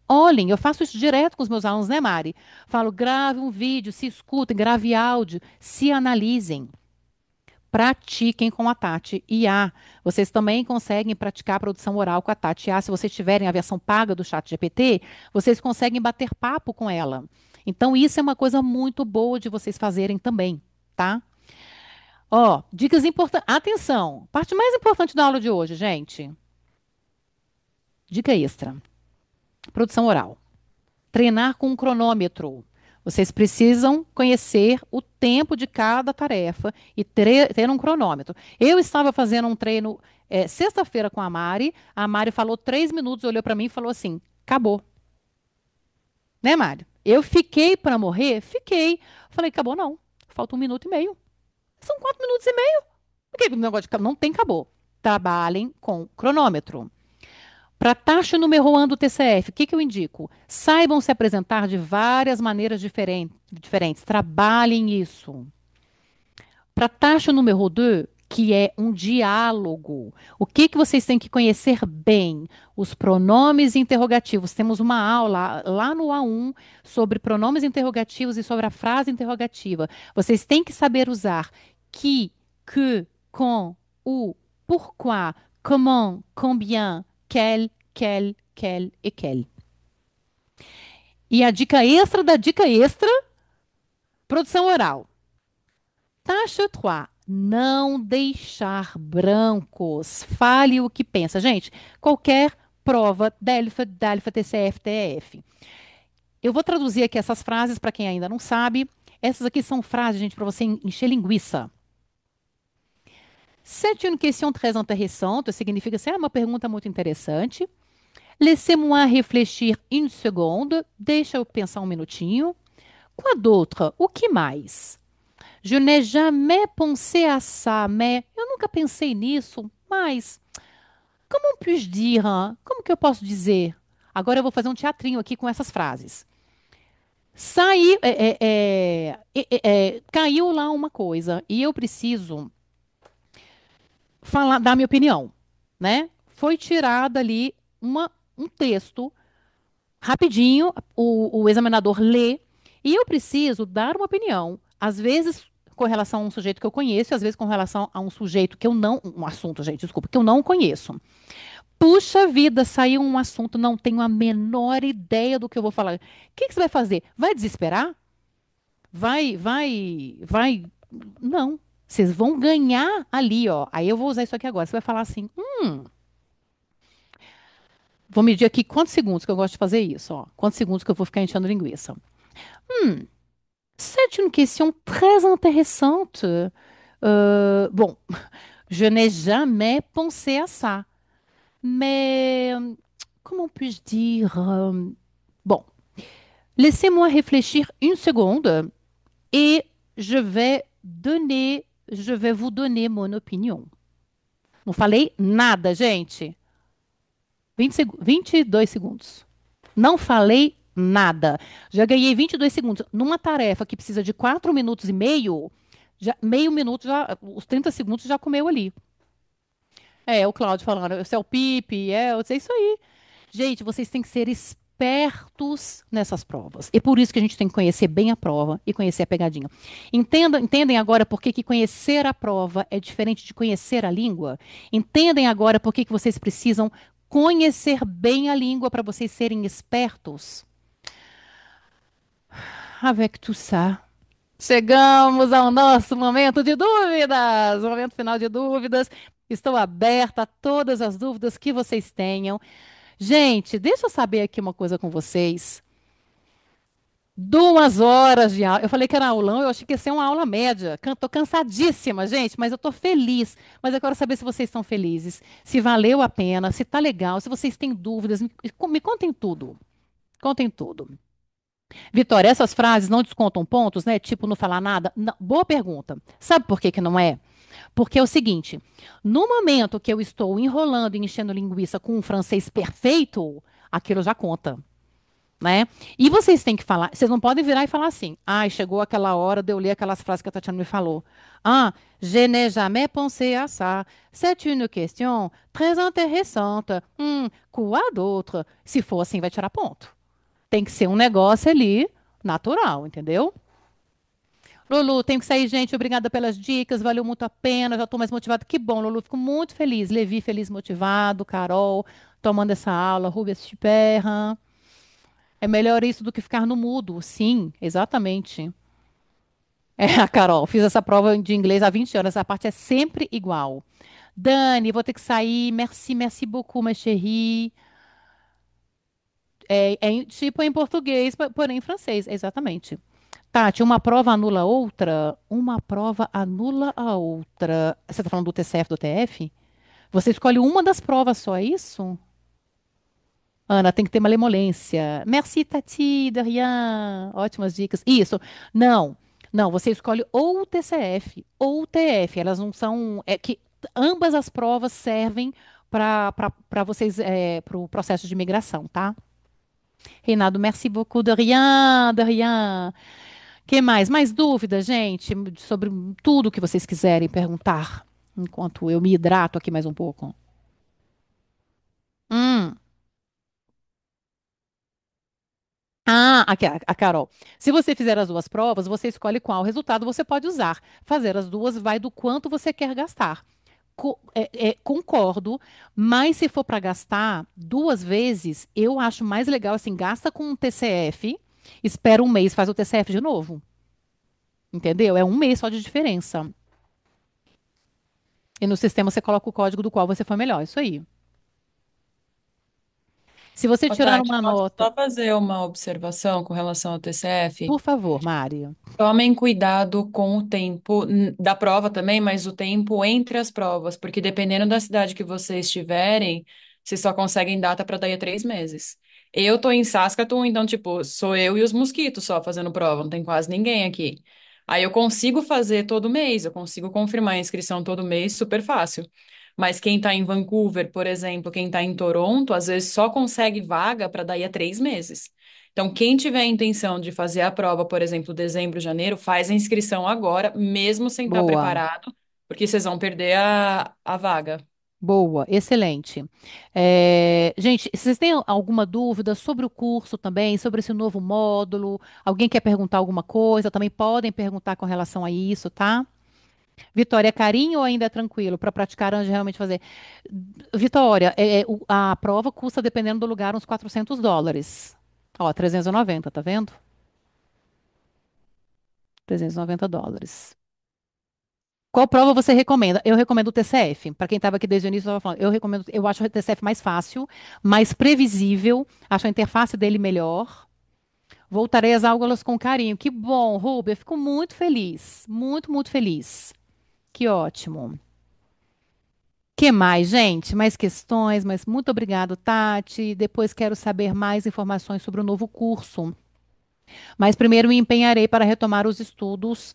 Olhem, eu faço isso direto com os meus alunos, né, Mari? Falo, grave um vídeo, se escutem, grave áudio, se analisem. Pratiquem com a Tati IA. Vocês também conseguem praticar a produção oral com a Tati IA. Se vocês tiverem a versão paga do ChatGPT, vocês conseguem bater papo com ela. Então, isso é uma coisa muito boa de vocês fazerem também, tá? Ó, dicas importantes. Atenção, parte mais importante da aula de hoje, gente. Dica extra. Produção oral. Treinar com um cronômetro. Vocês precisam conhecer o tempo de cada tarefa e ter um cronômetro. Eu estava fazendo um treino sexta-feira com a Mari. A Mari falou 3 minutos, olhou para mim e falou assim: acabou. Né, Mari? Eu fiquei para morrer? Fiquei. Falei, acabou não. Falta 1 minuto e meio. São 4 minutos e meio. Porque o negócio de não tem acabou. Trabalhem com cronômetro. Para taxa número 1 do TCF, o que eu indico? Saibam se apresentar de várias maneiras diferentes. Trabalhem isso. Para taxa número 2, que é um diálogo. O que vocês têm que conhecer bem? Os pronomes interrogativos. Temos uma aula lá no A1 sobre pronomes interrogativos e sobre a frase interrogativa. Vocês têm que saber usar qui, que, quand, où, pourquoi, comment, combien, quel, quel e quel. E a dica extra da dica extra, produção oral. Tâche 3, não deixar brancos. Fale o que pensa. Gente, qualquer prova, DELFA, TCF, TEF. Eu vou traduzir aqui essas frases para quem ainda não sabe. Essas aqui são frases, gente, para você encher linguiça. C'est une question très intéressante, significa assim, é uma pergunta muito interessante. Laissez-moi réfléchir une seconde. Deixa eu pensar um minutinho. Quoi d'autre? O que mais? Je n'ai jamais pensé à ça, mais eu nunca pensei nisso, mas comment puis-je dire? Hein? Como que eu posso dizer? Agora eu vou fazer um teatrinho aqui com essas frases. Caiu lá uma coisa e eu preciso dar minha opinião, né? Foi tirado ali um texto rapidinho, o examinador lê e eu preciso dar uma opinião. Às vezes com relação a um sujeito que eu conheço, e às vezes com relação a um sujeito que eu não, um assunto, gente, desculpa, que eu não conheço. Puxa vida, saiu um assunto, não tenho a menor ideia do que eu vou falar. O que você vai fazer? Vai desesperar? Vai? Não. Vocês vão ganhar ali, ó. Aí eu vou usar isso aqui agora. Você vai falar assim, vou medir aqui quantos segundos que eu gosto de fazer isso, ó. Quantos segundos que eu vou ficar enchendo linguiça. C'est une question très intéressante. Bon, je n'ai jamais pensé à ça. Mais, comment puis-je dire? Bon, laissez-moi réfléchir une seconde et je vais vous donner mon opinion. Não falei nada, gente. 22 segundos. Não falei nada. Já ganhei 22 segundos. Numa tarefa que precisa de 4 minutos e meio, meio minuto, os 30 segundos já comeu ali. É, o Cláudio falando, esse é o Pipe, é isso aí. Gente, vocês têm que ser espertos nessas provas. E por isso que a gente tem que conhecer bem a prova e conhecer a pegadinha. Entendem agora por que conhecer a prova é diferente de conhecer a língua? Entendem agora por que vocês precisam conhecer bem a língua para vocês serem espertos? Avec tout ça, chegamos ao nosso momento de dúvidas, momento final de dúvidas. Estou aberta a todas as dúvidas que vocês tenham. Gente, deixa eu saber aqui uma coisa com vocês. 2 horas de aula. Eu falei que era aulão, eu achei que ia ser uma aula média. Tô cansadíssima, gente, mas eu tô feliz. Mas eu quero saber se vocês estão felizes, se valeu a pena, se tá legal, se vocês têm dúvidas. Me contem tudo. Contem tudo. Vitória, essas frases não descontam pontos, né? Tipo, não falar nada? Não. Boa pergunta. Sabe por que que não é? Porque é o seguinte, no momento que eu estou enrolando e enchendo linguiça com um francês perfeito, aquilo já conta, né? E vocês têm que falar, vocês não podem virar e falar assim, chegou aquela hora de eu ler aquelas frases que a Tatiana me falou. Je n'ai jamais pensé à ça. C'est une question très intéressante. Quoi d'autre? Se for assim, vai tirar ponto. Tem que ser um negócio ali natural, entendeu? Lulu, tenho que sair, gente. Obrigada pelas dicas, valeu muito a pena. Já estou mais motivada. Que bom, Lulu, fico muito feliz. Levi, feliz, motivado. Carol, tomando essa aula. Rubia, super. É melhor isso do que ficar no mudo. Sim, exatamente. É, a Carol, fiz essa prova de inglês há 20 anos. Essa parte é sempre igual. Dani, vou ter que sair. Merci, merci beaucoup, ma chérie. Tipo em português, porém em francês. Exatamente. Tati, uma prova anula a outra? Uma prova anula a outra. Você está falando do TCF, do TF? Você escolhe uma das provas só, é isso? Ana, tem que ter malemolência. Merci, Tati, de rien. Ótimas dicas. Isso. Não, não, você escolhe ou o TCF ou o TF. Elas não são. É que ambas as provas servem para vocês, para o processo de imigração, tá? Reinaldo, merci beaucoup, de rien, de rien. Que mais? Mais dúvidas, gente, sobre tudo que vocês quiserem perguntar, enquanto eu me hidrato aqui mais um pouco. Hum. Aqui, a Carol. Se você fizer as duas provas, você escolhe qual resultado você pode usar. Fazer as duas vai do quanto você quer gastar. Concordo, mas se for para gastar 2 vezes, eu acho mais legal assim, gasta com um TCF, espera um mês, faz o TCF de novo. Entendeu? É um mês só de diferença. E no sistema você coloca o código do qual você foi melhor. Isso aí. Se você Ô, tirar Tati, uma posso nota, só fazer uma observação com relação ao TCF? por favor, Mari. Tomem cuidado com o tempo da prova também, mas o tempo entre as provas, porque dependendo da cidade que vocês estiverem, vocês só conseguem data para daí a 3 meses. Eu tô em Saskatoon, então, tipo, sou eu e os mosquitos só fazendo prova, não tem quase ninguém aqui. Aí eu consigo fazer todo mês, eu consigo confirmar a inscrição todo mês, super fácil. Mas quem tá em Vancouver, por exemplo, quem tá em Toronto, às vezes só consegue vaga para daí a 3 meses. Então, quem tiver a intenção de fazer a prova, por exemplo, dezembro, janeiro, faz a inscrição agora, mesmo sem estar Boa, preparado, porque vocês vão perder a vaga. boa, excelente. Gente, vocês têm alguma dúvida sobre o curso também, sobre esse novo módulo? Alguém quer perguntar alguma coisa? Também podem perguntar com relação a isso, tá? Vitória, é carinho ou ainda é tranquilo para praticar antes de realmente fazer? Vitória, a prova custa, dependendo do lugar, uns US$ 400. Ó, 390, tá vendo? US$ 390. Qual prova você recomenda? Eu recomendo o TCF. Para quem estava aqui desde o início, eu estava falando, eu recomendo, eu acho o TCF mais fácil, mais previsível, acho a interface dele melhor. Voltarei às aulas com carinho. Que bom, Rubia, eu fico muito feliz, muito, muito feliz. Que ótimo. Que mais, gente? Mais questões, mas muito obrigado, Tati. Depois quero saber mais informações sobre o novo curso. Mas primeiro me empenharei para retomar os estudos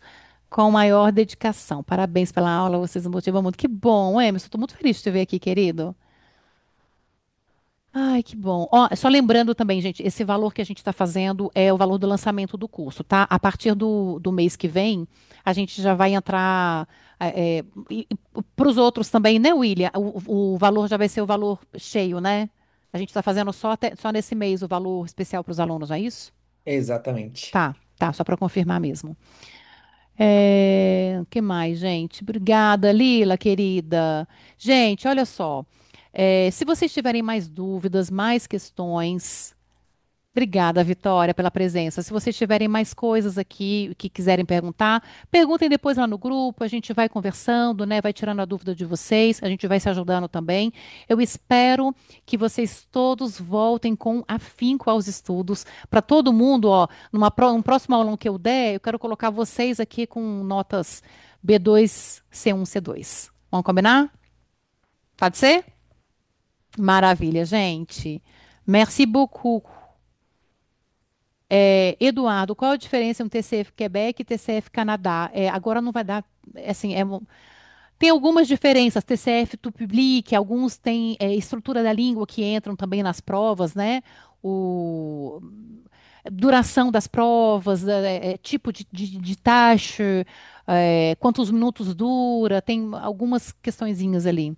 com maior dedicação. Parabéns pela aula, vocês me motivam muito. Que bom, Emerson, estou muito feliz de te ver aqui, querido. Ai, que bom. Ó, só lembrando também, gente, esse valor que a gente está fazendo é o valor do lançamento do curso, tá? A partir do mês que vem, a gente já vai entrar. Para os outros também, né, William? O valor já vai ser o valor cheio, né? A gente está fazendo só nesse mês o valor especial para os alunos, não é isso? Exatamente. Tá, tá, só para confirmar mesmo. O que mais, gente? Obrigada, Lila, querida. Gente, olha só. Se vocês tiverem mais dúvidas, mais questões, obrigada, Vitória, pela presença. Se vocês tiverem mais coisas aqui que quiserem perguntar, perguntem depois lá no grupo, a gente vai conversando, né? Vai tirando a dúvida de vocês, a gente vai se ajudando também. Eu espero que vocês todos voltem com afinco aos estudos. Para todo mundo, ó, um próximo aulão que eu der, eu quero colocar vocês aqui com notas B2, C1, C2. Vamos combinar? Pode ser? Maravilha, gente. Merci beaucoup. Eduardo, qual a diferença entre TCF Quebec e TCF Canadá? Agora não vai dar, assim, tem algumas diferenças. TCF tu public, alguns têm estrutura da língua que entram também nas provas, né? O duração das provas, tipo de taxa, quantos minutos dura, tem algumas questõezinhas ali.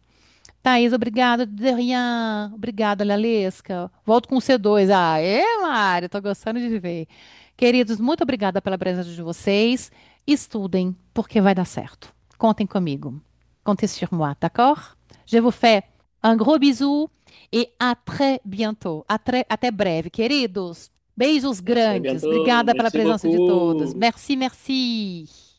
Thaís, obrigada. De rien. Obrigada, Lalesca. Volto com o C2. Ah, Mário, tô gostando de ver. Queridos, muito obrigada pela presença de vocês. Estudem, porque vai dar certo. Contem comigo. Comptez sur moi, d'accord? Je vous fais un gros bisou et à très bientôt. Até breve, queridos. Beijos Très grandes. bientôt. Obrigada pela Merci presença de todos. beaucoup. Merci, merci.